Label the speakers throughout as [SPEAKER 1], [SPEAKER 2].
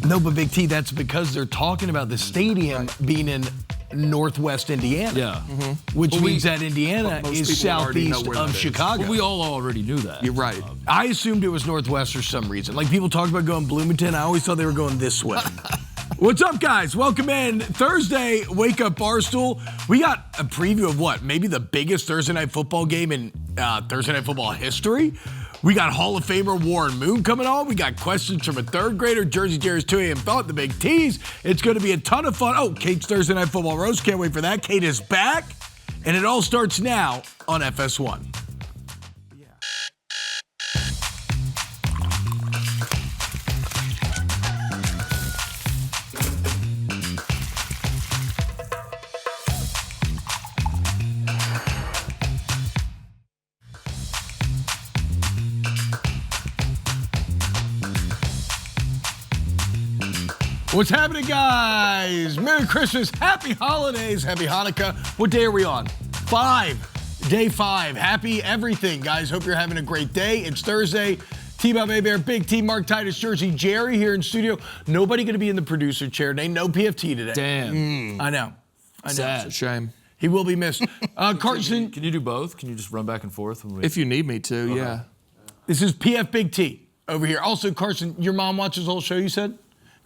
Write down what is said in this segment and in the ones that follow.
[SPEAKER 1] No, but Big T, that's because they're talking about the stadium being in Northwest Indiana.
[SPEAKER 2] Yeah.
[SPEAKER 1] Which means that Indiana is southeast of Chicago.
[SPEAKER 2] But we all already knew that.
[SPEAKER 3] You're right.
[SPEAKER 1] I assumed it was Northwest for some reason. Like people talked about going Bloomington. I always thought they were going this way. What's up, guys? Welcome in. Thursday, Wake Up Barstool. We got a preview of what? Maybe the biggest Thursday Night Football game in Thursday Night Football history. We got Hall of Famer Warren Moon coming on. We got questions from a third grader, Jersey Jerry's 2 a.m. thought, the big tease. It's going to be a ton of fun. Oh, Kate's Thursday Night Football Roast. Can't wait for that. Kate is back. And it all starts now on FS1. What's happening, guys? Merry Christmas, Happy Holidays, Happy Hanukkah. What day are we on? Day 5. Happy everything, guys. Hope you're having a great day. It's Thursday. T-Bob A-Bear, Big T, Mark Titus, Jersey, Jerry here in studio. Nobody going to be in the producer chair today. No PFT today.
[SPEAKER 2] Damn.
[SPEAKER 1] I know.
[SPEAKER 2] Sad.
[SPEAKER 3] It's a shame.
[SPEAKER 1] He will be missed. Carson.
[SPEAKER 2] Can you do both? Can you just run back and forth?
[SPEAKER 3] If you need me to, yeah.
[SPEAKER 1] This is PF Big T over here. Also, Carson, your mom watches the whole show, you said?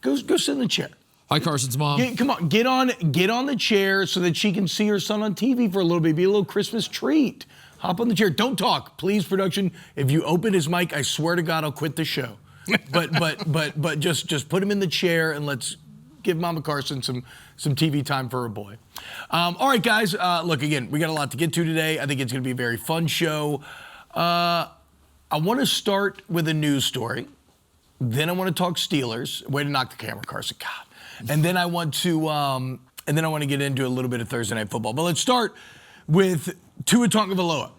[SPEAKER 1] Go sit in the chair.
[SPEAKER 2] Hi, Carson's mom.
[SPEAKER 1] Come on, get on the chair so that she can see her son on TV for a little bit. Be a little Christmas treat. Hop on the chair. Don't talk, please, production. If you open his mic, I swear to God, I'll quit the show. But just put him in the chair and let's give Mama Carson some TV time for her boy. All right, guys. Look, again, we got a lot to get to today. I think it's going to be a very fun show. I want to start with a news story. Then I want to talk Steelers. Way to knock the camera, Carson. God. And then I want to get into a little bit of Thursday Night Football. But let's start with Tua Tagovailoa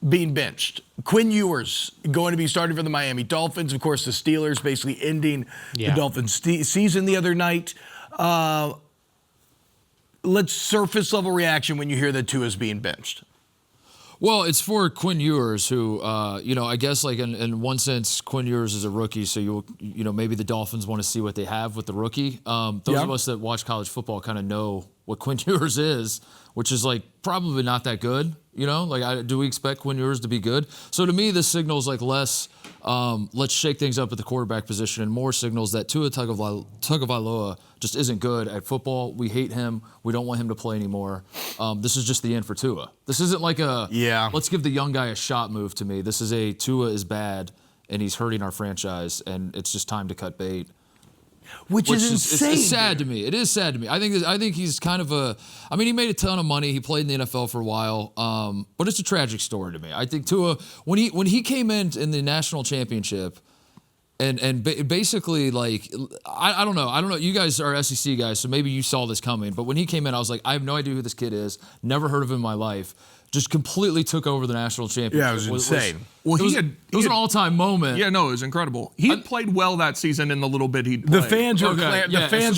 [SPEAKER 1] being benched. Quinn Ewers going to be starting for the Miami Dolphins. Of course, the Steelers basically ending the Dolphins season the other night. Let's surface level reaction when you hear that Tua's being benched.
[SPEAKER 2] Well, it's for Quinn Ewers, who, I guess like in one sense, Quinn Ewers is a rookie, so maybe the Dolphins want to see what they have with the rookie. Those of us that watch college football kind of know what Quinn Ewers is, which is like probably not that good. Do we expect Quinn Ewers to be good? So to me, this signals like less, let's shake things up at the quarterback position, and more signals that Tua Tagovailoa just isn't good at football. We hate him. We don't want him to play anymore. This is just the end for Tua. This isn't like let's give the young guy a shot move to me. This is Tua is bad, and he's hurting our franchise, and it's just time to cut bait.
[SPEAKER 1] Which is insane.
[SPEAKER 2] It's sad to me. It is sad to me. I think he's kind of he made a ton of money. He played in the NFL for a while. But it's a tragic story to me. I think Tua, when he came in the national championship, and basically like I don't know. You guys are SEC guys, so maybe you saw this coming. But when he came in, I was like, I have no idea who this kid is. Never heard of him in my life. Just completely took over the national championship.
[SPEAKER 1] Yeah, it was insane.
[SPEAKER 2] It was an all-time moment.
[SPEAKER 3] Yeah, no, it was incredible. He played well that season in the little bit he'd played.
[SPEAKER 1] The fans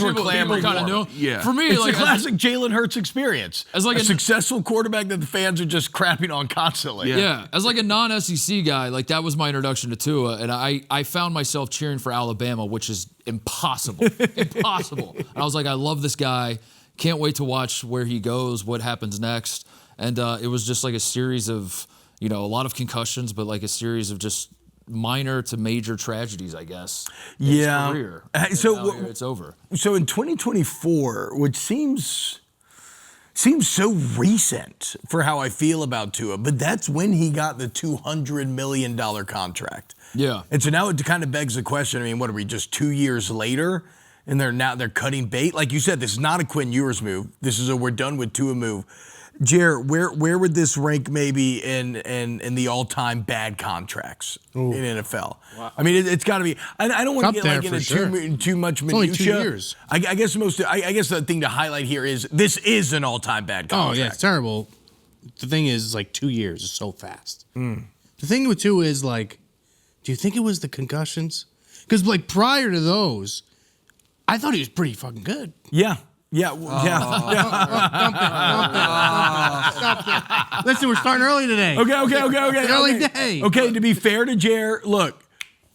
[SPEAKER 1] were clamoring.
[SPEAKER 2] Kind of knew.
[SPEAKER 3] Yeah.
[SPEAKER 2] For me,
[SPEAKER 1] it's a classic Jalen Hurts experience. As like a successful quarterback that the fans are just crapping on constantly.
[SPEAKER 2] Yeah. As like a non-SEC guy, like that was my introduction to Tua, and I found myself cheering for Alabama, which is impossible. Impossible. And I was like, I love this guy. Can't wait to watch where he goes, what happens next. And it was just like a series of, a lot of concussions, but like a series of just minor to major tragedies, I guess.
[SPEAKER 1] Yeah.
[SPEAKER 2] His career.
[SPEAKER 1] So
[SPEAKER 2] it's over.
[SPEAKER 1] So in 2024, which seems so recent for how I feel about Tua, but that's when he got the $200 million contract.
[SPEAKER 2] Yeah.
[SPEAKER 1] And so now it kind of begs the question. I mean, what are we, just 2 years later? And they're cutting bait? Like you said, this is not a Quinn Ewers move. This is a we're done with Tua move. Jer, where would this rank maybe in the all-time bad contracts in NFL? Wow. I mean, it's got to be. I don't want to get into too much minutia.
[SPEAKER 4] It's only 2 years.
[SPEAKER 1] I guess the thing to highlight here is this is an all-time bad contract.
[SPEAKER 4] Oh yeah, it's terrible. The thing is, like 2 years is so fast. The thing with Tua is like, do you think it was the concussions? Because like prior to those, I thought he was pretty fucking good.
[SPEAKER 1] Yeah. Yeah,
[SPEAKER 4] Listen, we're starting early today.
[SPEAKER 1] Okay.
[SPEAKER 4] Early day.
[SPEAKER 1] Okay, to be fair to Jer, look,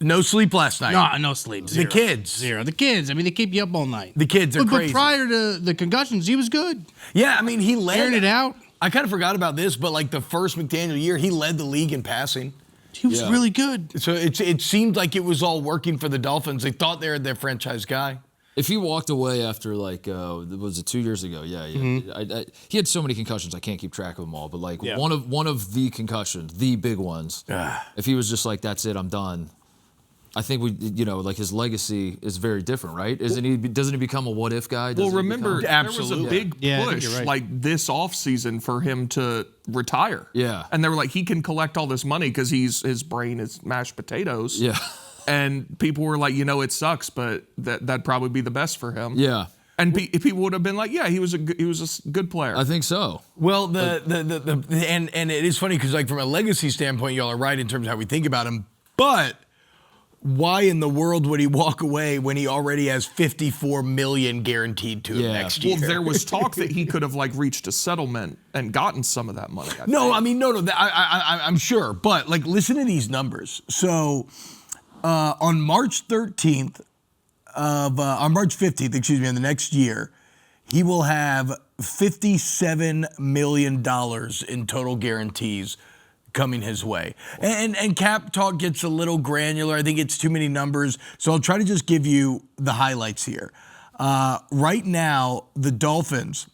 [SPEAKER 1] No sleep last night.
[SPEAKER 4] No sleep. Zero.
[SPEAKER 1] The kids.
[SPEAKER 4] Zero. The kids. I mean, they keep you up all night.
[SPEAKER 1] The kids are crazy.
[SPEAKER 4] But prior to the concussions, he was good.
[SPEAKER 1] Yeah, I mean, he led.
[SPEAKER 4] Airing it out.
[SPEAKER 1] I kind of forgot about this, but like the first McDaniel year, he led the league in passing.
[SPEAKER 4] He was really good.
[SPEAKER 1] So it seemed like it was all working for the Dolphins. They thought they were their franchise guy.
[SPEAKER 2] If he walked away after was it 2 years ago? Yeah.
[SPEAKER 4] Mm-hmm.
[SPEAKER 2] He had so many concussions, I can't keep track of them all. But one of the concussions, the big ones. If he was just like, that's it, I'm done. I think his legacy is very different, right? Doesn't he become a what if guy?
[SPEAKER 3] Well, remember, there was a big push
[SPEAKER 4] right.
[SPEAKER 3] like this offseason for him to retire.
[SPEAKER 2] Yeah.
[SPEAKER 3] And they were like, he can collect all this money because his brain is mashed potatoes.
[SPEAKER 2] Yeah.
[SPEAKER 3] And people were like, it sucks, but that'd probably be the best for him.
[SPEAKER 2] Yeah.
[SPEAKER 3] And people would have been like, yeah, he was a good player.
[SPEAKER 2] I think so.
[SPEAKER 1] Well, and it is funny because like from a legacy standpoint, y'all are right in terms of how we think about him, but why in the world would he walk away when he already has $54 million guaranteed to him next year?
[SPEAKER 3] Well, there was talk that he could have reached a settlement and gotten some of that money.
[SPEAKER 1] No, I'm sure, but like listen to these numbers. So on March 13th on March 15th, in the next year, he will have $57 million in total guarantees coming his way. And cap talk gets a little granular. I think it's too many numbers. So I'll try to just give you the highlights here. Right now, the Dolphins,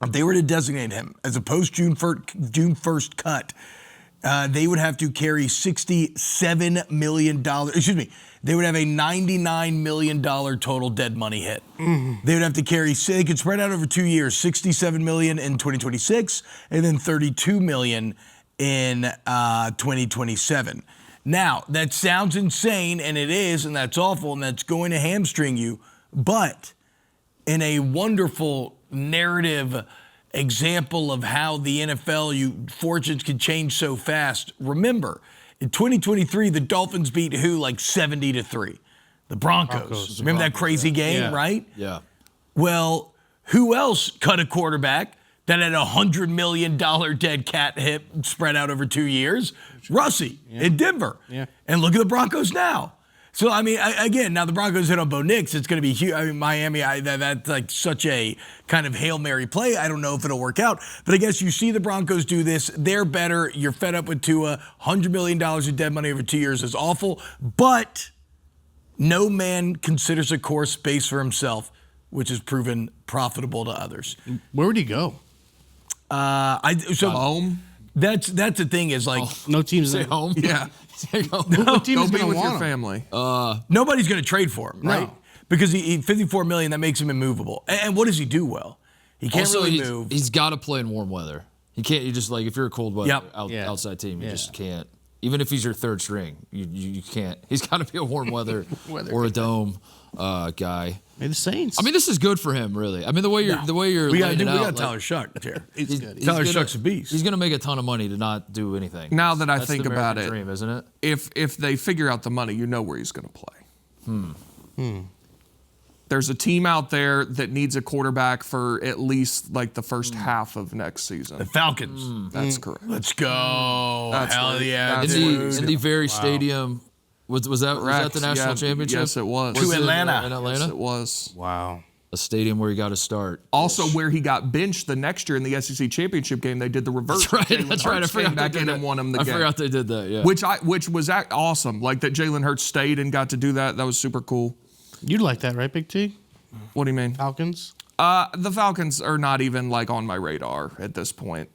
[SPEAKER 1] if they were to designate him as a post-June 1st cut, they would have to carry $67 million. They would have a $99 million total dead money hit. Mm-hmm. They would have to carry, they could spread out over 2 years, $67 million in 2026 and then $32 million in 2027. Now, that sounds insane, and it is, and that's awful, and that's going to hamstring you. But in a wonderful narrative example of how the NFL, fortunes can change so fast, remember, in 2023, the Dolphins beat who, 70-3? The Broncos. Remember that crazy game, right?
[SPEAKER 2] Yeah.
[SPEAKER 1] Well, who else cut a quarterback that had a $100 million dead cat hit spread out over 2 years? Russie in Denver. Yeah. And look at the Broncos now. So, again, now the Broncos hit on Bo Nix. It's going to be huge. Miami, that's like such a kind of Hail Mary play. I don't know if it'll work out. But I guess you see the Broncos do this. They're better. You're fed up with Tua. $100 million of dead money over 2 years is awful. But no man considers a course based for himself, which has proven profitable to others.
[SPEAKER 4] Where would he go?
[SPEAKER 3] Home.
[SPEAKER 1] That's the thing is
[SPEAKER 4] no teams
[SPEAKER 2] Stay home.
[SPEAKER 3] Yeah.
[SPEAKER 4] What team is
[SPEAKER 3] Go be
[SPEAKER 4] going to
[SPEAKER 3] with
[SPEAKER 4] want
[SPEAKER 3] your
[SPEAKER 4] him?
[SPEAKER 3] family.
[SPEAKER 1] Nobody's going to trade for him, right?
[SPEAKER 4] No.
[SPEAKER 1] Because he $54 million, that makes him immovable. And what does he do well? He can't
[SPEAKER 2] Also,
[SPEAKER 1] really move.
[SPEAKER 2] He's got to play in warm weather. He can't. You just if you're a cold weather outside team, you just can't. Even if he's your third string, you can't. He's got to be a warm weather or a dome guy.
[SPEAKER 4] Maybe the Saints.
[SPEAKER 2] This is good for him, really. The way you're
[SPEAKER 1] we
[SPEAKER 2] laying it out.
[SPEAKER 1] We got Tyler Shuck here.
[SPEAKER 4] He's good.
[SPEAKER 1] Tyler Shuck's a beast.
[SPEAKER 2] He's going to make a ton of money to not do anything.
[SPEAKER 3] Now that I
[SPEAKER 2] That's
[SPEAKER 3] think
[SPEAKER 2] the
[SPEAKER 3] about
[SPEAKER 2] American
[SPEAKER 3] it,
[SPEAKER 2] dream, isn't it?
[SPEAKER 3] If they figure out the money, you know where he's going to play. There's a team out there that needs a quarterback for at least the first half of next season.
[SPEAKER 1] The Falcons.
[SPEAKER 3] That's correct.
[SPEAKER 1] Let's go. Hell yeah.
[SPEAKER 2] In the very stadium. Was that the national championship?
[SPEAKER 3] Yes, it was.
[SPEAKER 1] To Atlanta.
[SPEAKER 2] In Atlanta?
[SPEAKER 3] Yes, it was.
[SPEAKER 4] Wow.
[SPEAKER 2] A stadium where you got to start.
[SPEAKER 3] Also, where he got benched the next year in the SEC championship game, they did the reverse.
[SPEAKER 2] That's right. I forgot
[SPEAKER 3] back
[SPEAKER 2] they did
[SPEAKER 3] in
[SPEAKER 2] that.
[SPEAKER 3] and won him the game.
[SPEAKER 2] I forgot they did that. Yeah.
[SPEAKER 3] Which was awesome. That Jalen Hurts stayed and got to do that. That was super cool.
[SPEAKER 4] You'd like that, right, Big T?
[SPEAKER 3] What do you mean?
[SPEAKER 4] Falcons?
[SPEAKER 3] The Falcons are not even on my radar at this point.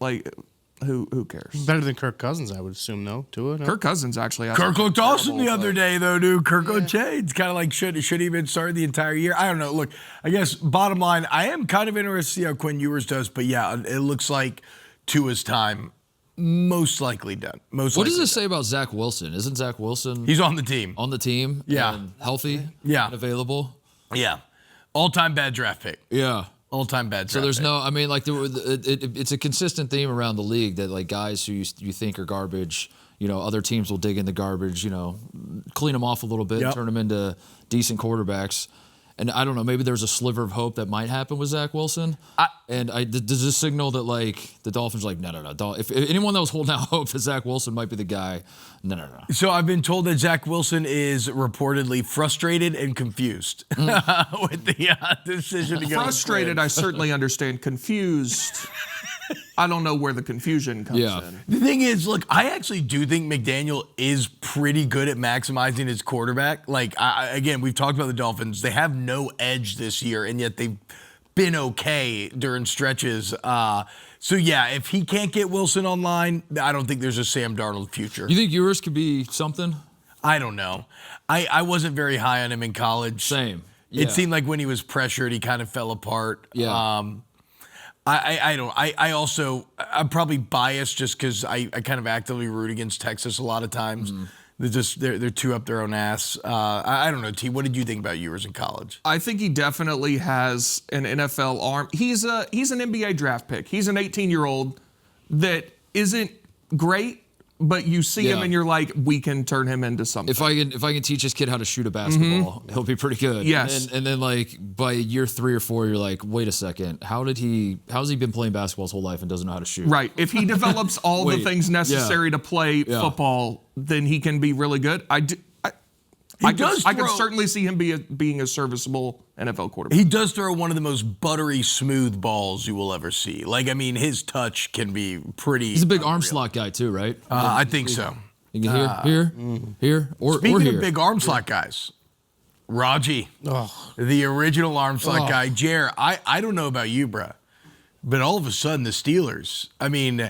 [SPEAKER 3] Who cares?
[SPEAKER 4] Better than Kirk Cousins, I would assume, no? Tua? No?
[SPEAKER 3] Kirk Cousins actually has
[SPEAKER 1] Kirk looked awesome the
[SPEAKER 3] terrible,
[SPEAKER 1] other day, though, dude. Kirk O'Chain's kind of should he have been started the entire year? I don't know. Look, I guess bottom line, I am kind of interested to see how Quinn Ewers does, but yeah, it looks like Tua's time most likely done.
[SPEAKER 2] What does this say about Zach Wilson? Isn't Zach Wilson
[SPEAKER 1] He's on the team.
[SPEAKER 2] on the team?
[SPEAKER 1] Yeah.
[SPEAKER 2] And healthy?
[SPEAKER 1] Yeah.
[SPEAKER 2] And available?
[SPEAKER 1] Yeah. All-time bad draft pick.
[SPEAKER 2] Yeah.
[SPEAKER 1] All-time bad draft
[SPEAKER 2] So there's
[SPEAKER 1] pick.
[SPEAKER 2] no, it's a consistent theme around the league that guys who you think are garbage, other teams will dig in the garbage, clean them off a little bit,
[SPEAKER 1] Yep.
[SPEAKER 2] turn them into decent quarterbacks. And I don't know, maybe there's a sliver of hope that might happen with Zach Wilson. Does this signal that like the Dolphins are like, no. If anyone that was holding out hope that Zach Wilson might be the guy, no.
[SPEAKER 1] So I've been told that Zach Wilson is reportedly frustrated and confused with the decision to go.
[SPEAKER 3] Frustrated, I certainly understand. Confused, I don't know where the confusion comes in.
[SPEAKER 1] The thing is, look, I actually do think McDaniel is pretty good at maximizing his quarterback. Like, again, we've talked about the Dolphins. They have no edge this year, and yet they've been okay during stretches. So, yeah, if he can't get Wilson online, I don't think there's a Sam Darnold future.
[SPEAKER 2] You think Ewers could be something?
[SPEAKER 1] I don't know. I wasn't very high on him in college.
[SPEAKER 2] Same.
[SPEAKER 1] It seemed like when he was pressured, he kind of fell apart.
[SPEAKER 2] Yeah.
[SPEAKER 1] I'm probably biased just because I kind of actively root against Texas a lot of times. They're too up their own ass. I don't know, T. What did you think about Ewers in college?
[SPEAKER 3] I think he definitely has an NFL arm. He's an NBA draft pick. He's an 18-year-old that isn't great, but you see him and you're like, we can turn him into something.
[SPEAKER 2] If I can teach this kid how to shoot a basketball, he'll be pretty good.
[SPEAKER 3] Yes.
[SPEAKER 2] And then like by year 3 or 4, you're like, wait a second, how's he been playing basketball his whole life and doesn't know how to shoot?
[SPEAKER 3] Right. If he develops all the things necessary to play football, then he can be really good. I could certainly see him being a serviceable NFL quarterback.
[SPEAKER 1] He does throw one of the most buttery smooth balls you will ever see. Like, I mean, his touch can be pretty.
[SPEAKER 2] He's a big arm slot guy too, right?
[SPEAKER 1] I think so.
[SPEAKER 2] You can here, or
[SPEAKER 1] Speaking
[SPEAKER 2] here.
[SPEAKER 1] of big arm slot guys, Raji, the original arm slot guy. Jer, I don't know about you, bruh, but all of a sudden the Steelers. I mean,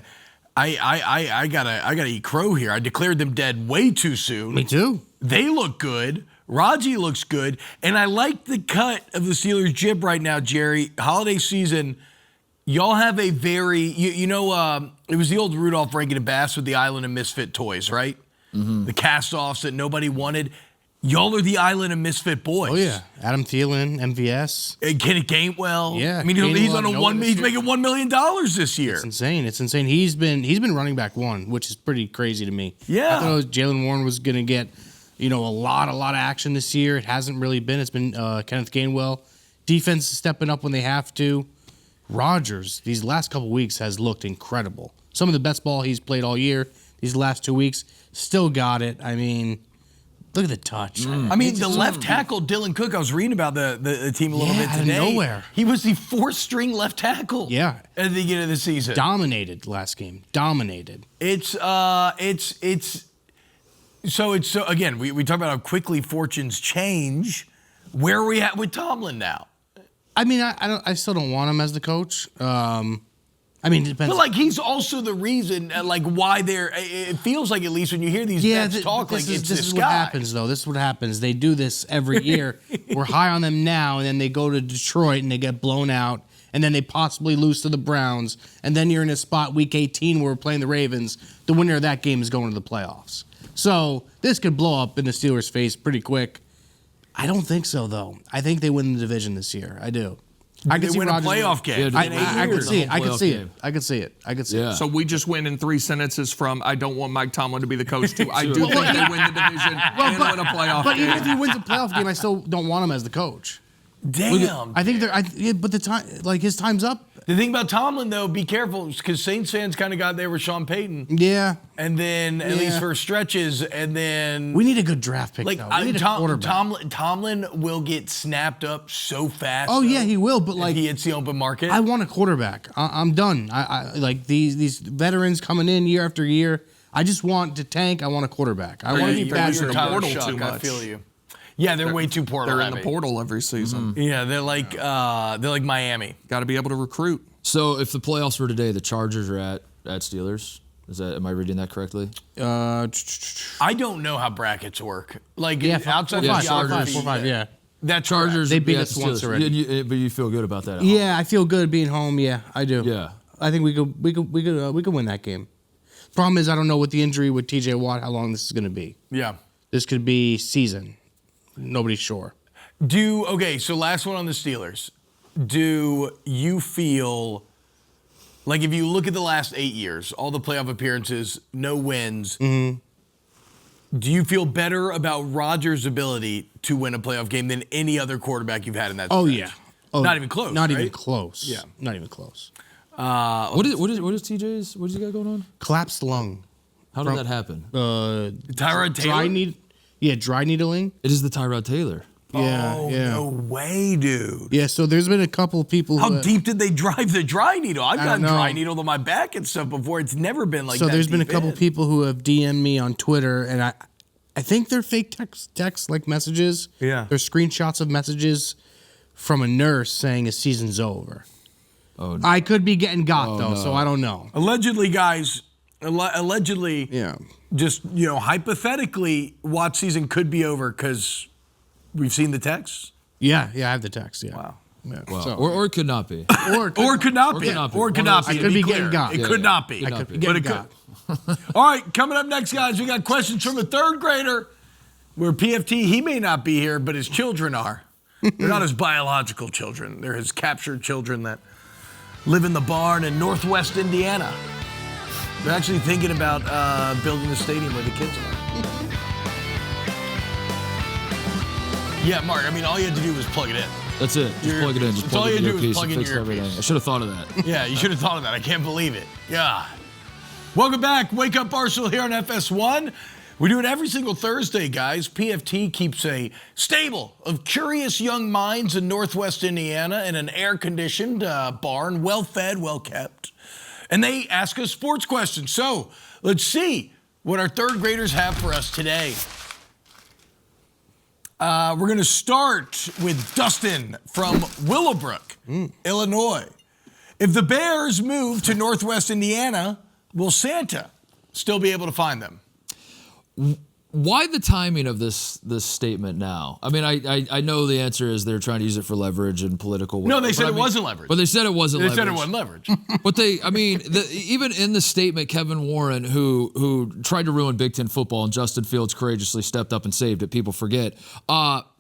[SPEAKER 1] I gotta eat crow here. I declared them dead way too soon.
[SPEAKER 4] Me too.
[SPEAKER 1] They look good. Raji looks good. And I like the cut of the Steelers jib right now, Jerry. Holiday season, y'all have a very, it was the old Rudolph Rankin Bass with the Island of Misfit Toys, right? The cast-offs that nobody wanted. Y'all are the Island of Misfit Boys.
[SPEAKER 4] Oh, yeah. Adam Thielen, MVS.
[SPEAKER 1] And Kenneth Gainwell.
[SPEAKER 4] Yeah.
[SPEAKER 1] I mean, he's on he's making $1 million this year.
[SPEAKER 4] It's insane. It's insane. He's been running back one, which is pretty crazy to me.
[SPEAKER 1] Yeah.
[SPEAKER 4] I thought Jalen Warren was going to get a lot of action this year. It hasn't really been. It's been Kenneth Gainwell. Defense is stepping up when they have to. Rodgers, these last couple weeks, has looked incredible. Some of the best ball he's played all year. These last 2 weeks, still got it. I mean, look at the touch.
[SPEAKER 1] I mean, the left tackle, Dylan Cook, I was reading about the team a little bit today.
[SPEAKER 4] Out of nowhere.
[SPEAKER 1] He was the 4th-string left tackle
[SPEAKER 4] at
[SPEAKER 1] the beginning of the season.
[SPEAKER 4] Dominated last game. Dominated.
[SPEAKER 1] So again, we talk about how quickly fortunes change. Where are we at with Tomlin now?
[SPEAKER 4] I mean, I still don't want him as the coach. I mean, it depends.
[SPEAKER 1] But he's also the reason, why they're. It feels like, at least when you hear these vets talk,
[SPEAKER 4] this
[SPEAKER 1] it's
[SPEAKER 4] this is what happens, though. This is what happens. They do this every year. We're high on them now, and then they go to Detroit and they get blown out, and then they possibly lose to the Browns, and then you're in a spot week 18 where we're playing the Ravens. The winner of that game is going to the playoffs. So this could blow up in the Steelers' face pretty quick. I don't think so, though. I think they win the division this year. I do. I could
[SPEAKER 1] win a playoff game.
[SPEAKER 4] I could see it. I could see it.
[SPEAKER 3] So we just win in 3 sentences from I don't want Mike Tomlin to be the coach to I do think they win the division and win a playoff game.
[SPEAKER 4] But even if he wins a playoff game, I still don't want him as the coach.
[SPEAKER 1] Damn.
[SPEAKER 4] I think but the time, his time's up.
[SPEAKER 1] The thing about Tomlin, though, be careful, because Saints fans kind of got there with Sean Payton.
[SPEAKER 4] Yeah.
[SPEAKER 1] And then, at least for stretches, and then...
[SPEAKER 4] We need a good draft pick, though. We need a quarterback.
[SPEAKER 1] Tomlin will get snapped up so fast.
[SPEAKER 4] Oh, yeah, he will, but
[SPEAKER 1] if he hits the open market.
[SPEAKER 4] I want a quarterback. I'm done. I like these veterans coming in year after year. I just want to tank. I want a quarterback. I want to be passionate about it.
[SPEAKER 3] Too much.
[SPEAKER 1] I feel you. Yeah, they're way too portal.
[SPEAKER 3] They're in the portal every season.
[SPEAKER 1] Yeah, they're like Miami.
[SPEAKER 3] Got to be able to recruit.
[SPEAKER 2] So if the playoffs were today, the Chargers are at Steelers. Am I reading that correctly?
[SPEAKER 1] I don't know how brackets work. Outside
[SPEAKER 4] of
[SPEAKER 1] the geography.
[SPEAKER 4] 4-5, yeah.
[SPEAKER 1] That
[SPEAKER 2] Chargers.
[SPEAKER 4] They beat us once already.
[SPEAKER 2] But you feel good about that?
[SPEAKER 4] Yeah, I feel good being home. Yeah, I do.
[SPEAKER 2] Yeah.
[SPEAKER 4] I think we could win that game. Problem is, I don't know with the injury with T.J. Watt how long this is going to be.
[SPEAKER 1] Yeah.
[SPEAKER 4] This could be season. Nobody's sure.
[SPEAKER 1] So last one on the Steelers. Do you feel like, if you look at the last 8 years, all the playoff appearances, no wins, Do you feel better about Rodgers' ability to win a playoff game than any other quarterback you've had in that stretch?
[SPEAKER 4] Oh, yeah. Oh,
[SPEAKER 1] not even close,
[SPEAKER 4] Not
[SPEAKER 1] right?
[SPEAKER 4] even close.
[SPEAKER 1] Yeah.
[SPEAKER 4] Not even close.
[SPEAKER 2] What is TJ's? What does he got going on?
[SPEAKER 4] Collapsed lung.
[SPEAKER 2] How did that happen?
[SPEAKER 1] Tyrod Taylor?
[SPEAKER 4] Dry needling.
[SPEAKER 2] It is the Tyrod Taylor.
[SPEAKER 4] Yeah,
[SPEAKER 1] Oh,
[SPEAKER 4] yeah.
[SPEAKER 1] no way, dude.
[SPEAKER 4] Yeah, so there's been a couple of people
[SPEAKER 1] How
[SPEAKER 4] who...
[SPEAKER 1] deep did they drive the dry needle? I've gotten
[SPEAKER 4] know.
[SPEAKER 1] dry needled on my back and stuff before. It's never been like
[SPEAKER 4] So
[SPEAKER 1] that
[SPEAKER 4] there's been a
[SPEAKER 1] deep
[SPEAKER 4] couple
[SPEAKER 1] in.
[SPEAKER 4] people who have DM'd me on Twitter, and I think they're fake text like messages.
[SPEAKER 1] Yeah.
[SPEAKER 4] They're screenshots of messages from a nurse saying his season's over.
[SPEAKER 2] Oh,
[SPEAKER 4] I could be getting got, though,
[SPEAKER 2] no.
[SPEAKER 4] so I don't know.
[SPEAKER 1] Allegedly, guys, allegedly,
[SPEAKER 4] Yeah.
[SPEAKER 1] just, hypothetically, Watt's season could be over because we've seen the texts.
[SPEAKER 4] Yeah, I have the text, yeah.
[SPEAKER 1] Wow.
[SPEAKER 4] Yeah.
[SPEAKER 2] wow.
[SPEAKER 4] So-
[SPEAKER 2] Or it could not be.
[SPEAKER 1] Or could not be.
[SPEAKER 2] could not be.
[SPEAKER 1] Or could
[SPEAKER 2] One of
[SPEAKER 1] not
[SPEAKER 2] those
[SPEAKER 1] be.
[SPEAKER 4] I
[SPEAKER 1] to
[SPEAKER 4] could be
[SPEAKER 1] clear.
[SPEAKER 4] getting got.
[SPEAKER 1] It
[SPEAKER 2] Yeah,
[SPEAKER 1] could
[SPEAKER 2] yeah.
[SPEAKER 1] not be.
[SPEAKER 2] Could
[SPEAKER 4] I
[SPEAKER 2] not
[SPEAKER 4] could
[SPEAKER 2] be.
[SPEAKER 4] be
[SPEAKER 1] But
[SPEAKER 4] getting
[SPEAKER 1] it
[SPEAKER 4] got.
[SPEAKER 1] could. All right, coming up next, guys, we got questions from a third grader where PFT, he may not be here, but his children are. They're not his biological children. They're his captured children that live in the barn in northwest Indiana. They're actually thinking about building a stadium where the kids are. Yeah, Mark, I mean, all you had to do was plug it in.
[SPEAKER 2] That's it. Just plug it in. Just
[SPEAKER 1] That's all
[SPEAKER 2] plug
[SPEAKER 1] you
[SPEAKER 2] in
[SPEAKER 1] do
[SPEAKER 2] your
[SPEAKER 1] is
[SPEAKER 2] piece
[SPEAKER 1] plug
[SPEAKER 2] and
[SPEAKER 1] in
[SPEAKER 2] fix
[SPEAKER 1] your
[SPEAKER 2] everything.
[SPEAKER 1] earpiece.
[SPEAKER 2] I should have thought of that.
[SPEAKER 1] Yeah, you should have thought of that. I can't believe it. Yeah. Welcome back. Wake Up Barstool here on FS1. We do it every single Thursday, guys. PFT keeps a stable of curious young minds in northwest Indiana in an air-conditioned barn, well-fed, well-kept. And they ask us sports questions. So let's see what our third graders have for us today. We're going to start with Dustin from Willowbrook, Illinois. If the Bears move to northwest Indiana, will Santa still be able to find them?
[SPEAKER 2] Why the timing of this statement now? I mean, I know the answer is they're trying to use it for leverage and political.
[SPEAKER 1] No, they said
[SPEAKER 2] but
[SPEAKER 1] it wasn't leverage.
[SPEAKER 2] But they said it wasn't
[SPEAKER 1] They
[SPEAKER 2] leverage.
[SPEAKER 1] said it wasn't leverage.
[SPEAKER 2] But even in the statement, Kevin Warren, who tried to ruin Big Ten football, and Justin Fields courageously stepped up and saved it. People forget.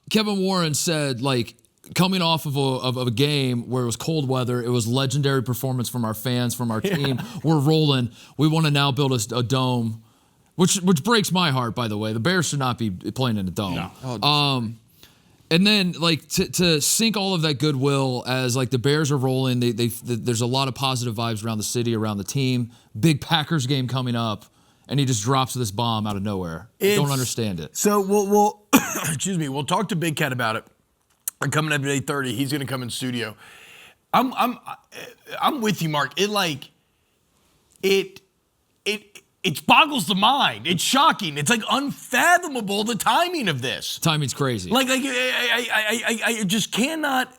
[SPEAKER 2] Kevin Warren said, like, coming off of a game where it was cold weather, it was legendary performance from our fans, from our team. We're rolling. We want to now build a dome, which breaks my heart, by the way. The Bears should not be playing in a dome.
[SPEAKER 4] No.
[SPEAKER 2] And then, like, to sink all of that goodwill as, like, the Bears are rolling, there's a lot of positive vibes around the city, around the team. Big Packers game coming up, and he just drops this bomb out of nowhere. I don't understand it.
[SPEAKER 1] So we'll excuse me. We'll talk to Big Cat about it. I'm coming up at 8:30. He's going to come in studio. I'm with you, Mark. It boggles the mind. It's shocking. It's like unfathomable, the timing of this.
[SPEAKER 2] Timing's crazy.
[SPEAKER 1] I just cannot.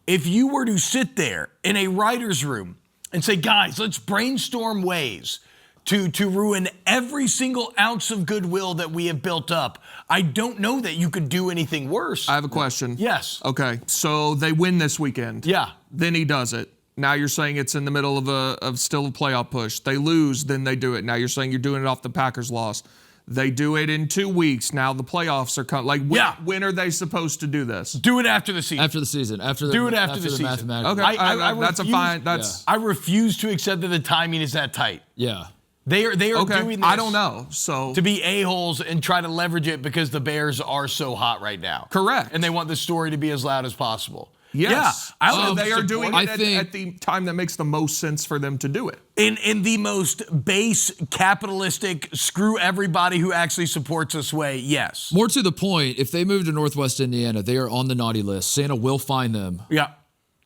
[SPEAKER 1] If you were to sit there in a writer's room and say, guys, let's brainstorm ways to ruin every single ounce of goodwill that we have built up, I don't know that you could do anything worse.
[SPEAKER 3] I have a question.
[SPEAKER 1] Yes.
[SPEAKER 3] Okay, so they win this weekend.
[SPEAKER 1] Yeah.
[SPEAKER 3] Then he does it. Now you're saying it's in the middle of still a playoff push. They lose, then they do it. Now you're saying you're doing it off the Packers loss. They do it in 2 weeks. Now the playoffs are coming. Like, when are they supposed to do this?
[SPEAKER 1] Do it after the season.
[SPEAKER 2] After the season.
[SPEAKER 1] Do it after the season.
[SPEAKER 2] mathematical.
[SPEAKER 3] Okay,
[SPEAKER 1] I
[SPEAKER 3] that's a
[SPEAKER 1] refuse-
[SPEAKER 3] fine. That's
[SPEAKER 1] I refuse to accept that the timing is that tight.
[SPEAKER 2] Yeah.
[SPEAKER 1] They are
[SPEAKER 3] okay.
[SPEAKER 1] doing this
[SPEAKER 3] I don't know. So
[SPEAKER 1] to be a-holes and try to leverage it because the Bears are so hot right now.
[SPEAKER 3] Correct.
[SPEAKER 1] And they want the story to be as loud as possible.
[SPEAKER 3] yes,
[SPEAKER 1] Yeah.
[SPEAKER 3] so
[SPEAKER 1] would
[SPEAKER 3] they are
[SPEAKER 1] support
[SPEAKER 3] doing
[SPEAKER 1] it.
[SPEAKER 3] it at the time that makes the most sense for them to do it.
[SPEAKER 1] In the most base, capitalistic, screw everybody who actually supports us way, yes.
[SPEAKER 2] More to the point, if they move to Northwest Indiana, they are on the naughty list. Santa will find them,
[SPEAKER 1] Yeah.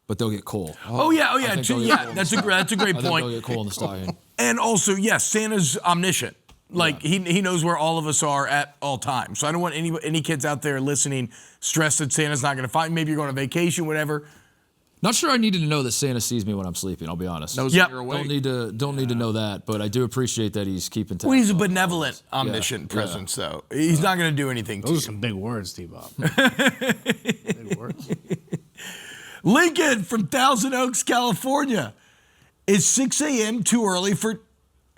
[SPEAKER 2] but they'll get coal.
[SPEAKER 1] Oh yeah.
[SPEAKER 2] I think they'll get coal in the
[SPEAKER 1] That's a great
[SPEAKER 2] I think they'll
[SPEAKER 1] point.
[SPEAKER 2] get coal in the stallion.
[SPEAKER 1] And also, yes, Santa's omniscient. Like he knows where all of us are at all times. So I don't want any kids out there listening stressed that Santa's not going to find. Maybe you're going on vacation, whatever.
[SPEAKER 2] Not sure I needed to know that Santa sees me when I'm sleeping, I'll be honest.
[SPEAKER 3] Knows
[SPEAKER 1] Yep.
[SPEAKER 3] you're awake.
[SPEAKER 2] Don't need to know that, but I do appreciate that he's keeping tabs.
[SPEAKER 1] Well, he's a
[SPEAKER 2] on
[SPEAKER 1] benevolent,
[SPEAKER 2] all this.
[SPEAKER 1] omniscient
[SPEAKER 2] Yeah.
[SPEAKER 1] presence, though. He's not going to do anything to
[SPEAKER 4] Those are
[SPEAKER 1] you.
[SPEAKER 4] some big words, T-Bob. Big words.
[SPEAKER 1] Lincoln from Thousand Oaks, California. Is 6 a.m. too early for...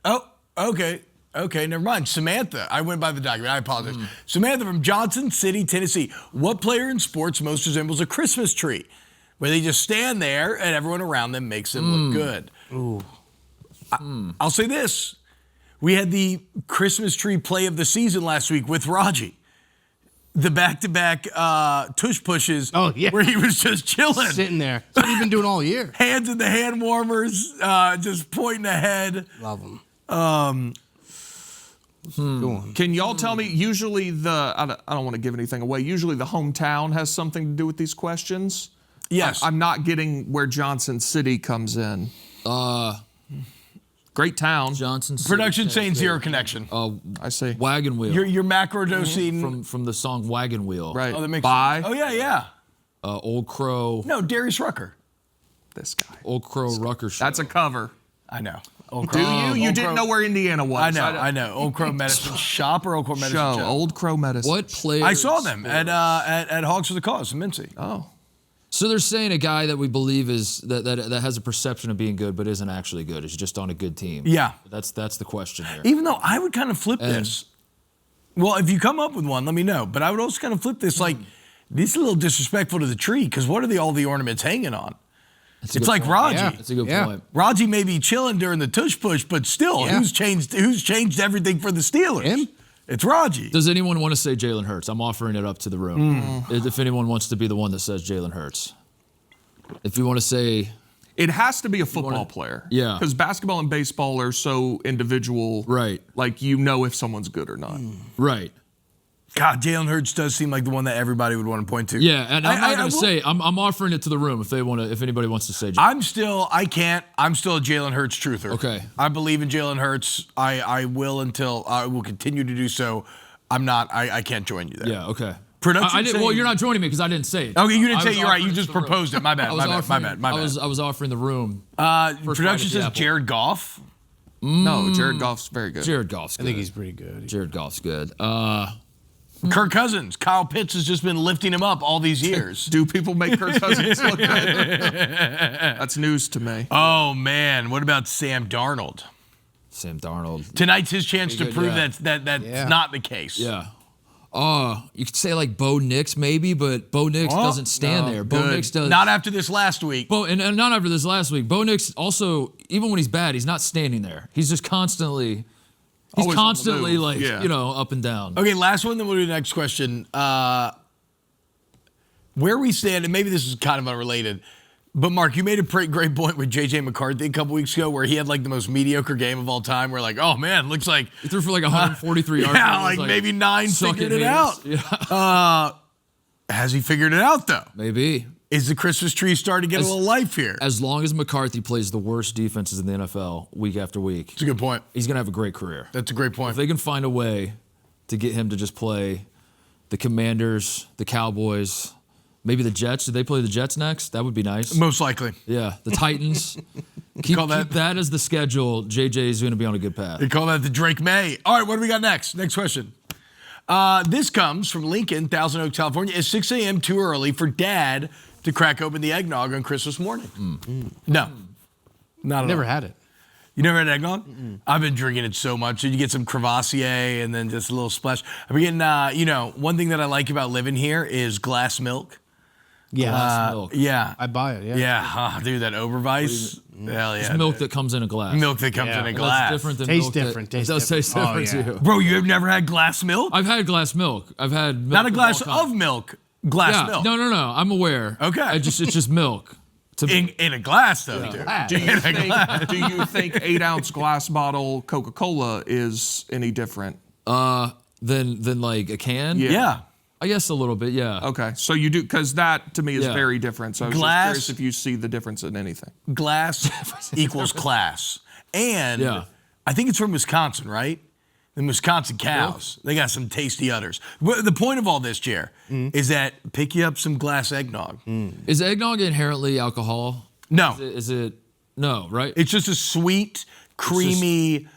[SPEAKER 1] Oh, okay. Okay, never mind. Samantha. I went by the document. I apologize. Samantha from Johnson City, Tennessee. What player in sports most resembles a Christmas tree? Where they just stand there and everyone around them makes them look good. I'll say this. We had the Christmas tree play of the season last week with Raji. The back-to-back tush pushes where he was just chilling.
[SPEAKER 4] Sitting there. That's what he's been doing all year.
[SPEAKER 1] Hands in the hand warmers, just pointing ahead.
[SPEAKER 4] Love him.
[SPEAKER 3] Can y'all tell me, usually I don't want to give anything away, usually the hometown has something to do with these questions?
[SPEAKER 1] Yes.
[SPEAKER 3] I'm not getting where Johnson City comes in. Great town.
[SPEAKER 2] Johnson City,
[SPEAKER 1] Production saying zero connection.
[SPEAKER 3] I see.
[SPEAKER 2] Wagon Wheel.
[SPEAKER 1] You're macro dosing.
[SPEAKER 2] from the song Wagon Wheel.
[SPEAKER 3] Right.
[SPEAKER 1] Oh, that makes
[SPEAKER 3] Bye.
[SPEAKER 1] sense. Oh, yeah.
[SPEAKER 2] Old Crow.
[SPEAKER 1] No, Darius Rucker.
[SPEAKER 3] This guy.
[SPEAKER 2] Old Crow Rucker Show.
[SPEAKER 3] That's a cover.
[SPEAKER 1] I know. Old
[SPEAKER 3] Do
[SPEAKER 1] Crow.
[SPEAKER 3] you? You
[SPEAKER 1] Old
[SPEAKER 3] didn't
[SPEAKER 1] Crow.
[SPEAKER 3] know where Indiana was.
[SPEAKER 1] I know. Old Crow Medicine Shop or Old Crow Medicine
[SPEAKER 3] Show.
[SPEAKER 1] Show?
[SPEAKER 3] Old Crow Medicine.
[SPEAKER 2] What players?
[SPEAKER 1] I saw them at Hogs for the Cause in Mincy.
[SPEAKER 3] Oh.
[SPEAKER 2] So they're saying a guy that we believe is that has a perception of being good, but isn't actually good. Is just on a good team.
[SPEAKER 1] Yeah.
[SPEAKER 2] That's the question here.
[SPEAKER 1] Even though I would kind of flip this. Well, if you come up with one, let me know. But I would also kind of flip this like, this is a little disrespectful to the tree because what are all the ornaments hanging on? It's like Raji.
[SPEAKER 4] Yeah.
[SPEAKER 2] That's a good point.
[SPEAKER 1] Raji may be chilling during the tush push, but still, who's changed everything for the Steelers?
[SPEAKER 4] Him?
[SPEAKER 1] It's Raji.
[SPEAKER 2] Does anyone want to say Jalen Hurts? I'm offering it up to the room. If anyone wants to be the one that says Jalen Hurts. If you want to say...
[SPEAKER 3] It has to be a football player.
[SPEAKER 2] Yeah.
[SPEAKER 3] Because basketball and baseball are so individual.
[SPEAKER 2] Right.
[SPEAKER 3] Like, you know if someone's good or not.
[SPEAKER 2] Right.
[SPEAKER 1] God, Jalen Hurts does seem like the one that everybody would want to point to.
[SPEAKER 2] Yeah, and I'm not going to say... I'm offering it to the room if anybody wants to say Jalen.
[SPEAKER 1] I'm still a Jalen Hurts truther.
[SPEAKER 2] Okay.
[SPEAKER 1] I believe in Jalen Hurts. I will until I will continue to do so. I can't join you there.
[SPEAKER 2] Yeah, okay.
[SPEAKER 1] Production
[SPEAKER 2] I didn't,
[SPEAKER 1] saying-
[SPEAKER 2] well, you're not joining me because I didn't say it.
[SPEAKER 1] Okay, you didn't
[SPEAKER 2] I
[SPEAKER 1] say
[SPEAKER 2] was
[SPEAKER 1] it. You're right.
[SPEAKER 2] offering
[SPEAKER 1] You
[SPEAKER 2] it
[SPEAKER 1] just
[SPEAKER 2] to the room.
[SPEAKER 1] proposed it. My bad. My bad.
[SPEAKER 2] I was offering the room.
[SPEAKER 1] Production
[SPEAKER 2] bite at
[SPEAKER 1] says
[SPEAKER 2] the apple.
[SPEAKER 1] Jared Goff.
[SPEAKER 3] No, Jared Goff's very good.
[SPEAKER 2] Jared Goff's good.
[SPEAKER 4] I think he's pretty good.
[SPEAKER 2] Jared Goff's good.
[SPEAKER 1] Kirk Cousins. Kyle Pitts has just been lifting him up all these years.
[SPEAKER 3] Do people make Kirk Cousins look good? That's news to me.
[SPEAKER 1] Oh, man. What about Sam Darnold?
[SPEAKER 2] Sam Darnold.
[SPEAKER 1] Tonight's his chance to
[SPEAKER 2] good,
[SPEAKER 1] prove
[SPEAKER 2] yeah.
[SPEAKER 1] that's not the case.
[SPEAKER 2] Yeah. You could say like Bo Nix maybe, but Bo Nix doesn't stand there. Bo
[SPEAKER 1] Good.
[SPEAKER 2] Nix does
[SPEAKER 1] Not after this last week.
[SPEAKER 2] and not after this last week. Bo Nix also, even when he's bad, he's not standing there. He's just constantly
[SPEAKER 3] Always on the move.
[SPEAKER 2] like,
[SPEAKER 3] Yeah.
[SPEAKER 2] up and down.
[SPEAKER 1] Okay, last one, then we'll do the next question. Where we stand, and maybe this is kind of unrelated, but Mark, you made a great point with J.J. McCarthy a couple weeks ago where he had like the most mediocre game of all time. We're like, oh man, looks like
[SPEAKER 2] He threw for like 143 yards.
[SPEAKER 1] yeah,
[SPEAKER 2] It was
[SPEAKER 1] like maybe 9
[SPEAKER 2] suck
[SPEAKER 1] figured
[SPEAKER 2] it,
[SPEAKER 1] it out.
[SPEAKER 2] haters. Yeah.
[SPEAKER 1] Has he figured it out though?
[SPEAKER 2] Maybe.
[SPEAKER 1] Is the Christmas tree starting to get a little life here?
[SPEAKER 2] As long as McCarthy plays the worst defenses in the NFL week after week,
[SPEAKER 1] That's a good point.
[SPEAKER 2] he's going to have a great career.
[SPEAKER 1] That's a great point.
[SPEAKER 2] If they can find a way to get him to just play the Commanders, the Cowboys, maybe the Jets. Did they play the Jets next? That would be nice.
[SPEAKER 1] Most likely.
[SPEAKER 2] Yeah, the Titans. keep that as the schedule. JJ is going to be on a good path.
[SPEAKER 1] They call that the Drake May. All right, what do we got next? Next question. This comes from Lincoln, Thousand Oaks, California. Is 6 a.m. too early for Dad to crack open the eggnog on Christmas morning? No. Not at
[SPEAKER 4] Never
[SPEAKER 1] all.
[SPEAKER 4] had it.
[SPEAKER 1] You never had eggnog? I've been drinking it so much. You get some Crevassier and then just a little splash. I've been getting, one thing that I like about living here is glass milk.
[SPEAKER 4] Yeah.
[SPEAKER 2] Glass milk.
[SPEAKER 1] Yeah.
[SPEAKER 4] I buy it. Yeah.
[SPEAKER 1] Yeah. Dude, that Oberweis. Hell yeah.
[SPEAKER 2] It's milk that comes in a glass.
[SPEAKER 1] Milk that comes in a
[SPEAKER 2] Well,
[SPEAKER 1] glass.
[SPEAKER 2] that's different than
[SPEAKER 4] Tastes
[SPEAKER 2] milk
[SPEAKER 4] different,
[SPEAKER 2] That,
[SPEAKER 4] tastes
[SPEAKER 2] it does taste
[SPEAKER 4] different.
[SPEAKER 2] different
[SPEAKER 4] Oh, yeah.
[SPEAKER 2] too.
[SPEAKER 1] Bro, you have never had glass milk?
[SPEAKER 2] I've had glass milk. I've had milk
[SPEAKER 1] Not a glass
[SPEAKER 2] of all kinds.
[SPEAKER 1] of milk. Glass milk.
[SPEAKER 2] No. I'm aware.
[SPEAKER 1] Okay.
[SPEAKER 2] It's just milk.
[SPEAKER 1] In a glass, though, dude.
[SPEAKER 3] Do you think 8-ounce glass bottle Coca-Cola is any different?
[SPEAKER 2] Than like a can.
[SPEAKER 1] Yeah.
[SPEAKER 2] I guess a little bit. Yeah.
[SPEAKER 3] Okay, so you do, because that to me is
[SPEAKER 2] Yeah.
[SPEAKER 3] very different. So I was
[SPEAKER 1] Glass-
[SPEAKER 3] just curious if you see the difference in anything.
[SPEAKER 1] Glass equals class. And
[SPEAKER 2] Yeah.
[SPEAKER 1] I think it's from Wisconsin, right? The Wisconsin cows. They got some tasty udders. The point of all this, Jer, is that pick you up some glass eggnog.
[SPEAKER 2] Is eggnog inherently alcohol?
[SPEAKER 1] No.
[SPEAKER 2] Is it? No, right?
[SPEAKER 1] It's just a sweet, creamy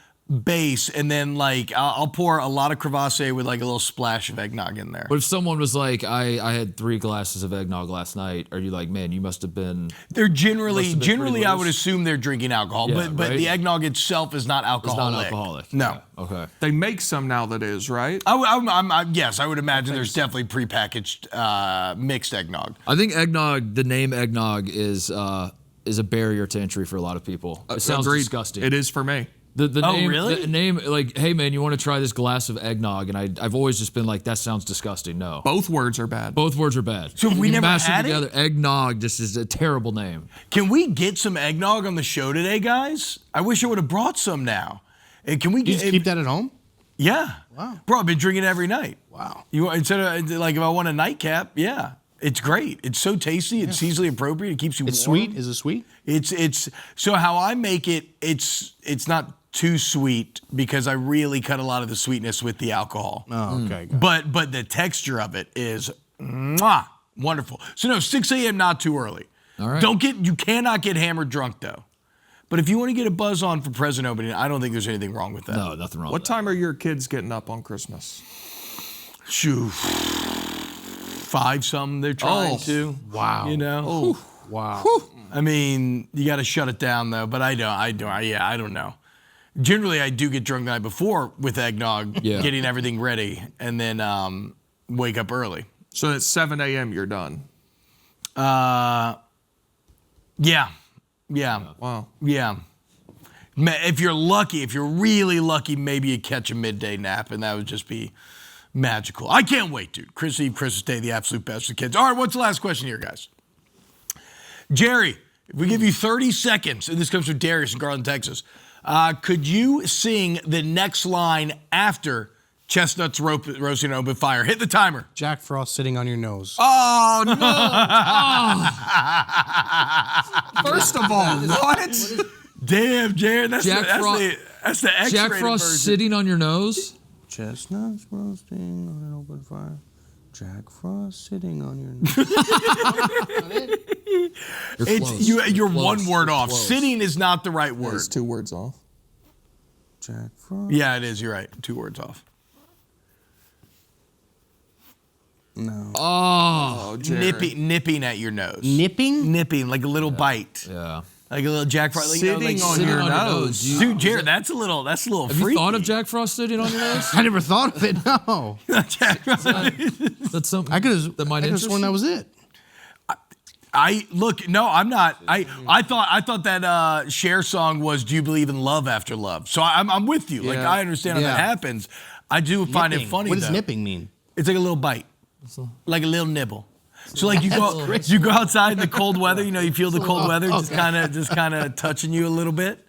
[SPEAKER 1] base, and then like I'll pour a lot of Crevassier with like a little splash of eggnog in there.
[SPEAKER 2] But if someone was like, I had 3 glasses of eggnog last night, are you like, man, you must have been...
[SPEAKER 1] They're
[SPEAKER 2] Must have been pretty
[SPEAKER 1] generally I would
[SPEAKER 2] loose.
[SPEAKER 1] assume they're drinking alcohol,
[SPEAKER 2] Yeah,
[SPEAKER 1] but
[SPEAKER 2] right?
[SPEAKER 1] the eggnog itself is not
[SPEAKER 2] It's
[SPEAKER 1] alcoholic.
[SPEAKER 2] not alcoholic.
[SPEAKER 1] No.
[SPEAKER 2] Yeah, okay.
[SPEAKER 3] They make some now that is, right?
[SPEAKER 1] Yes, I would imagine there's definitely prepackaged mixed eggnog.
[SPEAKER 2] I think eggnog, the name eggnog is a barrier to entry for a lot of people. It sounds
[SPEAKER 3] Agreed.
[SPEAKER 2] disgusting.
[SPEAKER 3] It is for me.
[SPEAKER 2] The name,
[SPEAKER 1] really?
[SPEAKER 2] The name, like, hey man, you want to try this glass of eggnog? And I've always just been like, that sounds disgusting. No,
[SPEAKER 3] Both words are bad.
[SPEAKER 2] both words are bad.
[SPEAKER 1] So we
[SPEAKER 2] You
[SPEAKER 1] never
[SPEAKER 2] mash
[SPEAKER 1] had
[SPEAKER 2] them
[SPEAKER 1] it?
[SPEAKER 2] together. Eggnog just is a terrible name.
[SPEAKER 1] Can we get some eggnog on the show today, guys? I wish I would have brought some now. Can we
[SPEAKER 4] You
[SPEAKER 1] get?
[SPEAKER 4] just keep that at home?
[SPEAKER 1] Yeah.
[SPEAKER 4] Wow.
[SPEAKER 1] Bro, I've been drinking it every night.
[SPEAKER 4] Wow.
[SPEAKER 1] You instead of like if I want a nightcap, yeah. It's great. It's so tasty. It's seasonally appropriate. It keeps you
[SPEAKER 4] It's
[SPEAKER 1] warm.
[SPEAKER 4] sweet? Is it sweet?
[SPEAKER 1] It's so how I make it. It's not too sweet because I really cut a lot of the sweetness with the alcohol.
[SPEAKER 4] Oh, okay. got it.
[SPEAKER 1] But the texture of it is mwah, wonderful. So no, 6 a.m. not too early.
[SPEAKER 2] All right.
[SPEAKER 1] You cannot get hammered drunk though. But if you want to get a buzz on for present opening, I don't think there's anything wrong with that.
[SPEAKER 2] No, nothing wrong.
[SPEAKER 3] What
[SPEAKER 2] with that.
[SPEAKER 3] time are your kids getting up on Christmas?
[SPEAKER 1] Shoo. 5 something they're trying to.
[SPEAKER 4] Wow.
[SPEAKER 1] You know?
[SPEAKER 4] Wow.
[SPEAKER 1] I mean, you got to shut it down though. But I don't know. Generally, I do get drunk the night before with eggnog, getting everything ready, and then wake up early.
[SPEAKER 3] So at 7 a.m. you're done.
[SPEAKER 1] Yeah.
[SPEAKER 3] Wow.
[SPEAKER 1] Yeah. If you're lucky, if you're really lucky, maybe you catch a midday nap, and that would just be magical. I can't wait, dude. Christmas Day, the absolute best for kids. All right, what's the last question here, guys? Jerry, if we give you 30 seconds, and this comes from Darius in Garland, Texas, could you sing the next line after Chestnuts Roasting on Open Fire? Hit the timer.
[SPEAKER 4] Jack Frost sitting on your nose.
[SPEAKER 3] Oh, no. First of all, what?
[SPEAKER 1] Damn, Jared, that's
[SPEAKER 2] Jack
[SPEAKER 1] the X-rated
[SPEAKER 2] Jack Frost
[SPEAKER 1] version.
[SPEAKER 2] sitting on your nose?
[SPEAKER 4] Chestnuts roasting on an open fire. Jack Frost sitting on your nose.
[SPEAKER 2] You're close.
[SPEAKER 1] You're
[SPEAKER 2] close.
[SPEAKER 1] one word
[SPEAKER 2] You're
[SPEAKER 1] off.
[SPEAKER 2] close.
[SPEAKER 1] Sitting is not the right word.
[SPEAKER 3] It's 2 words off.
[SPEAKER 4] Jack Frost.
[SPEAKER 1] Yeah, it is. You're right. 2 words off.
[SPEAKER 4] No.
[SPEAKER 2] Oh,
[SPEAKER 3] Jerry.
[SPEAKER 1] Nipping at your nose.
[SPEAKER 4] Nipping?
[SPEAKER 1] Like a little bite.
[SPEAKER 2] yeah.
[SPEAKER 1] Like a little Jack Frost.
[SPEAKER 3] Sitting on
[SPEAKER 2] Sitting
[SPEAKER 3] your
[SPEAKER 2] on your
[SPEAKER 3] nose.
[SPEAKER 2] nose. You-
[SPEAKER 1] Dude, Jared, that's a little
[SPEAKER 2] Have
[SPEAKER 1] freaky.
[SPEAKER 2] you thought of Jack Frost sitting on your nose?
[SPEAKER 4] I never thought of it. No.
[SPEAKER 1] Jack Frost.
[SPEAKER 2] That's something
[SPEAKER 4] I could have
[SPEAKER 2] that might interest
[SPEAKER 4] sworn
[SPEAKER 2] you?
[SPEAKER 4] that was it.
[SPEAKER 1] No, I'm not. I thought that Cher song was "Do You Believe in Love After Love?" So I'm with you. Like
[SPEAKER 3] Yeah.
[SPEAKER 1] I understand how
[SPEAKER 4] Yeah.
[SPEAKER 1] that happens. I do find it
[SPEAKER 4] Nipping.
[SPEAKER 1] funny.
[SPEAKER 4] What does
[SPEAKER 1] though.
[SPEAKER 4] nipping mean?
[SPEAKER 1] It's like a little bite, like a little nibble. So like you go outside in the cold weather. You know, you feel the cold weather just kind of touching you a little bit.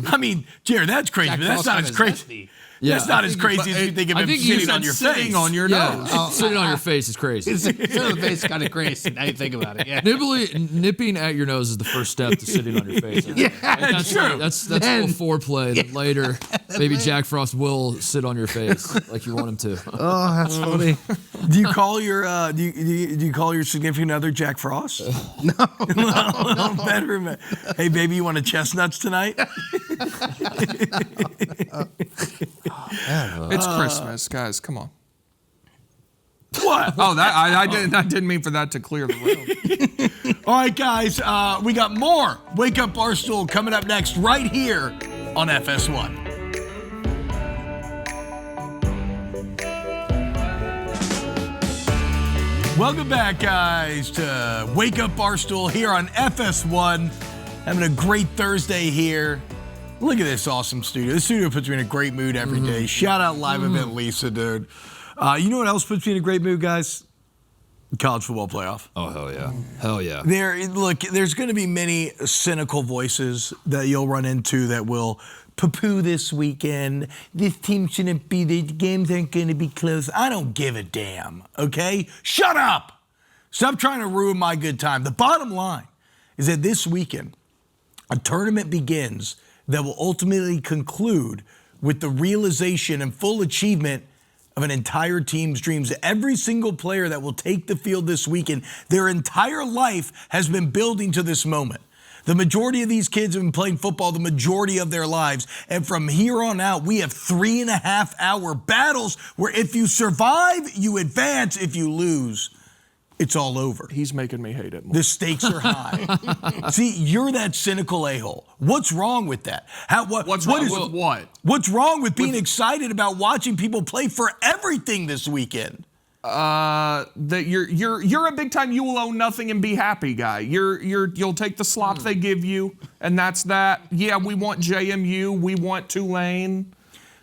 [SPEAKER 1] I mean, Jared, that's crazy.
[SPEAKER 4] Jack
[SPEAKER 1] But that's
[SPEAKER 4] Frost
[SPEAKER 1] not
[SPEAKER 4] on
[SPEAKER 1] as
[SPEAKER 4] his
[SPEAKER 1] crazy.
[SPEAKER 4] zesty.
[SPEAKER 2] Yeah,
[SPEAKER 1] That's not
[SPEAKER 2] I
[SPEAKER 1] as
[SPEAKER 2] think-
[SPEAKER 1] crazy as you think of
[SPEAKER 2] I
[SPEAKER 1] him
[SPEAKER 2] think you
[SPEAKER 1] sitting
[SPEAKER 2] said
[SPEAKER 1] on your
[SPEAKER 3] sitting
[SPEAKER 1] face.
[SPEAKER 3] on your
[SPEAKER 2] Yeah,
[SPEAKER 3] nose.
[SPEAKER 2] sitting on your face is crazy.
[SPEAKER 4] Sitting on the face is kind of crazy. Now you think about it. Yeah.
[SPEAKER 2] Nipping at your nose is the first step to sitting on your face.
[SPEAKER 4] Yeah,
[SPEAKER 2] that's
[SPEAKER 1] true.
[SPEAKER 2] That's a little foreplay. Then later, maybe Jack Frost will sit on your face like you want him to.
[SPEAKER 4] Oh, that's funny.
[SPEAKER 1] Do you call your do you call your significant other Jack Frost? No. Little bedroom. Hey, baby, you want a chestnuts tonight?
[SPEAKER 3] It's Christmas, guys. Come on.
[SPEAKER 1] What?
[SPEAKER 3] Oh, that I didn't mean for that to clear the room.
[SPEAKER 1] All right, guys, we got more Wake Up Barstool coming up next right here on FS1. Welcome back, guys, to Wake Up Barstool here on FS1. Having a great Thursday here. Look at this awesome studio. This studio puts me in a great mood every day. Shout out Live Event Lisa, dude. You know what else puts me in a great mood, guys? College football playoff.
[SPEAKER 2] Oh hell yeah, hell yeah.
[SPEAKER 1] There's going to be many cynical voices that you'll run into that will poo-poo this weekend. This team shouldn't be. The games aren't going to be close. I don't give a damn. Okay, shut up. Stop trying to ruin my good time. The bottom line is that this weekend, a tournament begins that will ultimately conclude with the realization and full achievement of an entire team's dreams. Every single player that will take the field this weekend, their entire life has been building to this moment. The majority of these kids have been playing football the majority of their lives. And from here on out, we have 3.5-hour battles where if you survive, you advance. If you lose, it's all over.
[SPEAKER 3] He's making me hate it more.
[SPEAKER 1] The stakes are high. See, you're that cynical a-hole. What's wrong with that?
[SPEAKER 3] What's wrong with what?
[SPEAKER 1] What's wrong with being excited about watching people play for everything this weekend?
[SPEAKER 3] That you're a big time you will own nothing and be happy guy. You'll take the slop they give you, and that's that. Yeah, we want JMU, we want Tulane.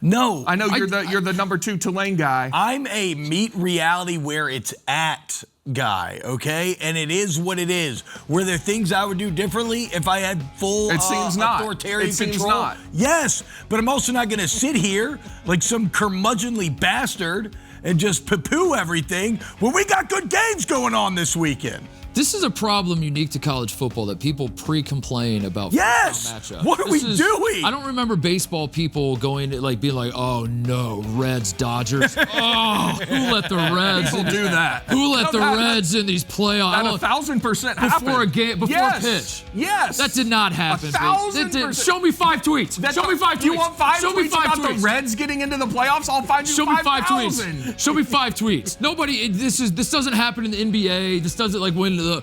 [SPEAKER 1] No,
[SPEAKER 3] I know you're the number 2 Tulane guy.
[SPEAKER 1] I'm a meet reality where it's at guy, okay? And it is what it is. Were there things I would do differently if I had full authoritarian control?
[SPEAKER 3] Not.
[SPEAKER 1] Yes, but I'm also not going to sit here like some curmudgeonly bastard and just poo-poo everything when we got good games going on this weekend.
[SPEAKER 2] This is a problem unique to college football that people pre-complain about.
[SPEAKER 1] Yes.
[SPEAKER 2] Matchup.
[SPEAKER 1] What are we doing?
[SPEAKER 2] I don't remember baseball people going to being like, "Oh no, Reds, Dodgers." Oh, who let the Reds
[SPEAKER 3] do that?
[SPEAKER 2] Who let the Reds in these playoffs?
[SPEAKER 3] That 1,000% happened
[SPEAKER 2] before a game, before a pitch.
[SPEAKER 3] Yes.
[SPEAKER 2] That did not happen.
[SPEAKER 3] 1,000%.
[SPEAKER 2] Show me 5 tweets. Show me 5 tweets.
[SPEAKER 3] You want 5
[SPEAKER 2] Show
[SPEAKER 3] tweets
[SPEAKER 2] me 5
[SPEAKER 3] about
[SPEAKER 2] tweets.
[SPEAKER 3] the Reds getting into the playoffs? I'll find you
[SPEAKER 2] Show me 5
[SPEAKER 3] 5,000.
[SPEAKER 2] tweets. Show me 5 tweets. Nobody. This doesn't happen in the NBA. This doesn't when the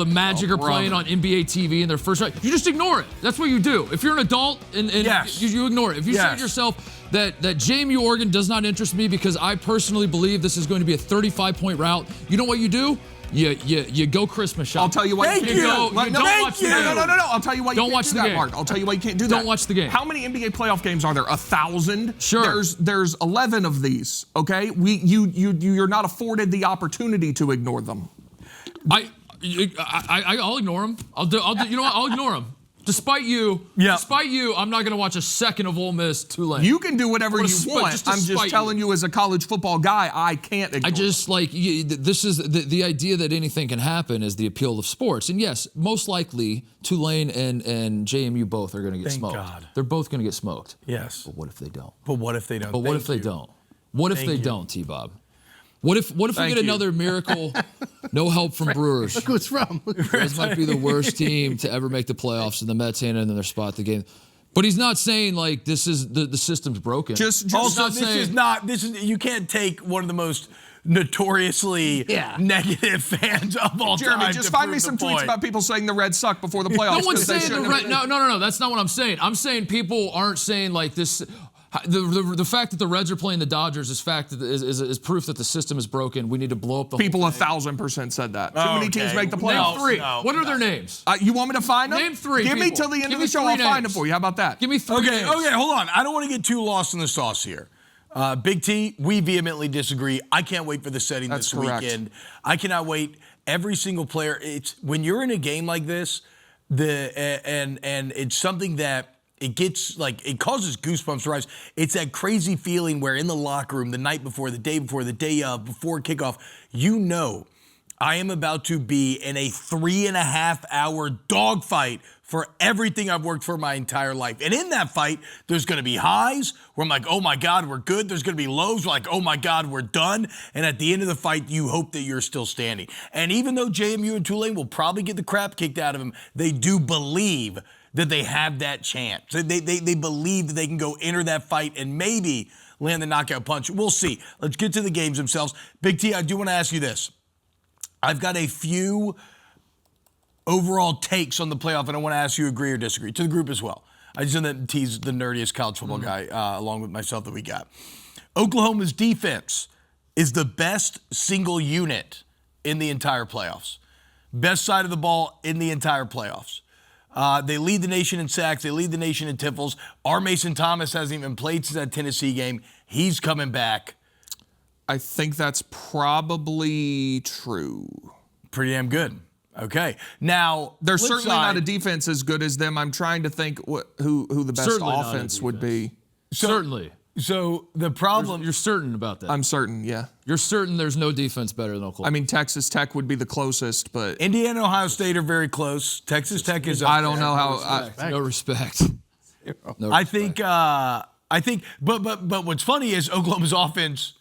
[SPEAKER 2] Magic are playing on NBA TV in their first round. You just ignore it. That's what you do. If you're an adult and
[SPEAKER 1] yes.
[SPEAKER 2] you ignore it. If you say to yourself that JMU Oregon does not interest me because I personally believe this is going to be a 35-point route, you know what you do? You go Christmas shop.
[SPEAKER 3] I'll tell you what.
[SPEAKER 1] Thank you.
[SPEAKER 2] Don't watch the game.
[SPEAKER 3] No. I'll tell you why you
[SPEAKER 2] Don't
[SPEAKER 3] can't
[SPEAKER 2] watch
[SPEAKER 3] do
[SPEAKER 2] the
[SPEAKER 3] that,
[SPEAKER 2] game.
[SPEAKER 3] Mark. I'll tell you why you can't do that.
[SPEAKER 2] Don't watch the game.
[SPEAKER 3] How many NBA playoff games are there? 1,000.
[SPEAKER 2] Sure.
[SPEAKER 3] There's 11 of these. Okay. You're not afforded the opportunity to ignore them.
[SPEAKER 2] I'll ignore him. I'll do. You know what? I'll ignore him. Despite you, I'm not going to watch a second of Ole Miss Tulane.
[SPEAKER 3] You can do whatever you want. I'm just telling you, as a college football guy, I can't ignore.
[SPEAKER 2] I just this is the idea that anything can happen is the appeal of sports. And yes, most likely Tulane and JMU both are going to get smoked.
[SPEAKER 1] God.
[SPEAKER 2] They're both going to get smoked.
[SPEAKER 1] Yes.
[SPEAKER 2] But what if they don't?
[SPEAKER 1] But what if they don't?
[SPEAKER 2] What if they don't? What if they don't, T-Bob? What if we get another miracle? No help from Brewers.
[SPEAKER 4] Look who it's from.
[SPEAKER 2] Reds might be the worst team to ever make the playoffs, and the Mets ain't in their spot the game. But he's not saying like this is the system's broken.
[SPEAKER 3] Just
[SPEAKER 1] also, this is you can't take one of the most notoriously negative fans of all
[SPEAKER 3] Jeremy,
[SPEAKER 1] time.
[SPEAKER 3] just find me some tweets about people saying the Reds suck before the playoffs.
[SPEAKER 2] No one's saying the Reds. No. That's not what I'm saying. I'm saying people aren't saying like this. The fact that the Reds are playing the Dodgers is proof that the system is broken. We need to blow up the
[SPEAKER 3] people
[SPEAKER 2] whole thing.
[SPEAKER 3] 1,000% said that. Too many teams make the playoffs.
[SPEAKER 2] Name 3. What are their names?
[SPEAKER 3] You want me to find them?
[SPEAKER 2] Name 3.
[SPEAKER 3] Give me till the end of the show. I'll find them for you. How about that?
[SPEAKER 2] Give me 3 names.
[SPEAKER 1] Okay, hold on. I don't want to get too lost in the sauce here. Big T, we vehemently disagree. I can't wait for the setting this weekend. I cannot wait. Every single player. It's when you're in a game like this, and it's something that. It gets it causes goosebumps to rise. It's that crazy feeling where in the locker room, the night before, the day before, the day of, before kickoff, I am about to be in a 3.5-hour dogfight for everything I've worked for my entire life. And in that fight, there's going to be highs where I'm like, oh my God, we're good. There's going to be lows where like, oh my God, we're done. And at the end of the fight, you hope that you're still standing. And even though JMU and Tulane will probably get the crap kicked out of them, they do believe that they have that chance. They believe that they can go enter that fight and maybe land the knockout punch. We'll see. Let's get to the games themselves. Big T, I do want to ask you this. I've got a few overall takes on the playoff, and I want to ask you agree or disagree. To the group as well. I just know that T's the nerdiest college football guy, along with myself, that we got. Oklahoma's defense is the best single unit in the entire playoffs. Best side of the ball in the entire playoffs. They lead the nation in sacks. They lead the nation in tiffles. Our Mason Thomas hasn't even played since that Tennessee game. He's coming back.
[SPEAKER 3] I think that's probably true.
[SPEAKER 1] Pretty damn good. Okay. Now,
[SPEAKER 3] there's certainly not a defense as good as them. I'm trying to think who the best offense would be.
[SPEAKER 2] Certainly.
[SPEAKER 1] So the problem...
[SPEAKER 2] You're certain about that?
[SPEAKER 3] I'm certain, yeah.
[SPEAKER 2] You're certain there's no defense better than Oklahoma?
[SPEAKER 3] I mean, Texas Tech would be the closest, but...
[SPEAKER 1] Indiana and Ohio State are very close. Texas Tech is...
[SPEAKER 3] I don't know how...
[SPEAKER 2] No respect.
[SPEAKER 1] I think... But what's funny is Oklahoma's offense...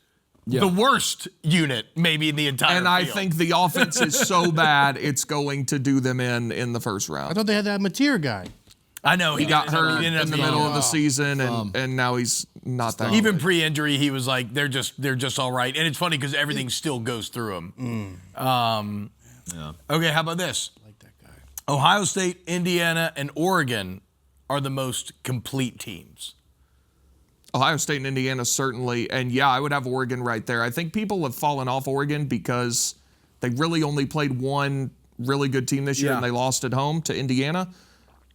[SPEAKER 1] Yeah. The worst unit, maybe, in the entire field.
[SPEAKER 3] And I think the offense is so bad, it's going to do them in the first round.
[SPEAKER 4] I thought they had that Mateer guy.
[SPEAKER 1] I know.
[SPEAKER 3] He got hurt in the middle of the season, and now he's not that.
[SPEAKER 1] Even pre-injury, he was like, they're just all right. And it's funny because everything still goes through him. Okay, how about this?
[SPEAKER 4] I like that guy.
[SPEAKER 1] Ohio State, Indiana, and Oregon are the most complete teams.
[SPEAKER 3] Ohio State and Indiana certainly, and yeah, I would have Oregon right there. I think people have fallen off Oregon because they really only played one really good team this year, and they lost at home to Indiana.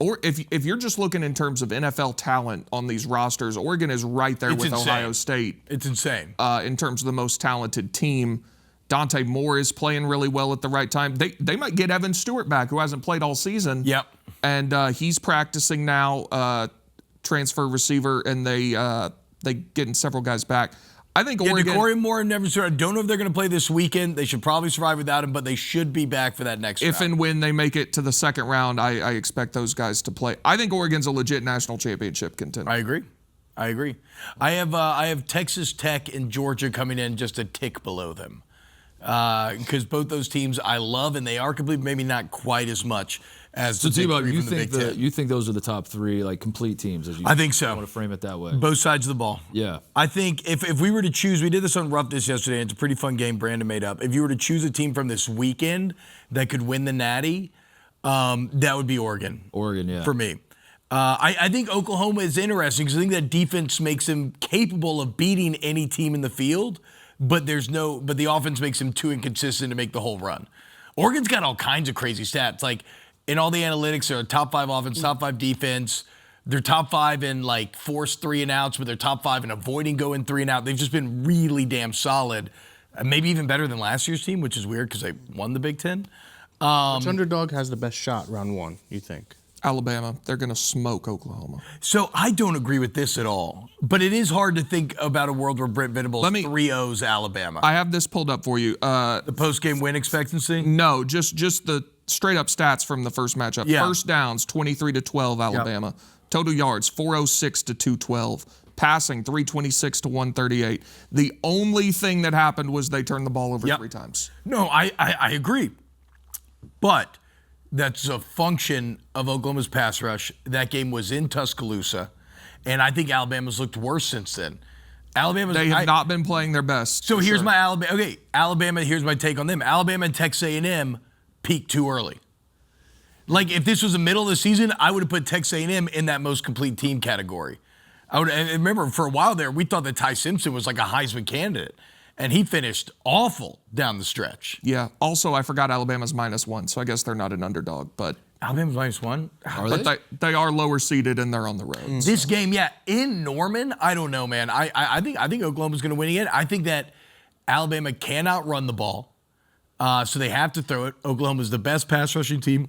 [SPEAKER 3] Or if you're just looking in terms of NFL talent on these rosters, Oregon is right there with Ohio State.
[SPEAKER 1] It's insane.
[SPEAKER 3] In terms of the most talented team. Dante Moore is playing really well at the right time. They might get Evan Stewart back, who hasn't played all season.
[SPEAKER 1] Yep.
[SPEAKER 3] And he's practicing now, transfer receiver, and they getting several guys back. I think Oregon.
[SPEAKER 1] Corey Moore never started. I don't know if they're going to play this weekend. They should probably survive without him, but they should be back for that next round.
[SPEAKER 3] If and when they make it to the second round, I expect those guys to play. I think Oregon's a legit national championship contender.
[SPEAKER 1] I agree. I have Texas Tech and Georgia coming in just a tick below them. Because both those teams I love, and they are completely, maybe not quite as much as the Big Three from the Big Ten.
[SPEAKER 2] You think those are the top three, like, complete teams?
[SPEAKER 1] I think so.
[SPEAKER 2] I want to frame it that way.
[SPEAKER 1] Both sides of the ball.
[SPEAKER 2] Yeah.
[SPEAKER 1] I think if we were to choose, we did this on Roughness yesterday, and it's a pretty fun game Brandon made up. If you were to choose a team from this weekend that could win the Natty, that would be Oregon.
[SPEAKER 2] Oregon, yeah.
[SPEAKER 1] For me. I think Oklahoma is interesting because I think that defense makes them capable of beating any team in the field. But the offense makes him too inconsistent to make the whole run. Oregon's got all kinds of crazy stats. Like, in all the analytics, they're a top 5 offense, top 5 defense. They're top 5 in, like, forced 3-and-outs, but they're top 5 in avoiding going 3-and-out. They've just been really damn solid. Maybe even better than last year's team, which is weird because they won the Big Ten.
[SPEAKER 4] Which underdog has the best shot round one, you think?
[SPEAKER 3] Alabama. They're going to smoke Oklahoma.
[SPEAKER 1] So I don't agree with this at all. But it is hard to think about a world where Brent Venables 3-0s Alabama.
[SPEAKER 3] I have this pulled up for you.
[SPEAKER 1] The post-game win expectancy?
[SPEAKER 3] No, just the straight-up stats from the first matchup.
[SPEAKER 1] Yeah.
[SPEAKER 3] First downs, 23-12 Alabama. Yep. Total yards, 406 to 212. Passing, 326 to 138. The only thing that happened was they turned the ball over 3 times.
[SPEAKER 1] No, I agree. But that's a function of Oklahoma's pass rush. That game was in Tuscaloosa, and I think Alabama's looked worse since then.
[SPEAKER 3] They have not been playing their best.
[SPEAKER 1] So here's my Alabama. Okay, Alabama. Here's my take on them. Alabama and Texas A&M peaked too early. Like, if this was the middle of the season, I would have put Texas A&M in that most complete team category. I remember for a while there, we thought that Ty Simpson was like a Heisman candidate. And he finished awful down the stretch.
[SPEAKER 3] Yeah. Also, I forgot Alabama's -1, so I guess they're not an underdog. But
[SPEAKER 1] Alabama's -1?
[SPEAKER 3] But they are lower seeded and they're on the road.
[SPEAKER 1] This game, in Norman, I don't know, man. I think Oklahoma's going to win again. I think that Alabama cannot run the ball, so they have to throw it. Oklahoma's the best pass rushing team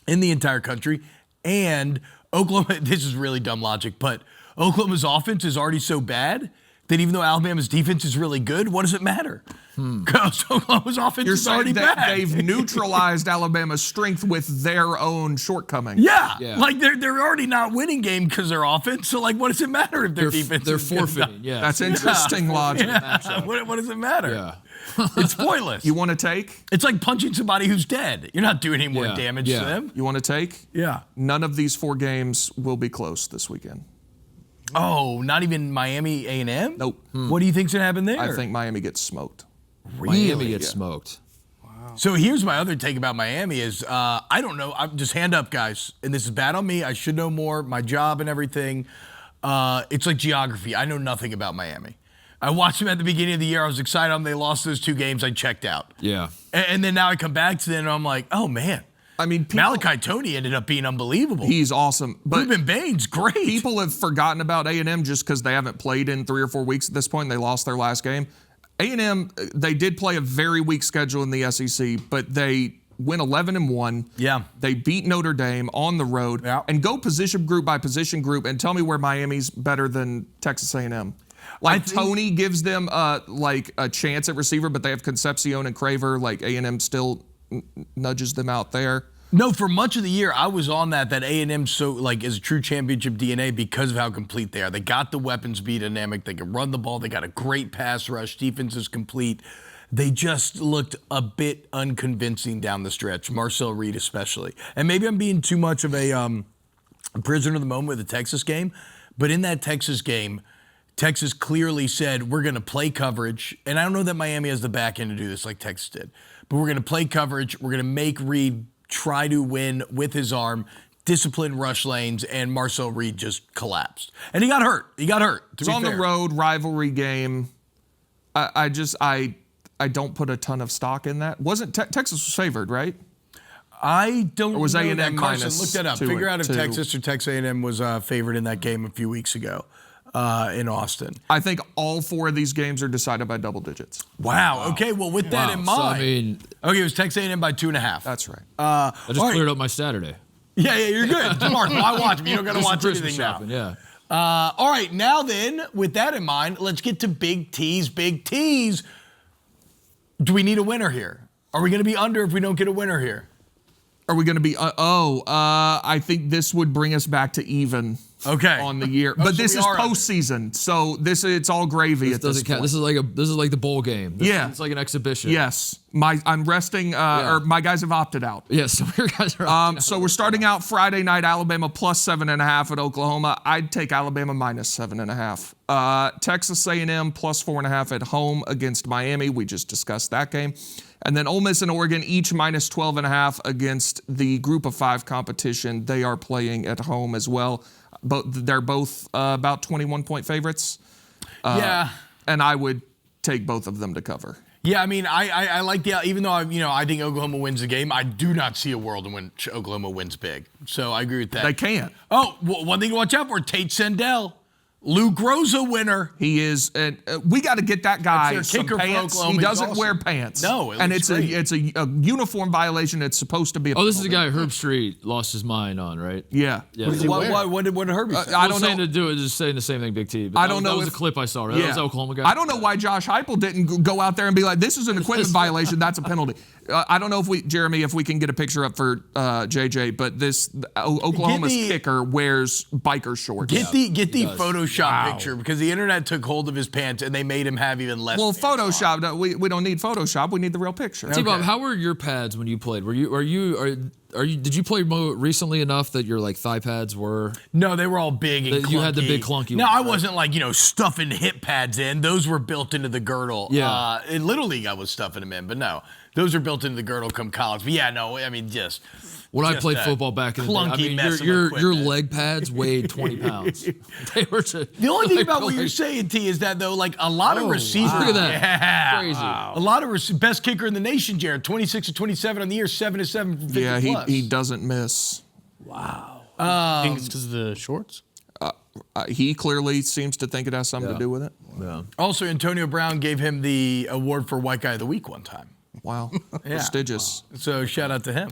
[SPEAKER 1] in the entire country. And Oklahoma, this is really dumb logic, but Oklahoma's offense is already so bad that even though Alabama's defense is really good, what does it matter? Because Oklahoma's offense is already bad.
[SPEAKER 3] They've neutralized Alabama's strength with their own shortcoming.
[SPEAKER 1] Yeah. Like they're already not winning game because their offense. So like, what does it matter if their defense?
[SPEAKER 2] They're
[SPEAKER 1] is
[SPEAKER 2] forfeiting.
[SPEAKER 1] good?
[SPEAKER 2] Yeah,
[SPEAKER 3] that's interesting logic.
[SPEAKER 1] Yeah. What does it matter?
[SPEAKER 2] Yeah.
[SPEAKER 1] It's pointless.
[SPEAKER 3] You want to take?
[SPEAKER 1] It's like punching somebody who's dead. You're not doing any more damage to them.
[SPEAKER 3] You want to take?
[SPEAKER 1] Yeah.
[SPEAKER 3] None of these 4 games will be close this weekend.
[SPEAKER 1] Oh, not even Miami A&M?
[SPEAKER 3] Nope.
[SPEAKER 1] What do you think's gonna happen there?
[SPEAKER 3] I think Miami gets smoked.
[SPEAKER 2] Really? Miami gets smoked.
[SPEAKER 1] Wow. So here's my other take about Miami is, I don't know, I'm just hand up, guys. And this is bad on me. I should know more, my job and everything. It's like geography. I know nothing about Miami. I watched them at the beginning of the year. I was excited when they lost those 2 games. I checked out.
[SPEAKER 2] Yeah.
[SPEAKER 1] And then now I come back to them and I'm like, oh, man.
[SPEAKER 3] I mean,
[SPEAKER 1] Malachi Tony ended up being unbelievable.
[SPEAKER 3] He's awesome. But
[SPEAKER 1] Ruben Baines, great.
[SPEAKER 3] People have forgotten about A&M just because they haven't played in 3 or 4 weeks at this point. They lost their last game. A&M, they did play a very weak schedule in the SEC, but they went 11-1.
[SPEAKER 1] Yeah.
[SPEAKER 3] They beat Notre Dame on the road.
[SPEAKER 1] Yeah.
[SPEAKER 3] And go position group by position group and tell me where Miami's better than Texas A&M. Like, Tony gives them like a chance at receiver, but they have Concepcion and Craver. Like, A&M still nudges them out there.
[SPEAKER 1] No, for much of the year, I was on that A&M is a true championship DNA because of how complete they are. They got the weapons be dynamic. They can run the ball. They got a great pass rush. Defense is complete. They just looked a bit unconvincing down the stretch, Marcel Reed especially. And maybe I'm being too much of a prisoner of the moment with the Texas game, but in that Texas game, Texas clearly said, we're going to play coverage. And I don't know that Miami has the back end to do this like Texas did, but we're going to play coverage. We're going to make Reed try to win with his arm, disciplined rush lanes, and Marcel Reed just collapsed. And he got hurt.
[SPEAKER 3] It's on the road, rivalry game. I don't put a ton of stock in that. Wasn't Texas was favored, right?
[SPEAKER 1] I don't
[SPEAKER 3] or was
[SPEAKER 1] know
[SPEAKER 3] A&M
[SPEAKER 1] that, Carson.
[SPEAKER 3] minus
[SPEAKER 1] Look that up. Figure out if Texas or Texas A&M was favored in that game a few weeks ago in Austin.
[SPEAKER 3] I think all 4 of these games are decided by double digits.
[SPEAKER 1] Wow. Okay, well, with that in mind.
[SPEAKER 2] So, I mean,
[SPEAKER 1] okay, it was Texas A&M by 2.5.
[SPEAKER 3] That's right.
[SPEAKER 2] I just cleared up my Saturday.
[SPEAKER 1] Yeah, you're good. Mark, why watch me? You don't got to watch anything
[SPEAKER 2] shopping,
[SPEAKER 1] now.
[SPEAKER 2] Yeah.
[SPEAKER 1] All right, now then, with that in mind, let's get to Big T's. Big T's. Do we need a winner here? Are we going to be under if we don't get a winner here?
[SPEAKER 3] Are we going to be? I think this would bring us back to even.
[SPEAKER 1] Okay.
[SPEAKER 3] On the year, but this is postseason, so it's all gravy at this point.
[SPEAKER 2] This is like the bowl game. It's like an exhibition.
[SPEAKER 3] Yes, I'm resting, or my guys have opted out.
[SPEAKER 2] Yes, so your guys are. Opting out.
[SPEAKER 3] So we're starting out Friday night. Alabama plus 7.5 at Oklahoma. I'd take Alabama minus 7.5. Texas A&M plus 4.5 at home against Miami. We just discussed that game. And then Ole Miss and Oregon each minus 12.5 against the Group of 5 competition. They are playing at home as well. They're both about 21-point favorites.
[SPEAKER 1] Yeah.
[SPEAKER 3] And I would take both of them to cover.
[SPEAKER 1] Yeah, I mean, I like even though I think Oklahoma wins the game, I do not see a world in which Oklahoma wins big. So I agree with that.
[SPEAKER 3] They can't.
[SPEAKER 1] Oh, one thing to watch out for: Tate Sendell. Lou Groza winner.
[SPEAKER 3] He is. We got to get that guy some pants. He doesn't
[SPEAKER 1] awesome.
[SPEAKER 3] Wear pants.
[SPEAKER 1] No,
[SPEAKER 3] it's a uniform violation. It's supposed to be.
[SPEAKER 2] This is the guy Herb Street lost his mind on, right?
[SPEAKER 3] Yeah.
[SPEAKER 1] What did Herbie say?
[SPEAKER 3] I don't know.
[SPEAKER 2] Just saying the same thing, Big T. But
[SPEAKER 3] I don't know.
[SPEAKER 2] That was a clip I saw. Right?
[SPEAKER 3] Yeah.
[SPEAKER 2] That was Oklahoma guy.
[SPEAKER 3] I don't know why Josh Heupel didn't go out there and be like, "This is an equipment violation. That's a penalty." I don't know if we can get a picture up for JJ, but Oklahoma's kicker wears biker shorts.
[SPEAKER 1] Get the Photoshop picture because the internet took hold of his pants and they made him have even less.
[SPEAKER 3] Well, Photoshop. We don't need Photoshop. We need the real picture.
[SPEAKER 2] T-Bob, how were your pads when you played? Did you play recently enough that your thigh pads were?
[SPEAKER 1] No, they were all big and clunky.
[SPEAKER 2] You had the big clunky
[SPEAKER 1] No,
[SPEAKER 2] ones,
[SPEAKER 1] I wasn't stuffing hip pads in. Those were built into the girdle.
[SPEAKER 2] Yeah.
[SPEAKER 1] In Little League, I was stuffing them in, but no, those are built into the girdle come college. But yeah, no, I mean just.
[SPEAKER 2] When I played football back in the day, I mean, your leg pads weighed 20 pounds. They were just,
[SPEAKER 1] the only thing about what you're saying, T, is that though, a lot of receivers.
[SPEAKER 2] Look at that.
[SPEAKER 1] Yeah,
[SPEAKER 2] crazy.
[SPEAKER 1] A lot of best kicker in the nation, Jared. 26 to 27 on the year, 7 to 7 from 50
[SPEAKER 3] Yeah, he doesn't miss.
[SPEAKER 4] Wow. I think it's because of the shorts.
[SPEAKER 3] He clearly seems to think it has something to do with it.
[SPEAKER 2] Yeah.
[SPEAKER 1] Also, Antonio Brown gave him the award for White Guy of the Week one time.
[SPEAKER 3] Wow, prestigious.
[SPEAKER 1] Wow. So shout out to him.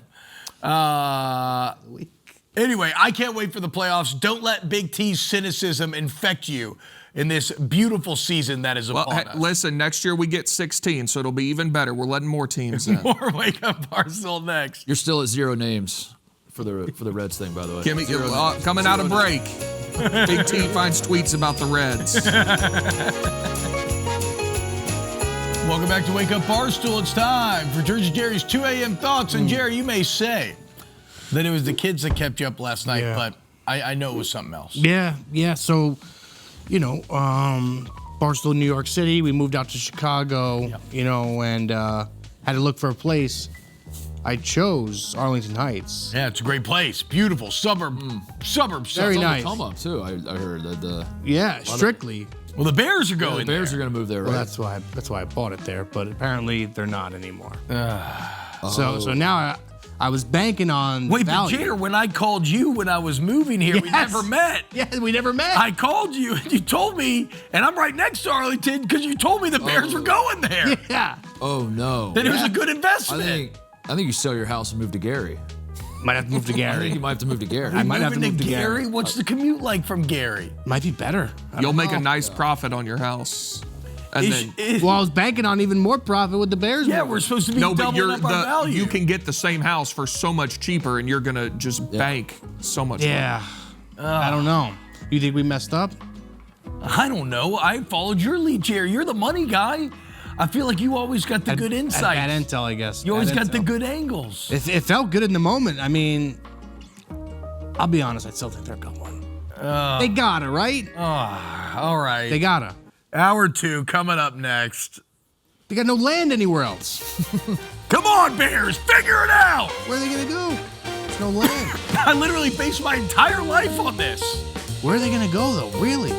[SPEAKER 1] Anyway, I can't wait for the playoffs. Don't let Big T's cynicism infect you in this beautiful season that is upon us.
[SPEAKER 3] Listen, next year we get 16, so it'll be even better. We're letting more teams in.
[SPEAKER 1] More Wake Up Barstool next.
[SPEAKER 2] You're still at 0 names for the Reds thing, by the way.
[SPEAKER 3] Kimmy, coming out of break. Big T finds tweets about the Reds.
[SPEAKER 1] Welcome back to Wake Up Barstool. It's time for Jersey Jerry's 2 a.m. thoughts. And Jerry, you may say that it was the kids that kept you up last night, but I know it was something else.
[SPEAKER 4] Yeah. So, Barstool, New York City. We moved out to Chicago, and had to look for a place. I chose Arlington Heights.
[SPEAKER 1] Yeah, it's a great place. Beautiful suburb.
[SPEAKER 4] Very nice.
[SPEAKER 2] Come up too. I heard that.
[SPEAKER 4] Strictly.
[SPEAKER 1] Well, the Bears are going.
[SPEAKER 2] The Bears are going to move there, right?
[SPEAKER 4] Well, that's why I bought it there, but apparently they're not anymore. So now I was banking on
[SPEAKER 1] Wait,
[SPEAKER 4] value.
[SPEAKER 1] but Jader, when I called you when I was moving here, we never met.
[SPEAKER 4] Yeah, we never met.
[SPEAKER 1] I called you and you told me, and I'm right next to Arlington because you told me the Bears were going there.
[SPEAKER 4] Yeah.
[SPEAKER 2] Oh no.
[SPEAKER 1] That it was a good investment.
[SPEAKER 2] I think you sell your house and move to Gary.
[SPEAKER 4] Might have to move to Gary.
[SPEAKER 2] I think you might have to move to Gary.
[SPEAKER 4] I might have to move to
[SPEAKER 1] Gary. What's the commute like from Gary?
[SPEAKER 4] Might be better.
[SPEAKER 3] You'll make a nice profit on your house. And
[SPEAKER 4] well, I was banking on even more profit with the Bears.
[SPEAKER 1] Yeah, we're supposed to be doubling up our value.
[SPEAKER 3] You can get the same house for so much cheaper, and you're gonna just bank so much.
[SPEAKER 4] Yeah. I don't know. You think we messed up?
[SPEAKER 1] I don't know. I followed your lead, Jerry. You're the money guy. I feel like you always got the good insight.
[SPEAKER 4] Bad intel, I guess.
[SPEAKER 1] You always got the good angles.
[SPEAKER 4] It felt good in the moment. I mean, I'll be honest. I still think they're going. They gotta, right?
[SPEAKER 1] All right.
[SPEAKER 4] They gotta.
[SPEAKER 1] Hour 2 coming up next.
[SPEAKER 4] They got no land anywhere else.
[SPEAKER 1] Come on, Bears. Figure it out.
[SPEAKER 4] What are they gonna do? no land.
[SPEAKER 1] I literally based my entire life on this.
[SPEAKER 4] Where are they going to go, though? Really?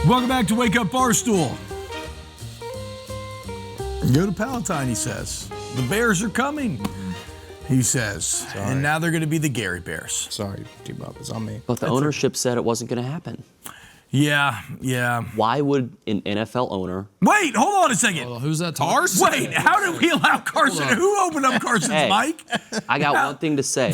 [SPEAKER 1] Welcome back to Wake Up Barstool. Go to Palatine, he says. The Bears are coming, he says.
[SPEAKER 4] Sorry.
[SPEAKER 1] And now they're going to be the Gary Bears.
[SPEAKER 4] Sorry, T-Bob, it's on me.
[SPEAKER 5] But the ownership said it wasn't going to happen.
[SPEAKER 1] Yeah.
[SPEAKER 5] Why would an NFL owner?
[SPEAKER 1] Wait, hold on a second.
[SPEAKER 2] Well, who's that? Carson?
[SPEAKER 1] Wait, how did we allow Carson? Who opened up Carson's
[SPEAKER 5] Hey,
[SPEAKER 1] mic?
[SPEAKER 5] I got one thing to say.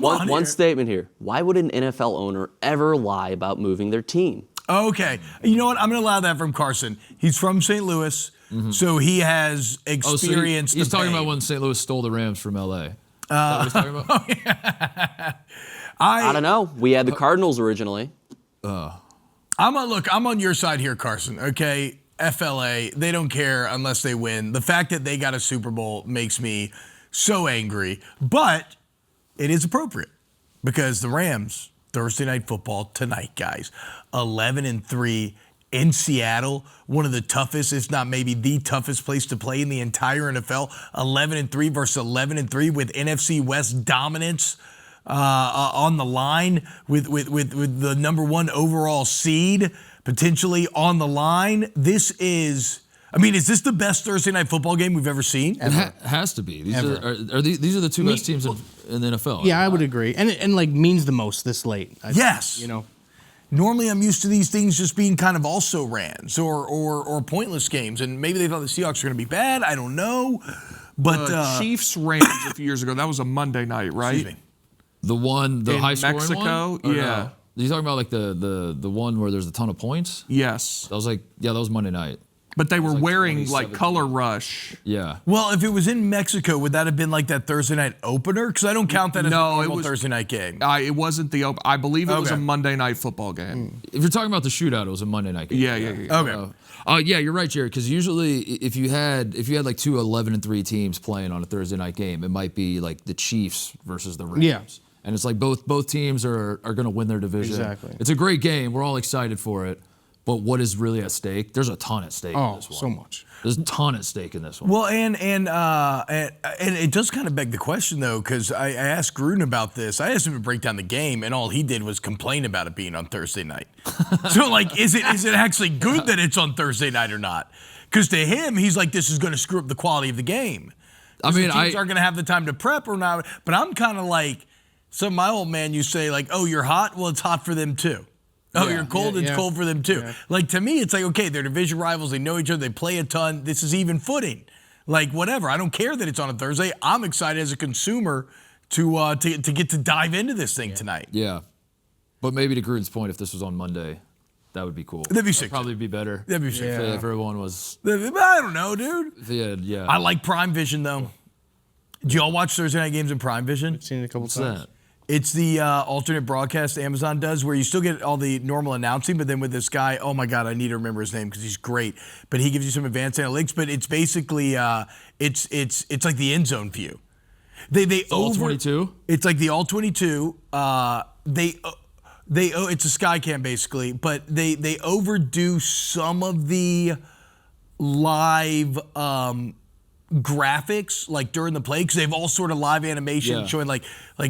[SPEAKER 5] One statement here. Why would an NFL owner ever lie about moving their team?
[SPEAKER 1] Okay. You know what? I'm going to allow that from Carson. He's from St. Louis, so he has experienced
[SPEAKER 2] he's
[SPEAKER 1] the
[SPEAKER 2] talking
[SPEAKER 1] pain.
[SPEAKER 2] about when St. Louis stole the Rams from L.A. Is that what he's talking about?
[SPEAKER 5] I don't know. We had the Cardinals originally.
[SPEAKER 1] I'm on your side here, Carson. Okay, FLA, they don't care unless they win. The fact that they got a Super Bowl makes me so angry, but it is appropriate because the Rams, Thursday Night Football tonight, guys, 11-3 in Seattle, one of the toughest, if not maybe the toughest place to play in the entire NFL. 11-3 versus 11-3 with NFC West dominance. On the line with the number 1 overall seed potentially on the line. Is this the best Thursday Night Football game we've ever seen?
[SPEAKER 2] It has to be. These are the two best teams in the NFL.
[SPEAKER 4] Yeah, I would agree. And like means the most this late.
[SPEAKER 1] Yes.
[SPEAKER 4] You know.
[SPEAKER 1] Normally I'm used to these things just being kind of also rans or pointless games, and maybe they thought the Seahawks were going to be bad. I don't know. But
[SPEAKER 3] Chiefs Rams a few years ago, that was a Monday night, right?
[SPEAKER 1] excuse me.
[SPEAKER 2] The
[SPEAKER 3] In
[SPEAKER 2] high scoring
[SPEAKER 3] Mexico?
[SPEAKER 2] one? Or
[SPEAKER 3] Yeah.
[SPEAKER 2] no? Are you talking about like the one where there's a ton of points?
[SPEAKER 3] Yes.
[SPEAKER 2] That was Monday night.
[SPEAKER 3] But they were
[SPEAKER 2] like
[SPEAKER 3] wearing
[SPEAKER 2] 27.
[SPEAKER 3] color rush.
[SPEAKER 2] Yeah.
[SPEAKER 1] Well, if it was in Mexico, would that have been like that Thursday night opener? Because I don't count that as a normal Thursday night game.
[SPEAKER 3] It wasn't I believe it was
[SPEAKER 1] Okay.
[SPEAKER 3] a Monday night football game.
[SPEAKER 2] If you're talking about the shootout, it was a Monday night game.
[SPEAKER 3] Yeah.
[SPEAKER 1] Okay.
[SPEAKER 2] Yeah, you're right, Jerry. Because usually, if you had like two 11-3 teams playing on a Thursday night game, it might be like the Chiefs versus the Rams.
[SPEAKER 4] Yeah.
[SPEAKER 2] And it's like both teams are going to win their division.
[SPEAKER 4] Exactly.
[SPEAKER 2] It's a great game. We're all excited for it. But what is really at stake? There's a ton at stake in
[SPEAKER 4] Oh,
[SPEAKER 2] this one.
[SPEAKER 4] so much.
[SPEAKER 2] There's a ton at stake in this one.
[SPEAKER 1] Well, and it does kind of beg the question though, because I asked Gruden about this. I asked him to break down the game, and all he did was complain about it being on Thursday night. So, like, is it actually good that it's on Thursday night or not? Because to him, he's like, this is going to screw up the quality of the game.
[SPEAKER 2] I mean,
[SPEAKER 1] teams aren't going to have the time to prep or not. But I'm kind of like, so my old man used to say, like, oh, you're hot? Well, it's hot for them too. Oh, you're cold? It's cold for them too. Yeah. Like, to me, it's like, okay, they're division rivals. They know each other. They play a ton. This is even footing. Like, whatever. I don't care that it's on a Thursday. I'm excited as a consumer to get to dive into this thing tonight.
[SPEAKER 2] Yeah. But maybe to Gruden's point, if this was on Monday, that would be cool.
[SPEAKER 1] That'd be sick.
[SPEAKER 2] Probably be better.
[SPEAKER 1] That'd be sick.
[SPEAKER 2] If everyone was.
[SPEAKER 1] I don't know, dude.
[SPEAKER 2] Yeah.
[SPEAKER 1] I like Prime Vision, though. Do y'all watch Thursday night games in Prime Vision?
[SPEAKER 4] I've seen it a couple
[SPEAKER 2] What's
[SPEAKER 4] times.
[SPEAKER 2] that?
[SPEAKER 1] It's the alternate broadcast Amazon does where you still get all the normal announcing, but then with this guy, oh my God, I need to remember his name because he's great. But he gives you some advanced analytics, but it's basically, it's like the end zone view. They
[SPEAKER 2] all 22?
[SPEAKER 1] It's like the all 22. It's a sky cam basically, but they overdo some of the live graphics like during the play because they have all sort of live animation showing like I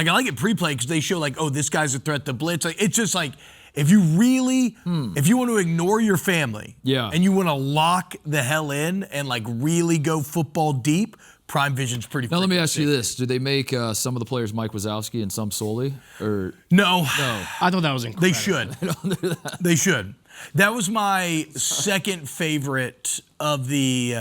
[SPEAKER 1] like it pre-play because they show like, oh, this guy's a threat to blitz. Like, it's just like if you really if you want to ignore your family and you want to lock the hell in and like really go football deep, Prime Vision's pretty.
[SPEAKER 2] Now let me ask you this: do they make some of the players Mike Wazowski and some Sully? Or
[SPEAKER 1] no?
[SPEAKER 4] I thought that was incredible.
[SPEAKER 1] They should. They should. That was my second favorite of the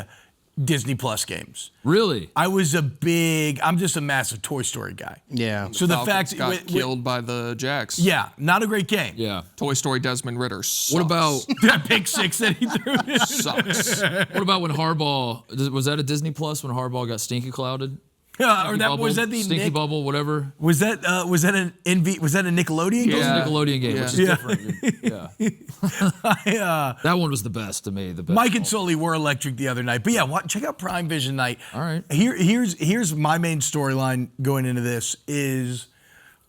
[SPEAKER 1] Disney Plus games.
[SPEAKER 2] Really?
[SPEAKER 1] I'm just a massive Toy Story guy.
[SPEAKER 4] Yeah.
[SPEAKER 1] So the
[SPEAKER 3] Falcons
[SPEAKER 1] fact
[SPEAKER 3] got killed by the Jacks.
[SPEAKER 1] yeah, not a great game.
[SPEAKER 2] Yeah.
[SPEAKER 3] Toy Story Desmond Ritter sucks.
[SPEAKER 2] What about
[SPEAKER 1] That pick six that he threw.
[SPEAKER 3] sucks?
[SPEAKER 2] what about when Harbaugh was that a Disney Plus when Harbaugh got stinky clouded?
[SPEAKER 1] Or that was that the
[SPEAKER 2] Stinky
[SPEAKER 1] Nick,
[SPEAKER 2] Bubble, whatever.
[SPEAKER 1] was that a Nickelodeon game?
[SPEAKER 2] It was a
[SPEAKER 3] Yeah.
[SPEAKER 2] Nickelodeon game, which is
[SPEAKER 1] Yeah.
[SPEAKER 2] different. Yeah. That one was the best to me. The best.
[SPEAKER 1] Mike and Sully were electric the other night. But yeah, check out Prime Vision night.
[SPEAKER 2] All right.
[SPEAKER 1] Here's my main storyline going into this is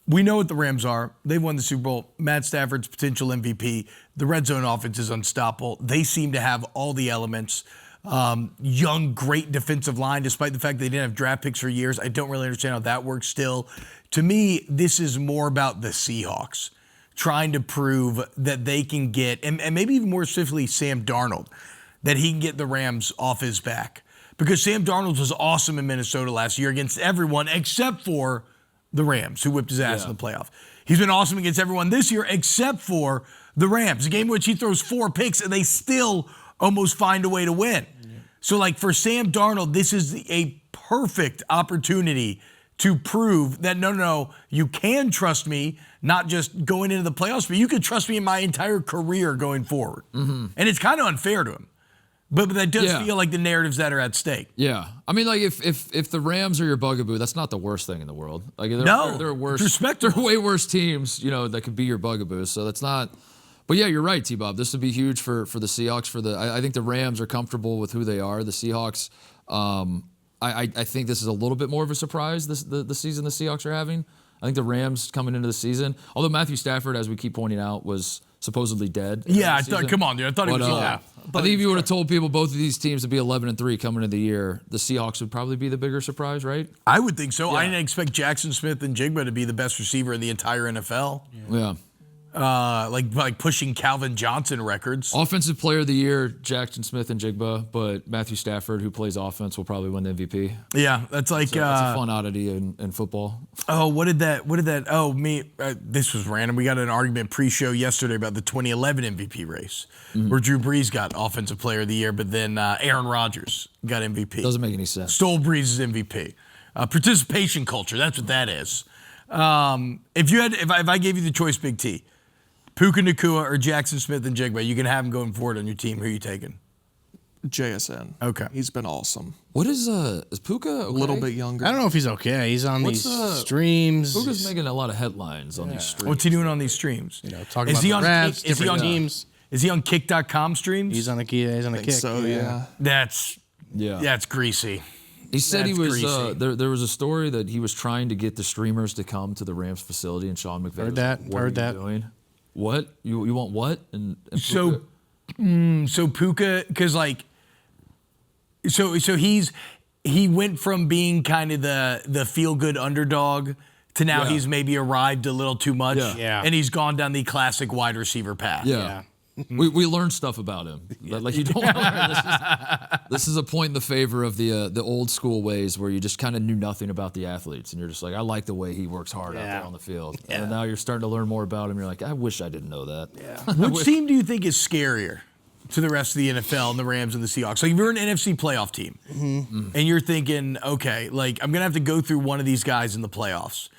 [SPEAKER 1] we know what the Rams are. They've won the Super Bowl. Matt Stafford's potential MVP. The red zone offense is unstoppable. They seem to have all the elements. young, great defensive line, despite the fact they didn't have draft picks for years. I don't really understand how that works still. To me, this is more about the Seahawks trying to prove that they can get, and maybe even more specifically Sam Darnold, that he can get the Rams off his back. Because Sam Darnold was awesome in Minnesota last year against everyone except for the Rams, who whipped his ass in the playoff. He's been awesome against everyone this year except for the Rams, a game in which he throws 4 picks and they still almost find a way to win. So, like, for Sam Darnold, this is a perfect opportunity to prove that, no, you can trust me, not just going into the playoffs, but you can trust me in my entire career going forward. And it's kind of unfair to him. But that does feel like the narratives that are at stake.
[SPEAKER 2] Yeah. I mean, like, if the Rams are your bugaboo, that's not the worst thing in the world. Like, they're worse. They're way worse teams, that could be your bugaboo. So that's not. But yeah, you're right, T-Bob. This would be huge for the Seahawks. I think the Rams are comfortable with who they are. The Seahawks, I think this is a little bit more of a surprise, the season the Seahawks are having. I think the Rams coming into the season, although Matthew Stafford, as we keep pointing out, was supposedly dead.
[SPEAKER 1] Yeah, I thought, come on, dude. I thought he was alive.
[SPEAKER 2] I think if you would have told people both of these teams to be 11-3 coming into the year, the Seahawks would probably be the bigger surprise, right?
[SPEAKER 1] I would think so. Yeah. I didn't expect Jackson Smith and Jigba to be the best receiver in the entire NFL.
[SPEAKER 2] Yeah.
[SPEAKER 1] Like pushing Calvin Johnson records.
[SPEAKER 2] Offensive Player of the Year, Jackson Smith and Jigba, but Matthew Stafford, who plays offense, will probably win the MVP.
[SPEAKER 1] Yeah, that's like
[SPEAKER 2] that's a fun oddity in football.
[SPEAKER 1] Oh, what did that? This was random. We got an argument pre-show yesterday about the 2011 MVP race, where Drew Brees got Offensive Player of the Year, but then Aaron Rodgers got MVP.
[SPEAKER 2] Doesn't make any sense.
[SPEAKER 1] Stole Brees' MVP. Participation culture. That's what that is. If I gave you the choice, Big T, Puka Nacua or Jackson Smith and Jigba, you can have him going forward on your team. Who are you taking?
[SPEAKER 3] JSN.
[SPEAKER 1] Okay.
[SPEAKER 3] He's been awesome.
[SPEAKER 2] What is Puka okay?
[SPEAKER 3] A little bit younger.
[SPEAKER 4] I don't know if he's okay. He's on these streams.
[SPEAKER 2] Puka's making a lot of headlines on these streams.
[SPEAKER 1] What's he doing on these streams?
[SPEAKER 4] Talking about the refs, different teams.
[SPEAKER 1] Is he on Kick.com streams?
[SPEAKER 4] He's on a Kick.
[SPEAKER 3] So, yeah.
[SPEAKER 1] That's greasy.
[SPEAKER 2] He said he was. There was a story that he was trying to get the streamers to come to the Rams facility, and Sean McVay.
[SPEAKER 4] Heard that.
[SPEAKER 2] What are you doing? What you want? What? And
[SPEAKER 1] so Puka, because he went from being kind of the feel good underdog to now he's maybe arrived a little too much, and he's gone down the classic wide receiver path.
[SPEAKER 2] Yeah. We learned stuff about him. Like you don't learn. This is a point in the favor of the old school ways where you just kind of knew nothing about the athletes, and you're just like, I like the way he works hard out there on the field. And now you're starting to learn more about him. You're like, I wish I didn't know that.
[SPEAKER 1] Yeah. Which team do you think is scarier to the rest of the NFL and the Rams and the Seahawks? Like if you're an NFC playoff team, and you're thinking, okay, like I'm gonna have to go through one of these guys in the playoffs.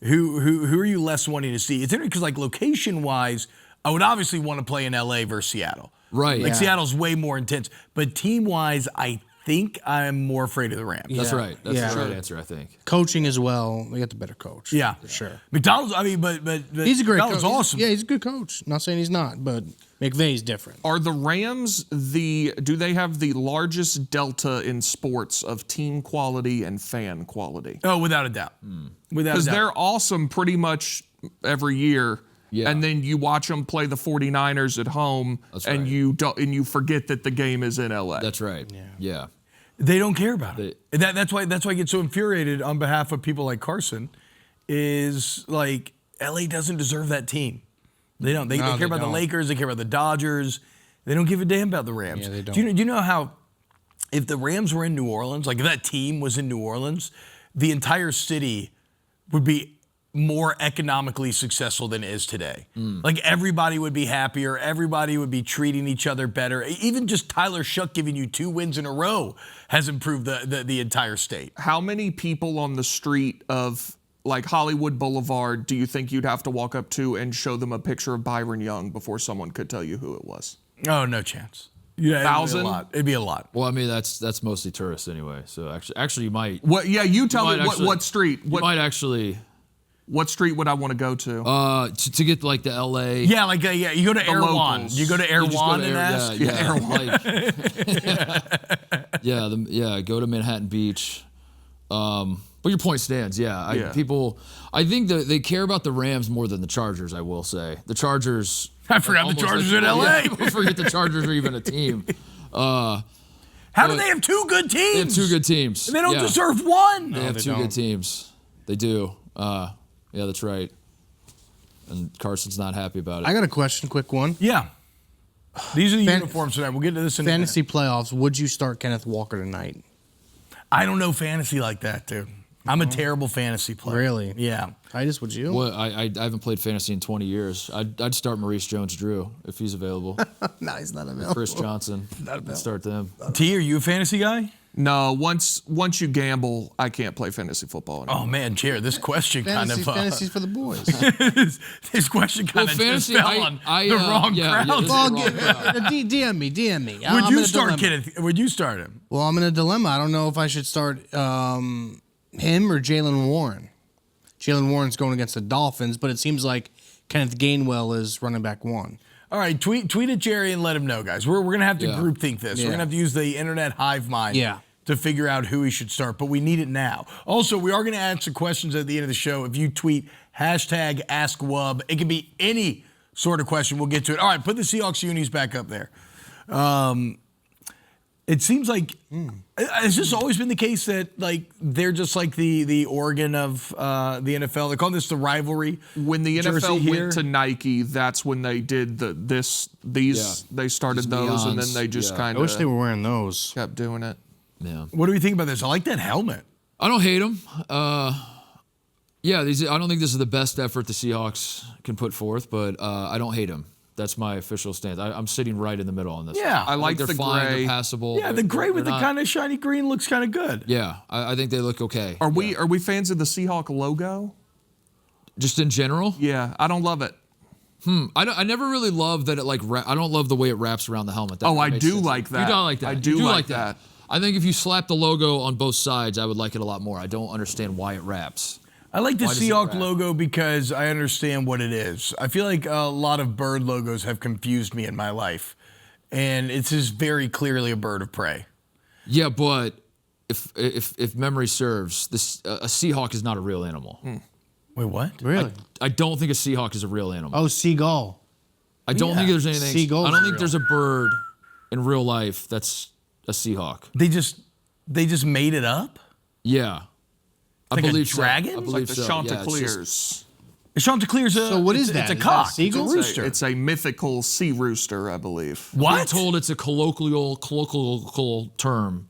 [SPEAKER 1] Who are you less wanting to see? It's interesting because like location wise, I would obviously want to play in LA versus Seattle.
[SPEAKER 2] Right.
[SPEAKER 1] Like Seattle's way more intense. But team-wise, I think I'm more afraid of the Rams.
[SPEAKER 2] Yeah. That's right. That's the right answer, I think.
[SPEAKER 4] Coaching as well. We got the better coach.
[SPEAKER 1] Yeah.
[SPEAKER 4] For sure.
[SPEAKER 1] McDonald's, I mean, but
[SPEAKER 4] he's a great coach.
[SPEAKER 1] McDonald's awesome.
[SPEAKER 4] Yeah, he's a good coach. Not saying he's not, but McVay's different.
[SPEAKER 3] Are the Rams do they have the largest delta in sports of team quality and fan quality?
[SPEAKER 1] Oh, without a doubt.
[SPEAKER 3] Because they're awesome pretty much every year. Yeah. And then you watch them play the 49ers at home, and you forget that the game is in LA.
[SPEAKER 2] That's right. Yeah.
[SPEAKER 1] They don't care about it. That's why I get so infuriated on behalf of people like Carson. Is like LA doesn't deserve that team. They don't. They care about the Lakers. They care about the Dodgers. They don't give a damn about the Rams.
[SPEAKER 4] Yeah, they don't.
[SPEAKER 1] Do you know how if the Rams were in New Orleans, like if that team was in New Orleans, the entire city would be more economically successful than it is today. Like everybody would be happier. Everybody would be treating each other better. Even just Tyler Shuck giving you 2 wins in a row has improved the entire state.
[SPEAKER 3] How many people on the street of like Hollywood Boulevard do you think you'd have to walk up to and show them a picture of Byron Young before someone could tell you who it was?
[SPEAKER 1] Oh, no chance. Yeah,
[SPEAKER 3] 1,000?
[SPEAKER 1] It'd be a lot.
[SPEAKER 2] Well, I mean that's mostly tourists anyway. So actually you might.
[SPEAKER 3] What? Yeah, you tell me what street.
[SPEAKER 2] You might actually.
[SPEAKER 3] What street would I want to go to?
[SPEAKER 2] To get like the LA.
[SPEAKER 1] Yeah, like you go to Air One. You go to Air One and ask.
[SPEAKER 2] Air One. Go to Manhattan Beach. But your point stands. People. I think that they care about the Rams more than the Chargers. I will say the Chargers.
[SPEAKER 1] I forgot the Chargers in LA.
[SPEAKER 2] People forget the Chargers are even a team.
[SPEAKER 1] How do they have two good teams?
[SPEAKER 2] They have two good teams.
[SPEAKER 1] And they don't deserve one.
[SPEAKER 2] They have two good teams. They do. Yeah, that's right. And Carson's not happy about it.
[SPEAKER 4] I got a question, quick one.
[SPEAKER 1] Yeah. These are the uniforms tonight. We'll get to this in
[SPEAKER 4] fantasy playoffs. Would you start Kenneth Walker tonight?
[SPEAKER 1] I don't know fantasy like that, dude. I'm a terrible fantasy player.
[SPEAKER 4] Really?
[SPEAKER 1] Yeah.
[SPEAKER 4] Titus, would you?
[SPEAKER 2] Well, I haven't played fantasy in 20 years. I'd start Maurice Jones-Drew if he's available.
[SPEAKER 4] No, he's not available.
[SPEAKER 2] Chris Johnson. I'd start them.
[SPEAKER 1] T, are you a fantasy guy?
[SPEAKER 3] No, once you gamble, I can't play fantasy football anymore.
[SPEAKER 1] Oh man, Jared, this question
[SPEAKER 4] Fantasy's for the boys.
[SPEAKER 1] this question kind of just fell on the wrong crowd.
[SPEAKER 4] DM me.
[SPEAKER 1] Would you start Kenneth? Would you start him?
[SPEAKER 4] Well, I'm in a dilemma. I don't know if I should start him or Jalen Warren. Jalen Warren's going against the Dolphins, but it seems like Kenneth Gainwell is running back one.
[SPEAKER 1] All right, tweet at Jerry and let him know, guys. We're going to have to groupthink this. We're going to have to use the internet hive mind to figure out who he should start, but we need it now. Also, we are going to answer questions at the end of the show. If you tweet #AskWub, it can be any sort of question. We'll get to it. All right, put the Seahawks unis back up there. It seems like has this always been the case that like they're just like the Oregon of the NFL? They call this the rivalry.
[SPEAKER 3] When the
[SPEAKER 1] jersey
[SPEAKER 3] NFL went to Nike, that's when they did these. They started those, and then they just kind
[SPEAKER 4] I wish they
[SPEAKER 3] of
[SPEAKER 4] were wearing those.
[SPEAKER 3] kept doing it.
[SPEAKER 2] Yeah.
[SPEAKER 1] What do we think about this? I like that helmet.
[SPEAKER 2] I don't hate them. Yeah, I don't think this is the best effort the Seahawks can put forth, but I don't hate them. That's my official stance. I'm sitting right in the middle on this.
[SPEAKER 1] Yeah.
[SPEAKER 3] I like
[SPEAKER 2] they're
[SPEAKER 3] the
[SPEAKER 2] fine,
[SPEAKER 3] gray.
[SPEAKER 2] they're passable.
[SPEAKER 1] Yeah, the gray with the kind of shiny green looks kind of good.
[SPEAKER 2] Yeah, I think they look okay.
[SPEAKER 3] Are we fans of the Seahawk logo?
[SPEAKER 2] Just in general?
[SPEAKER 3] Yeah, I don't love it.
[SPEAKER 2] I never really love that it I don't love the way it wraps around the helmet.
[SPEAKER 3] I do like that.
[SPEAKER 2] You don't like that.
[SPEAKER 3] I do
[SPEAKER 2] You
[SPEAKER 3] like that.
[SPEAKER 2] I think if you slap the logo on both sides, I would like it a lot more. I don't understand why it wraps.
[SPEAKER 1] I like the
[SPEAKER 2] Why does it
[SPEAKER 1] Seahawk
[SPEAKER 2] wrap?
[SPEAKER 1] logo because I understand what it is. I feel like a lot of bird logos have confused me in my life, and it's just very clearly a bird of prey.
[SPEAKER 2] Yeah, but if memory serves, a Seahawk is not a real animal.
[SPEAKER 1] Wait, what?
[SPEAKER 4] Really?
[SPEAKER 2] I don't think a Seahawk is a real animal.
[SPEAKER 4] Oh, seagull.
[SPEAKER 2] I don't think there's anything.
[SPEAKER 4] Seagulls
[SPEAKER 2] I don't
[SPEAKER 4] are
[SPEAKER 2] think
[SPEAKER 4] real.
[SPEAKER 2] there's a bird in real life that's a Seahawk.
[SPEAKER 1] They just made it up?
[SPEAKER 2] Yeah. I
[SPEAKER 1] Like a
[SPEAKER 2] believe
[SPEAKER 1] dragon?
[SPEAKER 2] so. I
[SPEAKER 1] It's
[SPEAKER 2] believe
[SPEAKER 3] The
[SPEAKER 2] so.
[SPEAKER 3] Chanticleers.
[SPEAKER 1] Chanticleer's
[SPEAKER 4] So what is that?
[SPEAKER 1] It's a
[SPEAKER 4] Is that a
[SPEAKER 1] cock.
[SPEAKER 4] seagull?
[SPEAKER 1] It's a rooster.
[SPEAKER 3] It's a mythical sea rooster, I believe.
[SPEAKER 1] What?
[SPEAKER 2] I'm told it's a colloquial term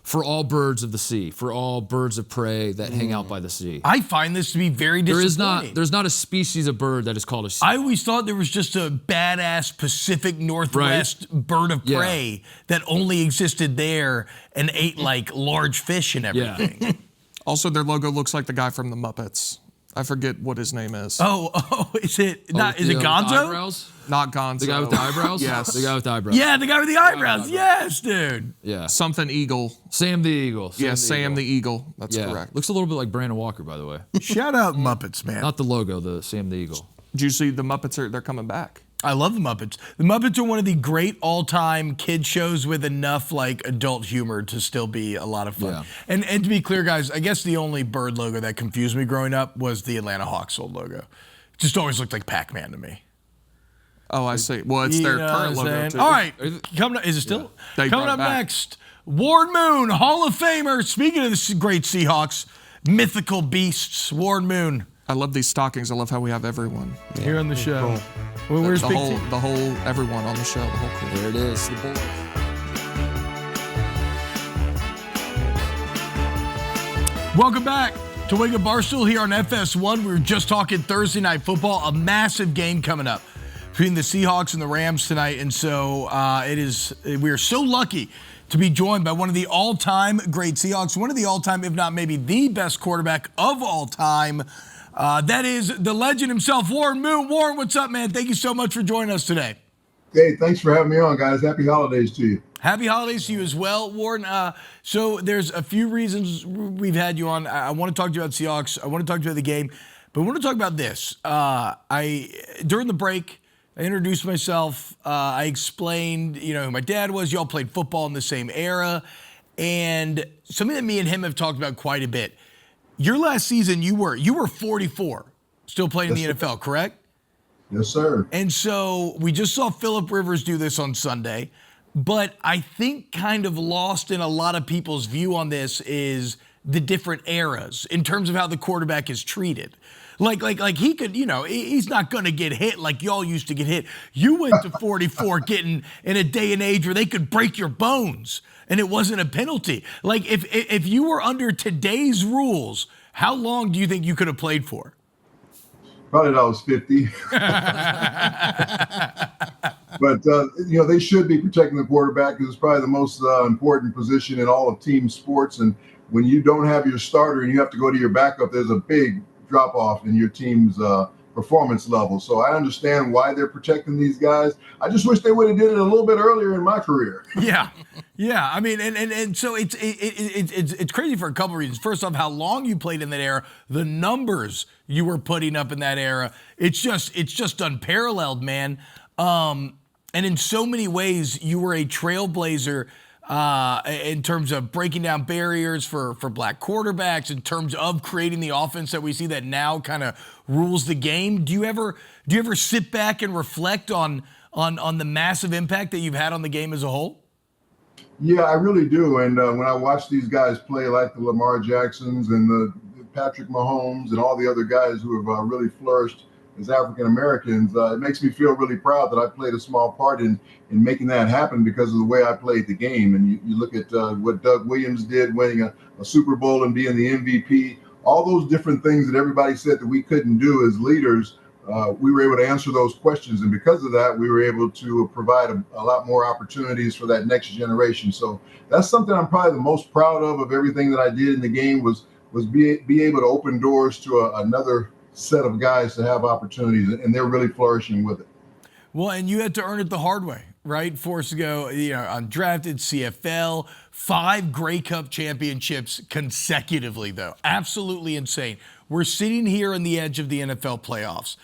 [SPEAKER 2] for all birds of the sea, for all birds of prey that hang out by the sea.
[SPEAKER 1] I find this to be very disappointing.
[SPEAKER 2] There's not a species of bird that is called a sea.
[SPEAKER 1] I always thought there was just a badass Pacific Northwest bird of prey that only existed there and ate like large fish and everything.
[SPEAKER 3] Also, their logo looks like the guy from the Muppets. I forget what his name is.
[SPEAKER 1] Is it Gonzo?
[SPEAKER 2] The eyebrows?
[SPEAKER 3] Not Gonzo.
[SPEAKER 2] The guy with the eyebrows?
[SPEAKER 3] Yes.
[SPEAKER 2] The guy with the eyebrows.
[SPEAKER 1] Yeah, the guy with the eyebrows. Yes, dude.
[SPEAKER 2] Yeah.
[SPEAKER 3] Something Eagle.
[SPEAKER 2] Sam the Eagle.
[SPEAKER 3] Sam the Eagle. That's correct.
[SPEAKER 2] Looks a little bit like Brandon Walker, by the way.
[SPEAKER 1] Shout out Muppets, man.
[SPEAKER 2] Not the logo, the Sam the Eagle.
[SPEAKER 3] Did you see the Muppets they're coming back?
[SPEAKER 1] I love the Muppets. The Muppets are one of the great all-time kid shows with enough like adult humor to still be a lot of fun.
[SPEAKER 2] Yeah.
[SPEAKER 1] And to be clear, guys, I guess the only bird logo that confused me growing up was the Atlanta Hawks old logo. It just always looked like Pac-Man to me.
[SPEAKER 3] Oh, I see. Well, it's their current logo too.
[SPEAKER 1] All right, coming up, is it still?
[SPEAKER 3] They
[SPEAKER 1] Coming
[SPEAKER 3] brought
[SPEAKER 1] up
[SPEAKER 3] it back.
[SPEAKER 1] next, Ward Moon, Hall of Famer. Speaking of the great Seahawks, mythical beasts, Ward Moon.
[SPEAKER 3] I love these stockings. I love how we have everyone.
[SPEAKER 1] Here on the show. Well, where's
[SPEAKER 3] the
[SPEAKER 1] Big
[SPEAKER 3] whole,
[SPEAKER 1] T?
[SPEAKER 3] the whole, everyone on the show, the whole crew.
[SPEAKER 2] There it is. The bull.
[SPEAKER 1] Welcome back to Wake Up Barstool here on FS1. We were just talking Thursday Night Football, a massive game coming up between the Seahawks and the Rams tonight. And so we are so lucky to be joined by one of the all-time great Seahawks, one of the all-time, if not maybe the best quarterback of all time. That is the legend himself, Warren Moon. Warren, what's up, man? Thank you so much for joining us today.
[SPEAKER 6] Hey, thanks for having me on, guys. Happy holidays to you.
[SPEAKER 1] Happy holidays to you as well, Warren. So there's a few reasons we've had you on. I want to talk to you about Seahawks. I want to talk to you about the game. But I want to talk about this. During the break, I introduced myself. I explained, who my dad was. You all played football in the same era. And something that me and him have talked about quite a bit. Your last season, you were 44, still playing in the NFL, correct?
[SPEAKER 6] Yes, sir.
[SPEAKER 1] And so we just saw Phillip Rivers do this on Sunday. But I think kind of lost in a lot of people's view on this is the different eras in terms of how the quarterback is treated. Like he could, he's not going to get hit like y'all used to get hit. You went to 44 getting in a day and age where they could break your bones and it wasn't a penalty. Like if you were under today's rules, how long do you think you could have played for?
[SPEAKER 6] Probably till I was 50. But, they should be protecting the quarterback because it's probably the most important position in all of team sports. And when you don't have your starter and you have to go to your backup, there's a big drop off in your team's performance level. So I understand why they're protecting these guys. I just wish they would have did it a little bit earlier in my career.
[SPEAKER 1] Yeah. I mean, and so it's crazy for a couple of reasons. First off, how long you played in that era, the numbers you were putting up in that era. It's just unparalleled, man. And in so many ways, you were a trailblazer in terms of breaking down barriers for black quarterbacks, in terms of creating the offense that we see that now kind of rules the game. Do you ever sit back and reflect on the massive impact that you've had on the game as a whole?
[SPEAKER 6] Yeah, I really do. And when I watch these guys play like the Lamar Jacksons and the Patrick Mahomes and all the other guys who have really flourished as African Americans, it makes me feel really proud that I played a small part in making that happen because of the way I played the game. And you look at what Doug Williams did, winning a Super Bowl and being the MVP, all those different things that everybody said that we couldn't do as leaders. We were able to answer those questions. And because of that, we were able to provide a lot more opportunities for that next generation. So that's something I'm probably the most proud of everything that I did in the game was be able to open doors to another set of guys to have opportunities, and they're really flourishing with it.
[SPEAKER 1] Well, and you had to earn it the hard way, right? Forced to go, undrafted, CFL, 5 Grey Cup championships consecutively, though. Absolutely insane. We're sitting here on the edge of the NFL playoffs.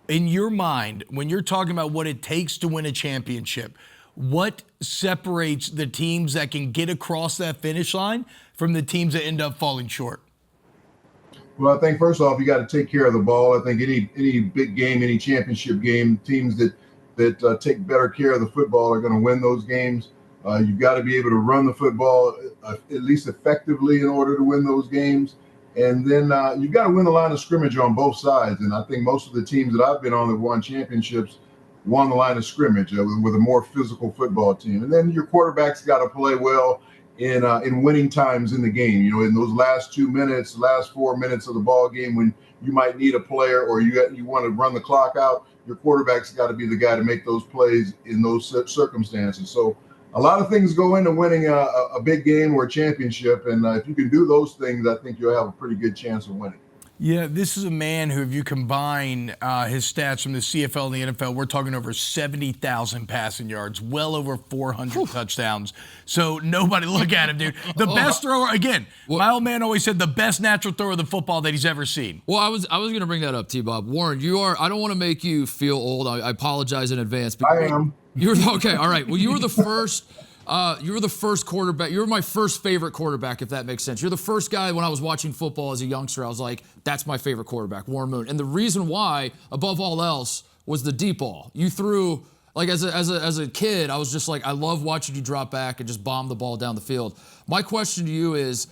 [SPEAKER 1] In your mind, when you're talking about what it takes to win a championship, what separates the teams that can get across that finish line from the teams that end up falling short?
[SPEAKER 6] Well, I think first off, you got to take care of the ball. I think any big game, any championship game, teams that take better care of the football are going to win those games. You've got to be able to run the football at least effectively in order to win those games. And then you've got to win the line of scrimmage on both sides. And I think most of the teams that I've been on that won championships won the line of scrimmage with a more physical football team. And then your quarterback's got to play well in winning times in the game, in those last 2 minutes, last 4 minutes of the ball game when you might need a player or you want to run the clock out, your quarterback's got to be the guy to make those plays in those circumstances. So a lot of things go into winning a big game or a championship, and if you can do those things, I think you'll have a pretty good chance of winning.
[SPEAKER 1] Yeah, this is a man who, if you combine his stats from the CFL and the NFL, we're talking over 70,000 passing yards, well over 400 touchdowns. So nobody look at him, dude. The best thrower, again, my old man always said the best natural thrower of the football that he's ever seen.
[SPEAKER 2] Well, I was going to bring that up, T-Bob. Warren, I don't want to make you feel old. I apologize in advance. But
[SPEAKER 6] I am.
[SPEAKER 2] Okay, all right. Well, you were the first. You were the first quarterback. You were my first favorite quarterback, if that makes sense. You're the first guy when I was watching football as a youngster, I was like, that's my favorite quarterback, Warren Moon. And the reason why, above all else, was the deep ball. You threw, like as a kid, I was just like, I love watching you drop back and just bomb the ball down the field. My question to you is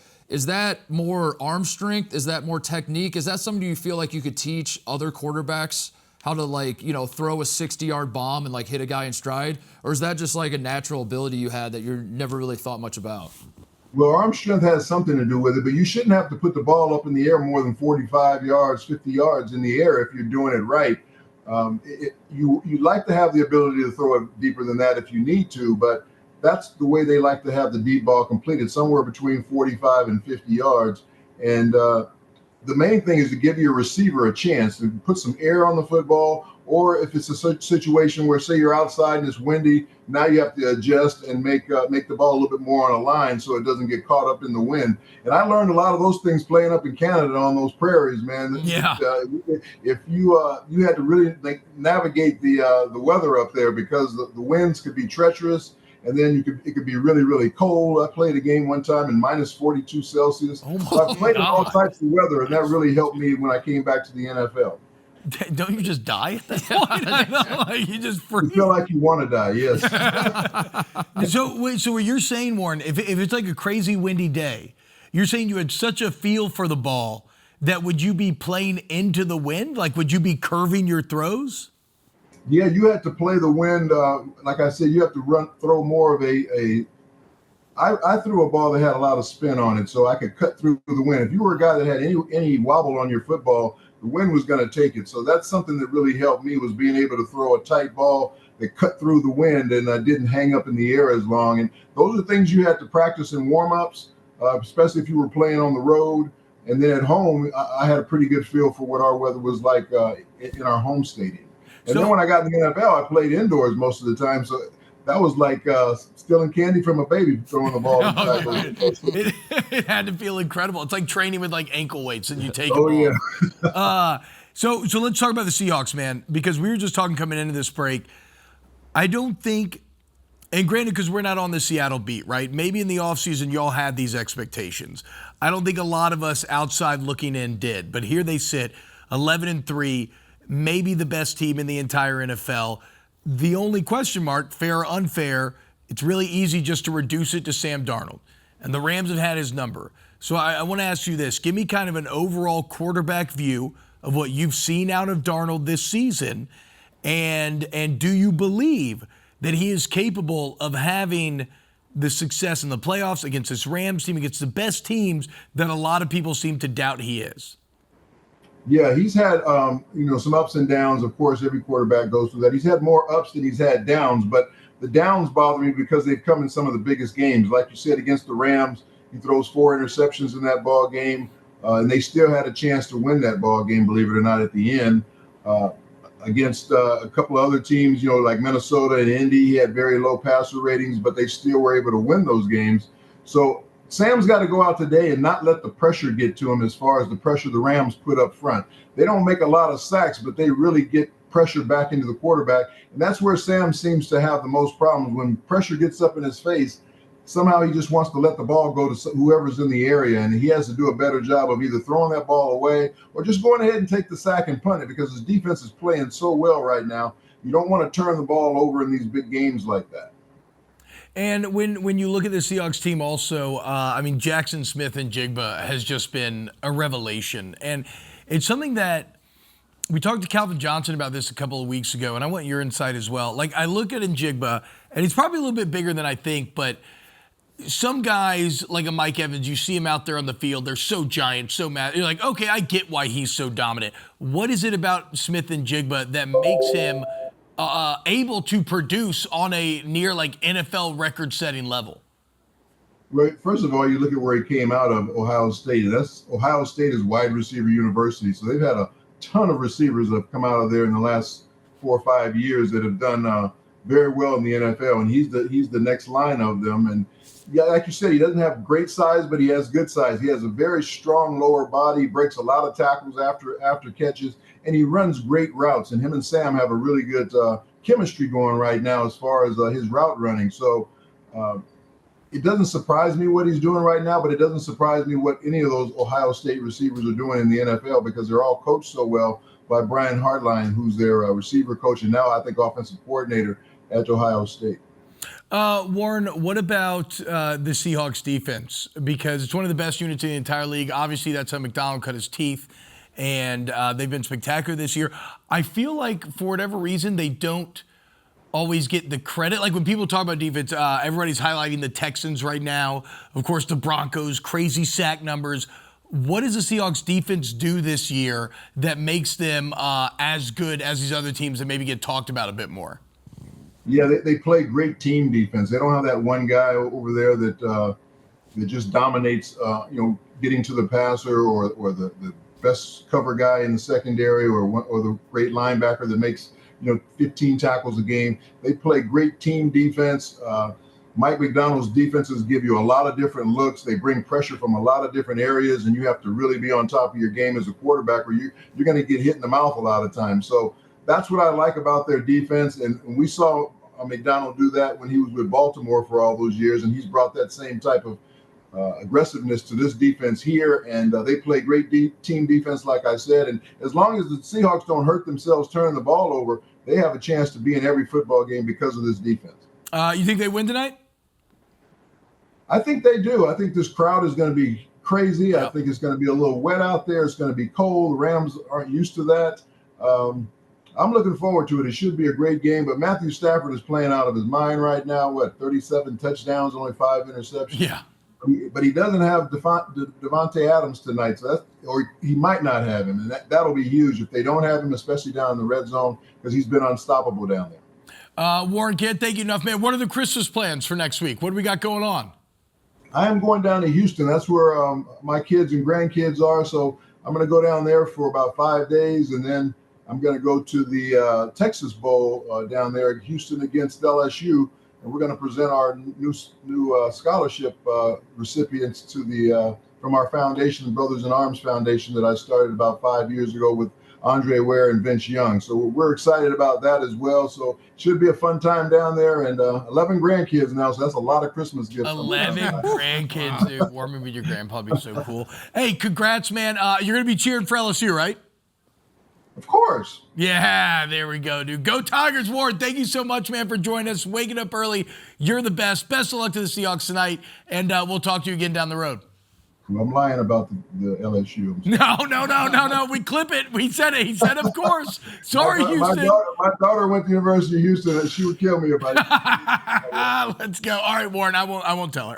[SPEAKER 2] that more arm strength? Is that more technique? Is that something you feel like you could teach other quarterbacks? How to throw a 60-yard bomb and hit a guy in stride? Or is that just like a natural ability you had that you never really thought much about?
[SPEAKER 6] Well, arm strength has something to do with it, but you shouldn't have to put the ball up in the air more than 45 yards, 50 yards in the air if you're doing it right. You'd like to have the ability to throw it deeper than that if you need to, but that's the way they like to have the deep ball completed, somewhere between 45 and 50 yards. And the main thing is to give your receiver a chance to put some air on the football, or if it's a situation where, say, you're outside and it's windy, now you have to adjust and make the ball a little bit more on a line so it doesn't get caught up in the wind. And I learned a lot of those things playing up in Canada on those prairies, man.
[SPEAKER 1] Yeah.
[SPEAKER 6] If you had to really navigate the weather up there because the winds could be treacherous. And then it could be really, really cold. I played a game one time in minus 42 Celsius.
[SPEAKER 1] Oh my
[SPEAKER 6] so I played in all
[SPEAKER 1] God.
[SPEAKER 6] types of weather, and that really helped me when I came back to the NFL.
[SPEAKER 1] Don't you just die at that point? I know, like, you just freeze.
[SPEAKER 6] You feel like you want to die, yes.
[SPEAKER 1] So what you're saying, Warren, if it's like a crazy windy day, you're saying you had such a feel for the ball that would you be playing into the wind? Like, would you be curving your throws?
[SPEAKER 6] Yeah, you had to play the wind. Like I said, you have to throw more of I threw a ball that had a lot of spin on it, so I could cut through the wind. If you were a guy that had any wobble on your football, the wind was going to take it. So that's something that really helped me, was being able to throw a tight ball that cut through the wind and didn't hang up in the air as long. And those are things you had to practice in warm-ups, especially if you were playing on the road. And then at home, I had a pretty good feel for what our weather was like in our home stadium. And then when I got in the NFL, I played indoors most of the time. So that was like stealing candy from a baby, throwing the ball.
[SPEAKER 1] It had to feel incredible. It's like training with like ankle weights and you take
[SPEAKER 6] Oh,
[SPEAKER 1] them
[SPEAKER 6] yeah.
[SPEAKER 1] off. So let's talk about the Seahawks, man, because we were just talking coming into this break. I don't think, and granted, because we're not on the Seattle beat, right? Maybe in the offseason y'all had these expectations. I don't think a lot of us outside looking in did, but here they sit, 11-3, maybe the best team in the entire NFL. The only question mark, fair or unfair, it's really easy just to reduce it to Sam Darnold. And the Rams have had his number. So I want to ask you this. Give me kind of an overall quarterback view of what you've seen out of Darnold this season. And do you believe that he is capable of having the success in the playoffs against this Rams team, against the best teams that a lot of people seem to doubt he is?
[SPEAKER 6] Yeah, he's had some ups and downs. Of course, every quarterback goes through that. He's had more ups than he's had downs, but the downs bother me because they've come in some of the biggest games. Like you said, against the Rams, he throws 4 interceptions in that ball game, and they still had a chance to win that ball game, believe it or not, at the end. Against a couple of other teams, like Minnesota and Indy, he had very low passer ratings, but they still were able to win those games. So Sam's got to go out today and not let the pressure get to him as far as the pressure the Rams put up front. They don't make a lot of sacks, but they really get pressure back into the quarterback. And that's where Sam seems to have the most problems. When pressure gets up in his face, somehow he just wants to let the ball go to whoever's in the area. And he has to do a better job of either throwing that ball away or just going ahead and take the sack and punt it, because his defense is playing so well right now. You don't want to turn the ball over in these big games like that.
[SPEAKER 1] And when you look at the Seahawks team also, Jackson Smith-Njigba has just been a revelation. And it's something that we talked to Calvin Johnson about this a couple of weeks ago, and I want your insight as well. Like, I look at Njigba, and he's probably a little bit bigger than I think, but some guys, like a Mike Evans, you see him out there on the field, they're so giant, so mad. You're like, okay, I get why he's so dominant. What is it about Smith-Njigba that makes him able to produce on a near like NFL record-setting level?
[SPEAKER 6] Right. First of all, you look at where he came out of, Ohio State. Ohio State is wide receiver university, so they've had a ton of receivers that have come out of there in the last 4 or 5 years that have done very well in the NFL, and he's the next line of them. And yeah, like you said, he doesn't have great size, but he has good size. He has a very strong lower body, breaks a lot of tackles after catches, and he runs great routes. And him and Sam have a really good chemistry going right now as far as his route running. So it doesn't surprise me what he's doing right now, but it doesn't surprise me what any of those Ohio State receivers are doing in the NFL, because they're all coached so well by Brian Hartline, who's their receiver coach and now I think offensive coordinator at Ohio State.
[SPEAKER 1] Warren, what about the Seahawks defense? Because it's one of the best units in the entire league. Obviously, that's how McDonald cut his teeth, and they've been spectacular this year. I feel like, for whatever reason, they don't always get the credit. Like, when people talk about defense, everybody's highlighting the Texans right now. Of course, the Broncos, crazy sack numbers. What does the Seahawks defense do this year that makes them as good as these other teams that maybe get talked about a bit more?
[SPEAKER 6] Yeah, they play great team defense. They don't have that one guy over there that just dominates, getting to the passer, or the best cover guy in the secondary, or the great linebacker that makes 15 tackles a game. They play great team defense. Mike McDonald's defenses give you a lot of different looks. They bring pressure from a lot of different areas, and you have to really be on top of your game as a quarterback, or you're going to get hit in the mouth a lot of times. So that's what I like about their defense. And we saw McDonald do that when he was with Baltimore for all those years, and he's brought that same type of aggressiveness to this defense here, and they play great team defense, like I said. And as long as the Seahawks don't hurt themselves turning the ball over, they have a chance to be in every football game because of this defense.
[SPEAKER 1] You think they win tonight?
[SPEAKER 6] I think they do. I think this crowd is going to be crazy.
[SPEAKER 1] Yep.
[SPEAKER 6] I think it's going to be a little wet out there. It's going to be cold. The Rams aren't used to that. I'm looking forward to it. It should be a great game, but Matthew Stafford is playing out of his mind right now. 37 touchdowns, only 5 interceptions?
[SPEAKER 1] Yeah.
[SPEAKER 6] But he doesn't have Devontae Adams tonight, or he might not have him, and that'll be huge if they don't have him, especially down in the red zone, because he's been unstoppable down there.
[SPEAKER 1] Warren, can't thank you enough, man. What are the Christmas plans for next week? What do we got going on?
[SPEAKER 6] I am going down to Houston. That's where my kids and grandkids are, so I'm going to go down there for about 5 days, and then I'm going to go to the Texas Bowl down there at Houston against LSU, and we're going to present our new scholarship recipients to from our foundation, Brothers in Arms Foundation, that I started about 5 years ago with Andre Ware and Vince Young. So we're excited about that as well. So it should be a fun time down there, and 11 grandkids now, so that's a lot of Christmas gifts.
[SPEAKER 1] 11 grandkids, dude. Warming with your grandpa would be so cool. Hey, congrats, man. You're going to be cheering for LSU, right?
[SPEAKER 6] Of course.
[SPEAKER 1] Yeah, there we go, dude. Go Tigers, Warren. Thank you so much, man, for joining us. Waking up early. You're the best. Best of luck to the Seahawks tonight, and we'll talk to you again down the road.
[SPEAKER 6] Well, I'm lying about the LSU.
[SPEAKER 1] No. We clip it. We said it. He said, of course. Sorry, Houston.
[SPEAKER 6] My daughter went to the University of Houston, and she would kill me about it.
[SPEAKER 1] Let's go. All right, Warren. I won't tell her.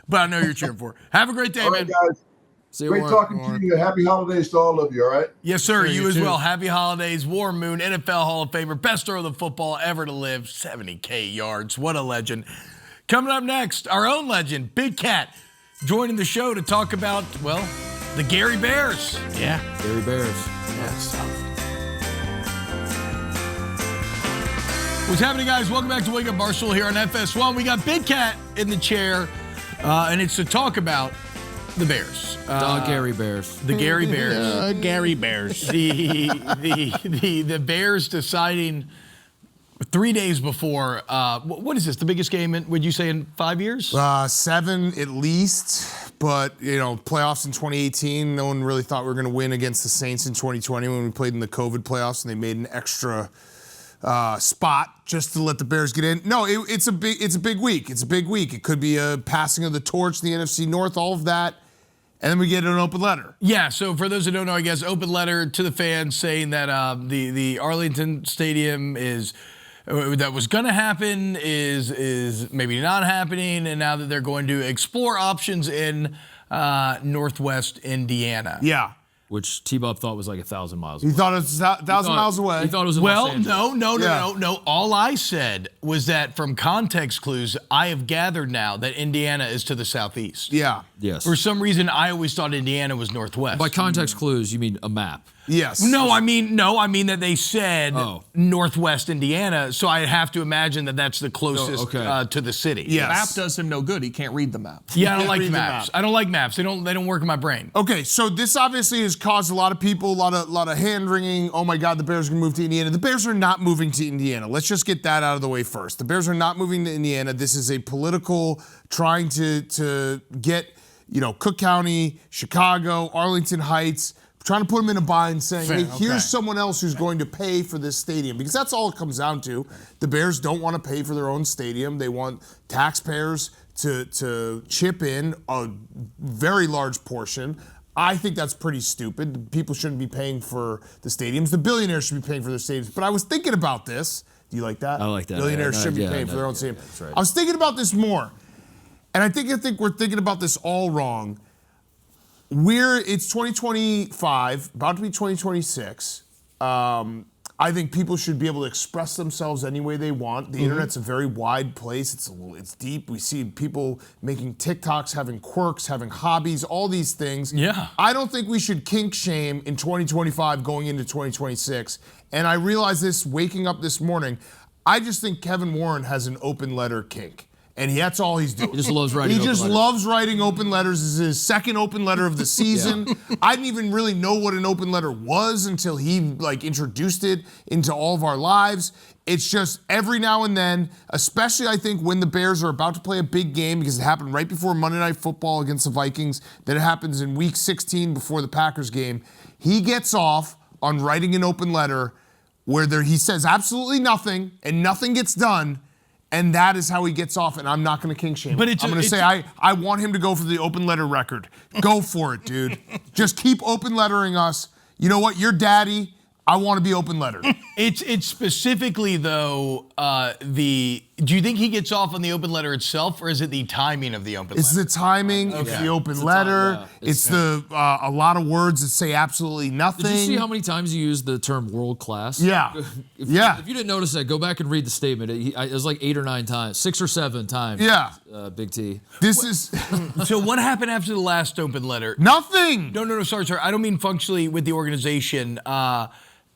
[SPEAKER 1] But I know you're cheering for her. Have a great day,
[SPEAKER 6] all right,
[SPEAKER 1] man.
[SPEAKER 6] guys.
[SPEAKER 2] See you,
[SPEAKER 6] Great
[SPEAKER 2] Warren.
[SPEAKER 6] talking to you. Happy holidays to all of you, all right?
[SPEAKER 1] Yes, sir. You as
[SPEAKER 4] too.
[SPEAKER 1] well. Happy holidays. Warren Moon, NFL Hall of Famer, best thrower of the football ever to live, 70K yards. What a legend. Coming up next, our own legend, Big Cat, joining the show to talk about, well, the Gary Bears.
[SPEAKER 4] Yeah.
[SPEAKER 2] Gary Bears.
[SPEAKER 4] Yes.
[SPEAKER 1] What's happening, guys? Welcome back to Wake Up Barstool here on FS1. We got Big Cat in the chair, and it's to talk about the Bears.
[SPEAKER 2] Gary Bears.
[SPEAKER 1] The Gary Bears.
[SPEAKER 4] Gary Bears.
[SPEAKER 1] The Bears deciding 3 days before, what is this, the biggest game, would you say, in 5 years?
[SPEAKER 7] 7 at least, but, playoffs in 2018, no one really thought we were going to win against the Saints in 2020 when we played in the COVID playoffs, and they made an extra spot just to let the Bears get in. No, it's a big week. It's a big week. It could be a passing of the torch in the NFC North, all of that. And then we get an open letter.
[SPEAKER 1] Yeah, so for those who don't know, I guess, open letter to the fans saying that the Arlington Stadium that was going to happen is maybe not happening, and now that they're going to explore options in Northwest Indiana.
[SPEAKER 7] Yeah.
[SPEAKER 2] Which T-Bob thought was like 1,000 miles away.
[SPEAKER 7] He thought it was 1,000 miles away.
[SPEAKER 2] He thought it was in Los Angeles.
[SPEAKER 1] No. All I said was that from context clues, I have gathered now that Indiana is to the southeast.
[SPEAKER 7] Yeah.
[SPEAKER 2] Yes.
[SPEAKER 1] For some reason, I always thought Indiana was northwest.
[SPEAKER 2] By context clues, you mean a map.
[SPEAKER 7] Yes.
[SPEAKER 1] No, I mean that they said Northwest Indiana, so I have to imagine that that's the closest to the city.
[SPEAKER 7] Yes.
[SPEAKER 3] The map does him no good. He can't read the map.
[SPEAKER 1] Yeah, I don't like maps. I don't like maps. They don't work in my brain.
[SPEAKER 7] Okay, so this obviously has caused a lot of people, a lot of hand wringing. Oh my God, the Bears are going to move to Indiana. The Bears are not moving to Indiana. Let's just get that out of the way first. The Bears are not moving to Indiana. This is a political trying to get, Cook County, Chicago, Arlington Heights, trying to put them in a bind, saying, hey, here's someone else who's going to pay for this stadium. Because that's all it comes down to. The Bears don't want to pay for their own stadium. They want taxpayers to chip in a very large portion. I think that's pretty stupid. People shouldn't be paying for the stadiums. The billionaires should be paying for their stadiums. But I was thinking about this. Do you like that?
[SPEAKER 2] I like that.
[SPEAKER 7] Billionaires should be paying for their own stadium.
[SPEAKER 2] That's right.
[SPEAKER 7] I was thinking about this more. And I think we're thinking about this all wrong. It's 2025, about to be 2026. I think people should be able to express themselves any way they want. The internet's a very wide place. It's deep. We see people making TikToks, having quirks, having hobbies, all these things.
[SPEAKER 1] Yeah.
[SPEAKER 7] I don't think we should kink shame in 2025 going into 2026. And I realized this waking up this morning. I just think Kevin Warren has an open letter kink. and that's all he's doing.
[SPEAKER 2] He just loves writing.
[SPEAKER 7] He
[SPEAKER 2] open
[SPEAKER 7] just
[SPEAKER 2] letters.
[SPEAKER 7] loves writing open letters. This is his second open letter of the season. I didn't even really know what an open letter was until he introduced it into all of our lives. It's just every now and then, especially I think when the Bears are about to play a big game, because it happened right before Monday Night Football against the Vikings, then it happens in Week 16 before the Packers game. He gets off on writing an open letter where he says absolutely nothing and nothing gets done, and that is how he gets off, and I'm not going to king shame him.
[SPEAKER 1] But
[SPEAKER 7] I'm going to say I want him to go for the open letter record. Go for it, dude. Just keep open lettering us. You know what? You're daddy. I want to be open lettered.
[SPEAKER 1] It's specifically though do you think he gets off on the open letter itself, or is it the timing of the open letter?
[SPEAKER 7] It's the timing. It's the open letter. It's the a lot of words that say absolutely nothing.
[SPEAKER 2] Did you see how many times you used the term world class?
[SPEAKER 7] Yeah.
[SPEAKER 2] If you didn't notice that, go back and read the statement. It was like 8 or 9 times, 6 or 7 times.
[SPEAKER 7] Yeah.
[SPEAKER 2] Big T.
[SPEAKER 7] This is
[SPEAKER 1] So what happened after the last open letter?
[SPEAKER 7] nothing.
[SPEAKER 1] No, sorry. I don't mean functionally with the organization.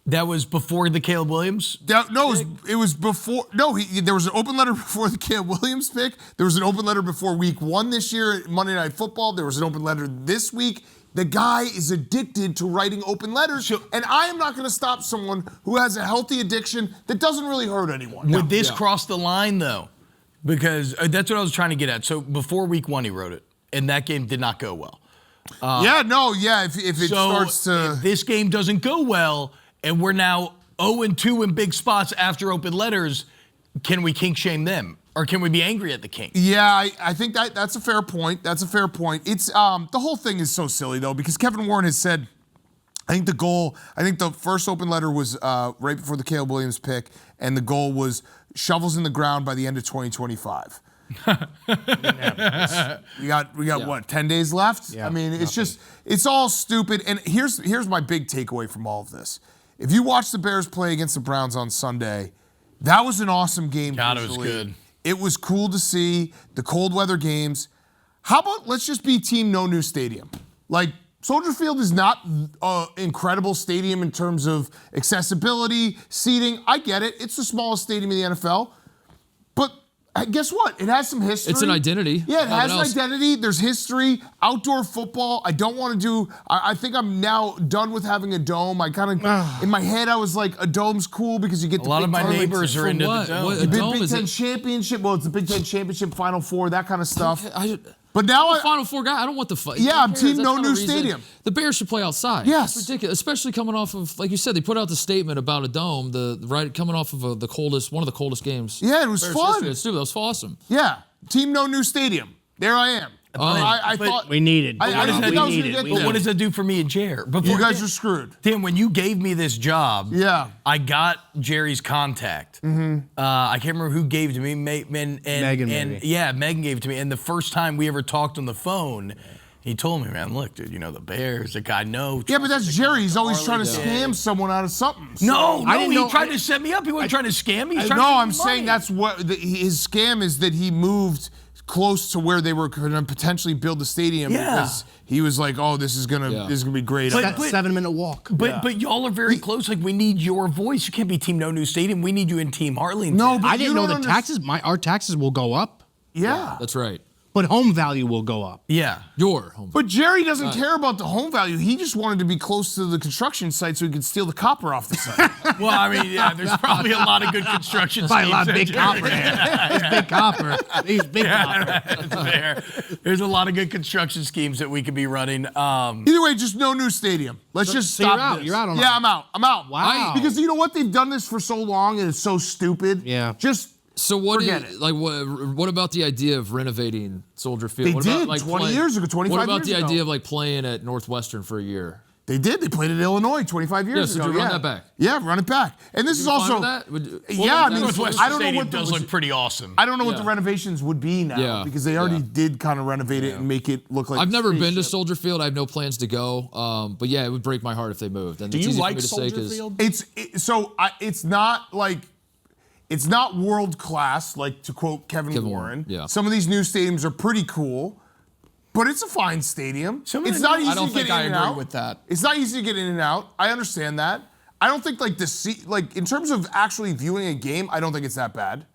[SPEAKER 1] That was before the Caleb Williams?
[SPEAKER 7] It was before. No, there was an open letter before the Caleb Williams pick. There was an open letter before Week 1 this year at Monday Night Football. There was an open letter this week. The guy is addicted to writing open letters, and I am not going to stop someone who has a healthy addiction that doesn't really hurt anyone.
[SPEAKER 1] Would this cross the line, though? Because that's what I was trying to get at. So before Week 1, he wrote it, and that game did not go well.
[SPEAKER 7] If it starts to...
[SPEAKER 1] If this game doesn't go well, and we're now 0-2 in big spots after open letters, can we kink shame them? Or can we be angry at the king?
[SPEAKER 7] Yeah, I think that's a fair point. That's a fair point. It's the whole thing is so silly, though, because Kevin Warren has said, I think the first open letter was right before the Caleb Williams pick, and the goal was shovels in the ground by the end of 2025. we got what, 10 days left?
[SPEAKER 4] Yeah,
[SPEAKER 7] I mean, it's all stupid. And here's my big takeaway from all of this. If you watch the Bears play against the Browns on Sunday, that was an awesome game.
[SPEAKER 1] God, it was good.
[SPEAKER 7] It was cool to see the cold weather games. How about let's just be team no new stadium? Like, Soldier Field is not an incredible stadium in terms of accessibility, seating. I get it. It's the smallest stadium in the NFL. But guess what? It has some history.
[SPEAKER 2] It's an identity.
[SPEAKER 7] Yeah, it has an identity. There's history. Outdoor football. I don't want to do. I think I'm now done with having a dome. I kind of in my head I was like, a dome's cool because you get the
[SPEAKER 1] a lot of my
[SPEAKER 7] tournaments.
[SPEAKER 1] neighbors are into the dome.
[SPEAKER 2] What,
[SPEAKER 7] The
[SPEAKER 2] a dome
[SPEAKER 7] Big
[SPEAKER 2] is
[SPEAKER 7] Ten
[SPEAKER 2] it?
[SPEAKER 7] Championship. Well, it's the Big Ten Championship, Final Four, that kind of stuff. But
[SPEAKER 2] I'm
[SPEAKER 7] now
[SPEAKER 2] a Final Four guy. I don't want the fight.
[SPEAKER 7] Yeah, I'm team no new stadium.
[SPEAKER 2] The Bears should play outside.
[SPEAKER 7] Yes.
[SPEAKER 2] It's ridiculous, especially coming off of, like you said, they put out the statement about a dome. Coming off of one of the coldest games.
[SPEAKER 7] Yeah, it was
[SPEAKER 2] Bears
[SPEAKER 7] fun.
[SPEAKER 2] history. It's stupid. That was awesome.
[SPEAKER 7] Yeah, team no new stadium. There I am. I thought
[SPEAKER 4] We needed.
[SPEAKER 7] I didn't think I was gonna get
[SPEAKER 1] But
[SPEAKER 7] there.
[SPEAKER 1] what does that do for me and Jer?
[SPEAKER 7] You guys are screwed.
[SPEAKER 1] Tim, when you gave me this job,
[SPEAKER 7] Yeah.
[SPEAKER 1] I got Jerry's contact. I can't remember who gave it to me.
[SPEAKER 4] Megan, maybe.
[SPEAKER 1] Yeah, Megan gave it to me. And the first time we ever talked on the phone, he told me, man, look, dude, the Bears, the guy knows.
[SPEAKER 7] Yeah, but that's Jerry. He's always trying to scam someone out of something.
[SPEAKER 1] No,
[SPEAKER 7] I didn't
[SPEAKER 1] he
[SPEAKER 7] know-
[SPEAKER 1] tried to set me up. He wasn't trying to scam me. He's trying
[SPEAKER 7] No,
[SPEAKER 1] to make
[SPEAKER 7] I'm
[SPEAKER 1] me
[SPEAKER 7] saying
[SPEAKER 1] money.
[SPEAKER 7] that's what his scam is, that he moved close to where they were going to potentially build the stadium because he was like, "Oh, this is gonna be great."
[SPEAKER 1] But-
[SPEAKER 4] 7-minute walk.
[SPEAKER 1] But y'all are very close. Like, we need your voice. You can't be Team No New Stadium. We need you in Team Arlington.
[SPEAKER 7] No, but
[SPEAKER 4] I didn't
[SPEAKER 7] you
[SPEAKER 4] know
[SPEAKER 7] don't
[SPEAKER 4] the
[SPEAKER 7] understand-
[SPEAKER 4] taxes. Our taxes will go up,
[SPEAKER 7] Yeah.
[SPEAKER 2] That's right.
[SPEAKER 4] but home value will go up.
[SPEAKER 1] Yeah.
[SPEAKER 2] Your home.
[SPEAKER 7] But Jerry doesn't care about the home value. He just wanted to be close to the construction site so he could steal the copper off the site.
[SPEAKER 1] Well, I mean, yeah, there's probably a lot of good construction
[SPEAKER 4] Buy a lot of
[SPEAKER 1] schemes
[SPEAKER 4] big
[SPEAKER 1] at
[SPEAKER 4] copper.
[SPEAKER 1] Jerry.
[SPEAKER 4] He's big copper. He's big copper.
[SPEAKER 1] That's fair. There's a lot of good construction schemes that we could be running.
[SPEAKER 7] Either way, just no new stadium. Let's just
[SPEAKER 4] so
[SPEAKER 7] stop
[SPEAKER 4] you're out.
[SPEAKER 7] this.
[SPEAKER 4] You're out on
[SPEAKER 7] Yeah,
[SPEAKER 4] that.
[SPEAKER 7] I'm out. I'm out.
[SPEAKER 4] Wow.
[SPEAKER 7] Because you know what? They've done this for so long and it's so stupid.
[SPEAKER 4] Yeah.
[SPEAKER 7] Just
[SPEAKER 2] So what
[SPEAKER 7] Forget
[SPEAKER 2] is
[SPEAKER 7] it.
[SPEAKER 2] like what about the idea of renovating Soldier Field?
[SPEAKER 7] They
[SPEAKER 2] What
[SPEAKER 7] did,
[SPEAKER 2] about,
[SPEAKER 7] 20 years ago, 25
[SPEAKER 2] What about
[SPEAKER 7] years
[SPEAKER 2] the
[SPEAKER 7] ago.
[SPEAKER 2] idea of like playing at Northwestern for a year?
[SPEAKER 7] they did. They played at Illinois 25 years
[SPEAKER 2] Yeah, so
[SPEAKER 7] ago.
[SPEAKER 2] do run that back.
[SPEAKER 7] Yeah, run it back. And this is
[SPEAKER 2] You fine
[SPEAKER 7] also
[SPEAKER 2] with that?
[SPEAKER 7] Yeah, I mean,
[SPEAKER 1] Northwestern
[SPEAKER 7] I don't know
[SPEAKER 1] Stadium
[SPEAKER 7] what
[SPEAKER 1] does look pretty awesome.
[SPEAKER 7] I don't know what the
[SPEAKER 2] Yeah.
[SPEAKER 7] renovations would be now
[SPEAKER 2] Yeah.
[SPEAKER 7] because they already
[SPEAKER 2] Yeah.
[SPEAKER 7] did kind of renovate it and make it look like
[SPEAKER 2] I've
[SPEAKER 7] a
[SPEAKER 2] never been to
[SPEAKER 7] spaceship.
[SPEAKER 2] Soldier Field. I have no plans to go. But yeah, it would break my heart if they moved. And
[SPEAKER 1] Do
[SPEAKER 2] it's
[SPEAKER 1] you
[SPEAKER 2] easy for
[SPEAKER 1] like
[SPEAKER 2] me to say
[SPEAKER 1] Soldier
[SPEAKER 2] 'cause-
[SPEAKER 1] Field?
[SPEAKER 7] It's not world class, like to quote Kevin
[SPEAKER 2] Kevin
[SPEAKER 7] Warren.
[SPEAKER 2] Warren, yeah.
[SPEAKER 7] Some of these new stadiums are pretty cool, but it's a fine stadium.
[SPEAKER 1] Some of
[SPEAKER 7] It's
[SPEAKER 1] the
[SPEAKER 7] not
[SPEAKER 1] new-
[SPEAKER 7] easy
[SPEAKER 1] I don't
[SPEAKER 7] to get
[SPEAKER 1] think
[SPEAKER 7] in
[SPEAKER 1] I
[SPEAKER 7] and
[SPEAKER 1] agree
[SPEAKER 7] out.
[SPEAKER 1] with that.
[SPEAKER 7] It's not easy to get in and out. I understand that. I don't think like in terms of actually viewing a game, I don't think it's that bad.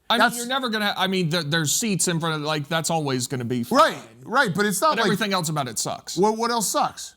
[SPEAKER 3] I mean, you're never gonna. I mean, there's seats in front of that's always gonna be
[SPEAKER 7] fine. Right. But it's not
[SPEAKER 3] like everything else about it sucks.
[SPEAKER 7] What else sucks?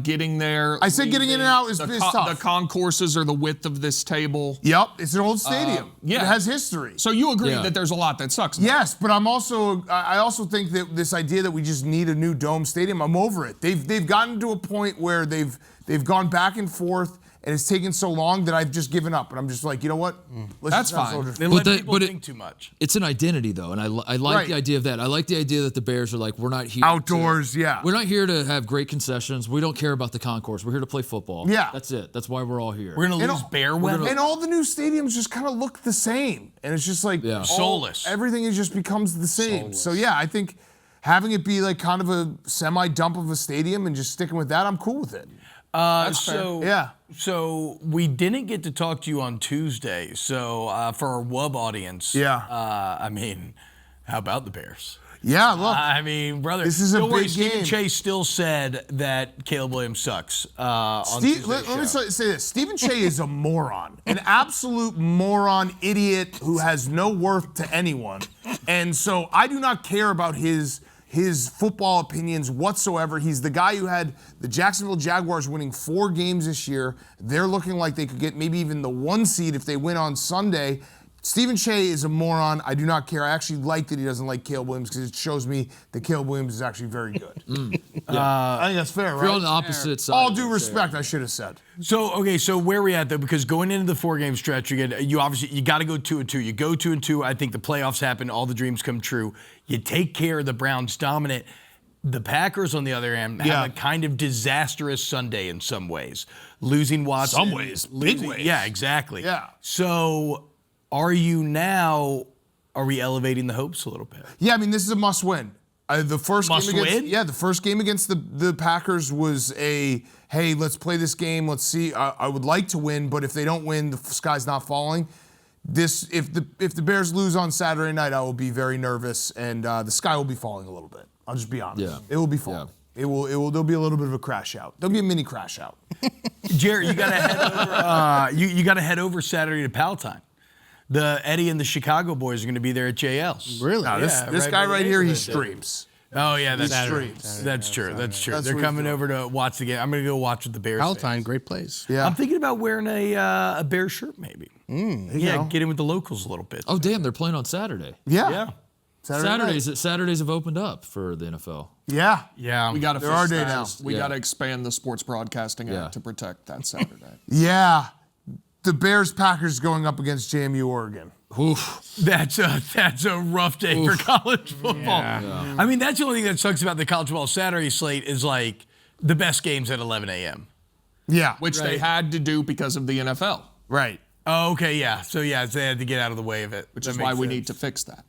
[SPEAKER 3] Getting there.
[SPEAKER 7] I said getting in and out is tough.
[SPEAKER 3] The concourses are the width of this table.
[SPEAKER 7] Yep, it's an old stadium. It has history.
[SPEAKER 3] So you agree that there's a lot that sucks.
[SPEAKER 7] Yes, but I also think that this idea that we just need a new dome stadium, I'm over it. They've gotten to a point where they've gone back and forth. And it's taken so long that I've just given up. And I'm just like, you know what?
[SPEAKER 3] That's fine.
[SPEAKER 1] They let people think too much.
[SPEAKER 2] It's an identity, though, and I like the idea of that. I like the idea that the Bears are like, we're not here
[SPEAKER 7] outdoors.
[SPEAKER 2] We're not here to have great concessions. We don't care about the concourse. We're here to play football.
[SPEAKER 7] Yeah,
[SPEAKER 2] that's it. That's why we're all here.
[SPEAKER 1] We're gonna lose bear weather.
[SPEAKER 7] And all the new stadiums just kind of look the same, and it's just like
[SPEAKER 1] soulless.
[SPEAKER 7] Everything just becomes the same. So yeah, I think having it be like kind of a semi-dump of a stadium and just sticking with that, I'm cool with it.
[SPEAKER 1] So we didn't get to talk to you on Tuesday. So for our WUB audience, I mean, how about the Bears?
[SPEAKER 7] Yeah, look.
[SPEAKER 1] I mean, brother,
[SPEAKER 7] this is a big game.
[SPEAKER 1] Stephen Chase still said that Caleb Williams sucks. On
[SPEAKER 7] let me say this: Stephen Chase is a moron, an absolute moron, idiot who has no worth to anyone, and so I do not care about his football opinions whatsoever. He's the guy who had the Jacksonville Jaguars winning 4 games this year. They're looking like they could get maybe even the 1 seed if they win on Sunday. Stephen Chase is a moron. I do not care. I actually like that he doesn't like Caleb Williams because it shows me that Caleb Williams is actually very good. I think that's fair, right?
[SPEAKER 2] You're on the opposite side.
[SPEAKER 7] All due respect, I should have said.
[SPEAKER 1] So where are we at though? Because going into the 4-game stretch, you got to go 2-2. You go 2-2. I think the playoffs happen. All the dreams come true. You take care of the Browns dominant. The Packers, on the other hand, have a kind of disastrous Sunday in some ways, losing Watson.
[SPEAKER 7] Some ways, big ways.
[SPEAKER 1] Yeah, exactly.
[SPEAKER 7] Yeah.
[SPEAKER 1] So are we elevating the hopes a little bit?
[SPEAKER 7] Yeah, I mean, this is a must-win. The first game against the Packers was hey, let's play this game. Let's see. I would like to win, but if they don't win, the sky's not falling. If the Bears lose on Saturday night, I will be very nervous, and the sky will be falling a little bit. I'll just be honest.
[SPEAKER 2] Yeah.
[SPEAKER 7] It will be falling. Yeah. There'll be a little bit of a crash out. There'll be a mini crash out.
[SPEAKER 1] Jerry, you got to head over. You got to head over Saturday to Palatine. The Eddie and the Chicago boys are going to be there at JL's.
[SPEAKER 7] Really? No, this guy right here, he streams.
[SPEAKER 1] Oh yeah, that's true. That's true. They're coming over to watch the game. I'm going to go watch with the Bears.
[SPEAKER 4] Palatine, great place.
[SPEAKER 7] Yeah.
[SPEAKER 1] I'm thinking about wearing a Bears shirt maybe. Get in with the locals a little bit.
[SPEAKER 2] Oh damn, they're playing on Saturday.
[SPEAKER 7] Yeah.
[SPEAKER 2] Saturdays have opened up for the NFL.
[SPEAKER 7] Yeah.
[SPEAKER 3] We got to.
[SPEAKER 7] There are days now.
[SPEAKER 3] We got to expand the Sports Broadcasting Act to protect that Saturday.
[SPEAKER 7] Yeah. The Bears-Packers going up against JMU Oregon.
[SPEAKER 2] Oof.
[SPEAKER 1] That's a rough day for college football. Yeah. I mean, that's the only thing that sucks about the college football Saturday slate is like the best games at 11 a.m.
[SPEAKER 7] Yeah.
[SPEAKER 3] Which they had to do because of the NFL.
[SPEAKER 7] Right.
[SPEAKER 1] Oh, okay, yeah. So, they had to get out of the way of it.
[SPEAKER 3] Which is why we need to fix that.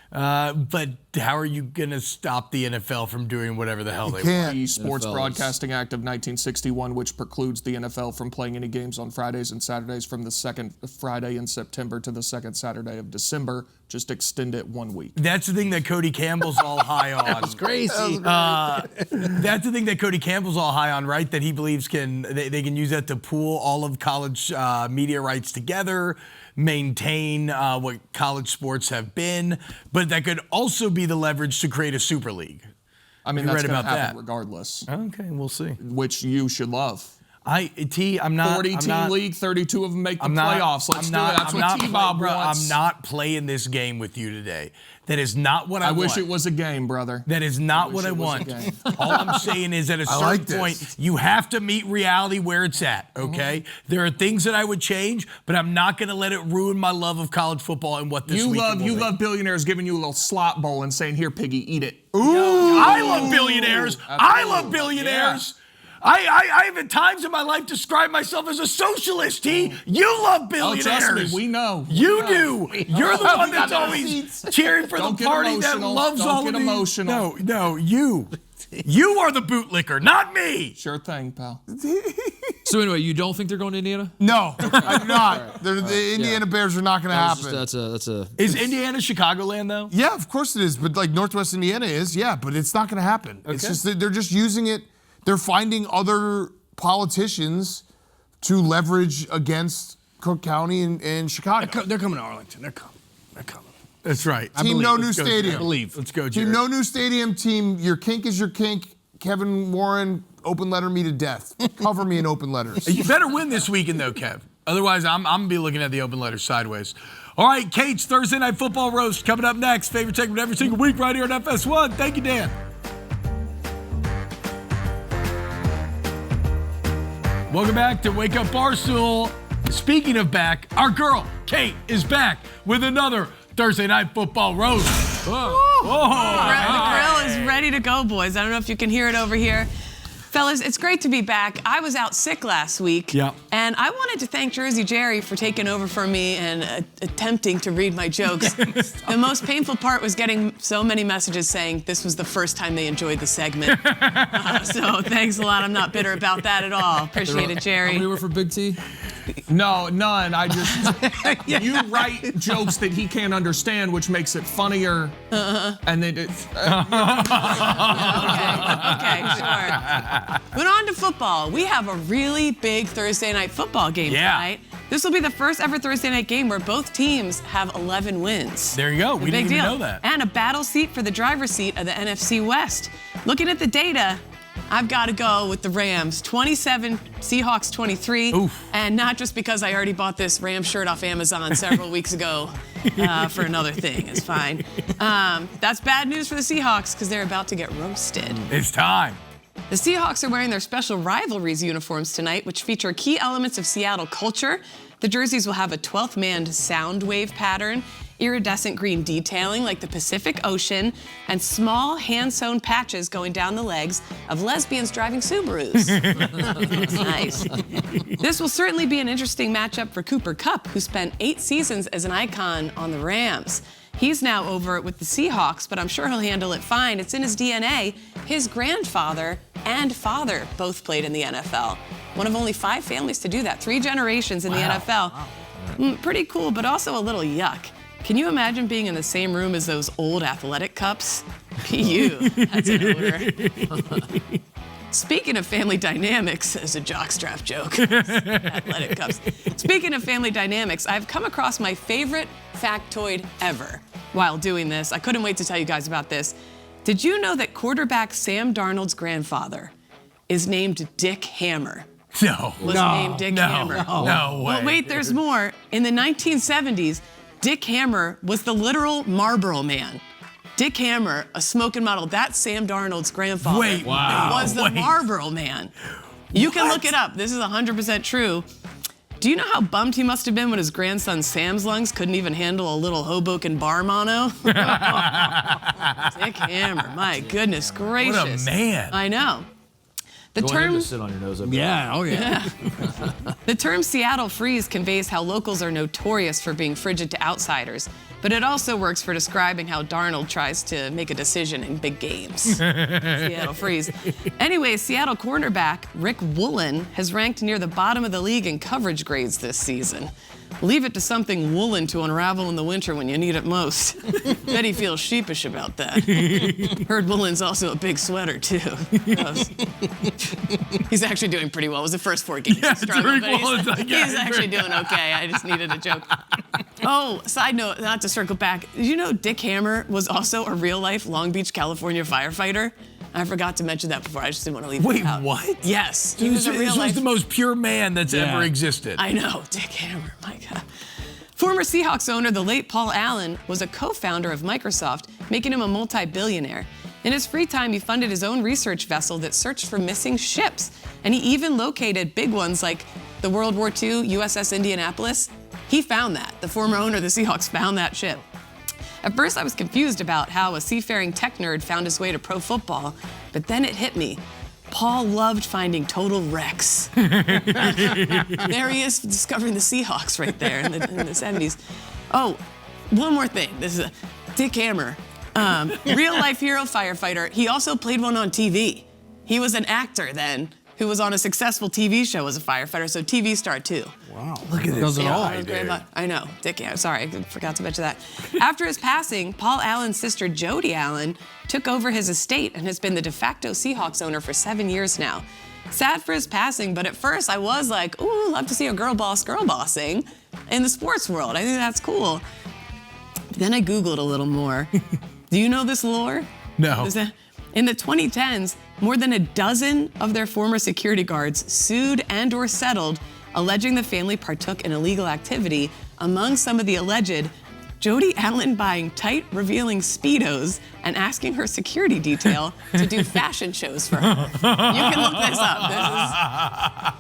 [SPEAKER 1] But how are you going to stop the NFL from doing whatever the hell they want?
[SPEAKER 3] The Sports Broadcasting Act of 1961, which precludes the NFL from playing any games on Fridays and Saturdays from the second Friday in September to the second Saturday of December. Just extend it 1 week.
[SPEAKER 1] That's the thing that Cody Campbell's all high on.
[SPEAKER 4] That's crazy.
[SPEAKER 1] That's the thing that Cody Campbell's all high on, right? That he believes they can use that to pool all of college media rights together, maintain what college sports have been, but that could also be the leverage to create a super league.
[SPEAKER 3] I mean, that's going to happen regardless.
[SPEAKER 1] Okay, we'll see.
[SPEAKER 3] Which you should love.
[SPEAKER 1] I'm not
[SPEAKER 3] 40-team league, 32 of them make the playoffs. Let's do it. That's what T-Bob wants.
[SPEAKER 1] I'm not playing this game with you today. That is not what I want.
[SPEAKER 3] I wish it was a game, brother.
[SPEAKER 1] That is not what I want. All I'm saying is at a certain point, you have to meet reality where it's at, okay? There are things that I would change, but I'm not going to let it ruin my love of college football and what this week will be.
[SPEAKER 3] You love billionaires giving you a little slot bowl and saying, here, piggy, eat it.
[SPEAKER 1] Ooh. I love billionaires. I love billionaires. Yeah. I have at times in my life described myself as a socialist, T. You love billionaires.
[SPEAKER 3] Oh, trust me, we know.
[SPEAKER 1] You do. You're the one that's always cheering for the party that loves all of these.
[SPEAKER 3] Don't get emotional.
[SPEAKER 1] No, you. You are the bootlicker, not me.
[SPEAKER 3] Sure thing, pal.
[SPEAKER 2] So anyway, you don't think they're going to Indiana?
[SPEAKER 7] No, I do not. The Indiana Bears are not going to happen.
[SPEAKER 2] That's a.
[SPEAKER 1] Is Indiana Chicagoland though?
[SPEAKER 7] Yeah, of course it is. But like Northwest Indiana is, but it's not going to happen. Okay. It's just they're just using it. They're finding other politicians to leverage against Cook County and Chicago.
[SPEAKER 4] They're coming to Arlington. They're coming.
[SPEAKER 1] That's right.
[SPEAKER 7] Team No New
[SPEAKER 1] Let's go,
[SPEAKER 7] Stadium.
[SPEAKER 4] I believe.
[SPEAKER 1] Let's go, Jerry.
[SPEAKER 7] Team No New Stadium. Team Your Kink is Your Kink. Kevin Warren, open letter me to death. Cover me in open letters.
[SPEAKER 1] You better win this weekend, though, Kev. Otherwise, I'm going to be looking at the open letter sideways. All right, Kate's Thursday Night Football Roast coming up next. Favorite segment every single week right here at FS1. Thank you, Dan. Welcome back to Wake Up Barstool. Speaking of back, our girl, Kate, is back with another Thursday Night Football Roast.
[SPEAKER 8] The grill is ready to go, boys. I don't know if you can hear it over here. Fellas, it's great to be back. I was out sick last week.
[SPEAKER 1] Yeah.
[SPEAKER 8] And I wanted to thank Jersey Jerry for taking over for me and attempting to read my jokes. The most painful part was getting so many messages saying this was the first time they enjoyed the segment. So thanks a lot. I'm not bitter about that at all. Appreciate it, Jerry.
[SPEAKER 2] How many were for Big T?
[SPEAKER 3] No, none. I just you write jokes that he can't understand, which makes it funnier. And then it's
[SPEAKER 8] Okay, sure. But on to football. We have a really big Thursday night football game tonight. This will be the first ever Thursday night game where both teams have 11 wins.
[SPEAKER 1] There you go. We didn't even know that.
[SPEAKER 8] And a battle seat for the driver's seat of the NFC West. Looking at the data, I've got to go with the Rams. 27, Seahawks 23.
[SPEAKER 1] Oof.
[SPEAKER 8] And not just because I already bought this Rams shirt off Amazon several weeks ago for another thing. It's fine. That's bad news for the Seahawks because they're about to get roasted.
[SPEAKER 1] It's time.
[SPEAKER 8] The Seahawks are wearing their special rivalries uniforms tonight, which feature key elements of Seattle culture. The jerseys will have a 12th man sound wave pattern, iridescent green detailing like the Pacific Ocean, and small hand-sewn patches going down the legs of lesbians driving Subarus. Nice. This will certainly be an interesting matchup for Cooper Kupp, who spent 8 seasons as an icon on the Rams. He's now over with the Seahawks, but I'm sure he'll handle it fine. It's in his DNA. His grandfather and father both played in the NFL. One of only 5 families to do that. 3 generations in the NFL. Pretty cool, but also a little yuck. Can you imagine being in the same room as those old athletic cups? PU, that's an odor. Speaking of family dynamics, as a jockstrap joke, athletic cups. Speaking of family dynamics, I've come across my favorite factoid ever while doing this. I couldn't wait to tell you guys about this. Did you know that quarterback Sam Darnold's grandfather is named Dick Hammer? Named Dick Hammer.
[SPEAKER 1] No way.
[SPEAKER 8] Well, wait, there's more. In the 1970s, Dick Hammer was the literal Marlboro Man. Dick Hammer, a smoking model, that's Sam Darnold's grandfather. Was the Marlboro Man. You can look it up. This is 100% true. Do you know how bummed he must have been when his grandson Sam's lungs couldn't even handle a little Hoboken bar mono? Dick Hammer, my goodness gracious.
[SPEAKER 1] What a man.
[SPEAKER 8] I know. The
[SPEAKER 2] Go ahead
[SPEAKER 8] term
[SPEAKER 2] and sit on your nose.
[SPEAKER 8] The term Seattle freeze conveys how locals are notorious for being frigid to outsiders, but it also works for describing how Darnold tries to make a decision in big games. Seattle freeze. Anyway, Seattle cornerback Rick Woolen has ranked near the bottom of the league in coverage grades this season. Leave it to something woolen to unravel in the winter when you need it most. Bet he feels sheepish about that. Heard Woolen's also a big sweater, too. He's actually doing pretty well. It was the first 4 games.
[SPEAKER 1] Yeah,
[SPEAKER 8] he struggled,
[SPEAKER 1] but
[SPEAKER 8] he's actually doing okay. I just needed a joke. Oh, side note, not to circle back. Did you know Dick Hammer was also a real-life Long Beach, California firefighter? I forgot to mention that before. I just didn't want to leave it out.
[SPEAKER 1] Wait, what?
[SPEAKER 8] Yes. He was a real
[SPEAKER 1] This
[SPEAKER 8] life.
[SPEAKER 1] was the most pure man that's ever existed.
[SPEAKER 8] I know, Dick Hammer, my God. Former Seahawks owner, the late Paul Allen, was a co-founder of Microsoft, making him a multi-billionaire. In his free time, he funded his own research vessel that searched for missing ships. And he even located big ones like the World War II USS Indianapolis. He found that. The former owner of the Seahawks found that ship. At first, I was confused about how a seafaring tech nerd found his way to pro football, but then it hit me. Paul loved finding total wrecks. There he is, discovering the Seahawks right there in the 70s. Oh, one more thing. This is Dick Hammer, real-life hero firefighter. He also played one on TV. He was an actor then who was on a successful TV show as a firefighter, so TV star too.
[SPEAKER 4] Wow, look at this.
[SPEAKER 8] I know, Dick. Sorry, I forgot to mention that. After his passing, Paul Allen's sister Jody Allen took over his estate and has been the de facto Seahawks owner for 7 years now. Sad for his passing, but at first I was like, ooh, love to see a girl bossing in the sports world. I think that's cool. Then I Googled a little more. Do you know this lore?
[SPEAKER 1] No.
[SPEAKER 8] In the 2010s, more than a dozen of their former security guards sued and or settled, alleging the family partook in illegal activity. Among some of the alleged, Jody Allen buying tight, revealing Speedos and asking her security detail to do fashion shows for her. You can look this up.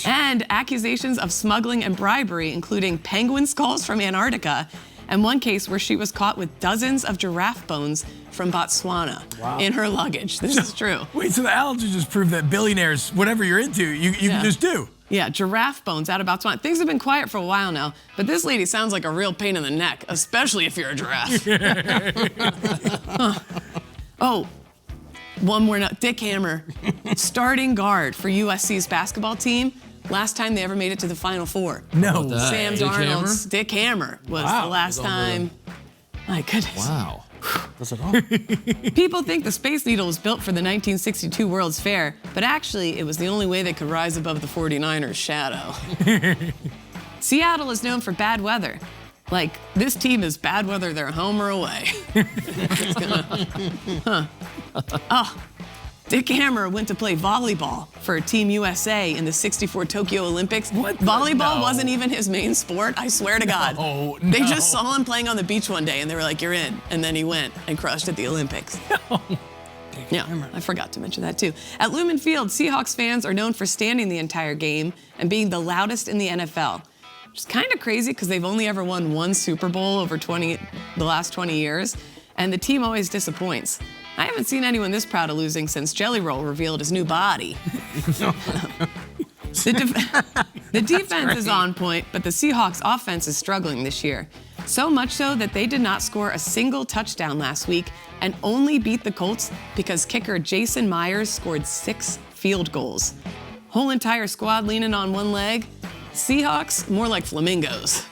[SPEAKER 8] And accusations of smuggling and bribery, including penguin skulls from Antarctica, and one case where she was caught with dozens of giraffe bones from Botswana in her luggage. This is true.
[SPEAKER 1] Wait, so the allergy just proved that billionaires, whatever you're into, you can just do.
[SPEAKER 8] Yeah, giraffe bones out of Botswana. Things have been quiet for a while now, but this lady sounds like a real pain in the neck, especially if you're a giraffe. Oh, one more note. Dick Hammer, starting guard for USC's basketball team. Last time they ever made it to the Final Four.
[SPEAKER 1] No.
[SPEAKER 8] Sam Darnold's Dick Hammer was the last time. My goodness.
[SPEAKER 2] Wow.
[SPEAKER 4] That's it all.
[SPEAKER 8] People think the Space Needle was built for the 1962 World's Fair, but actually it was the only way they could rise above the 49ers' shadow. Seattle is known for bad weather. Like, this team is bad whether they're home or away. Dick Hammer went to play volleyball for Team USA in the '64 Tokyo Olympics. Volleyball wasn't even his main sport, I swear to God.
[SPEAKER 1] No.
[SPEAKER 8] They just saw him playing on the beach one day and they were like, you're in. And then he went and crushed at the Olympics. Yeah, I forgot to mention that too. At Lumen Field, Seahawks fans are known for standing the entire game and being the loudest in the NFL. Which is kind of crazy because they've only ever won one Super Bowl over the last 20 years, and the team always disappoints. I haven't seen anyone this proud of losing since Jelly Roll revealed his new body. The defense is on point, but the Seahawks offense is struggling this year. So much so that they did not score a single touchdown last week and only beat the Colts because kicker Jason Myers scored 6 field goals. Whole entire squad leaning on one leg. Seahawks, more like flamingos.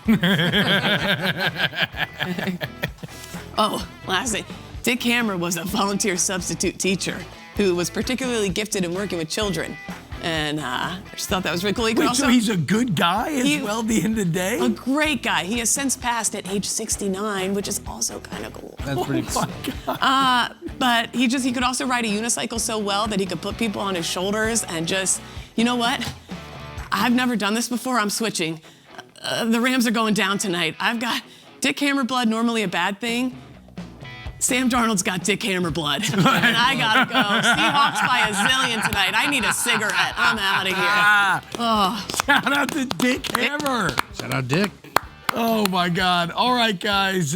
[SPEAKER 8] Oh, last thing. Dick Hammer was a volunteer substitute teacher who was particularly gifted in working with children. And I just thought that was really cool.
[SPEAKER 1] Wait, so he's a good guy as well at the end of the day?
[SPEAKER 8] A great guy. He has since passed at age 69, which is also kind of cool.
[SPEAKER 4] That's pretty cool.
[SPEAKER 8] But he could also ride a unicycle so well that he could put people on his shoulders and just, you know what? I've never done this before. I'm switching. The Rams are going down tonight. I've got Dick Hammer blood, normally a bad thing. Sam Darnold's got Dick Hammer blood, and I gotta go. Seahawks by a zillion tonight. I need a cigarette. I'm out of here. Oh.
[SPEAKER 1] Shout out to Dick Hammer.
[SPEAKER 4] Shout out, Dick.
[SPEAKER 1] Oh, my God. All right, guys.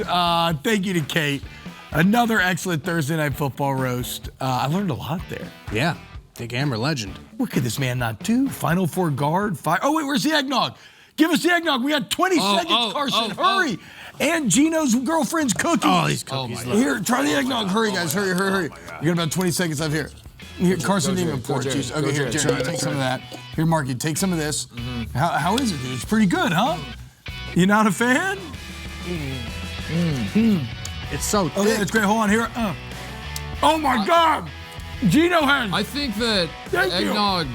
[SPEAKER 1] Thank you to Kate. Another excellent Thursday Night Football roast. I learned a lot there.
[SPEAKER 4] Yeah. Dick Hammer, legend.
[SPEAKER 1] What could this man not do? Final Four guard. Oh, wait, where's the eggnog? Give us the eggnog. We got 20 seconds, Carson. Hurry. And Gino's girlfriend's cookies.
[SPEAKER 4] Oh, these cookies.
[SPEAKER 1] Here, try the eggnog. Hurry, guys. Hurry. You got about 20 seconds left here. Here, Carson didn't even pour it. Okay, here, Jerry, take some of that. Here, Marky, take some of this. How is it, dude? It's pretty good, huh? You not a fan?
[SPEAKER 4] It's so thick.
[SPEAKER 1] Okay, that's great. Hold on here. Oh, my God. Gino has.
[SPEAKER 2] I think that
[SPEAKER 1] Thank you.
[SPEAKER 2] eggnog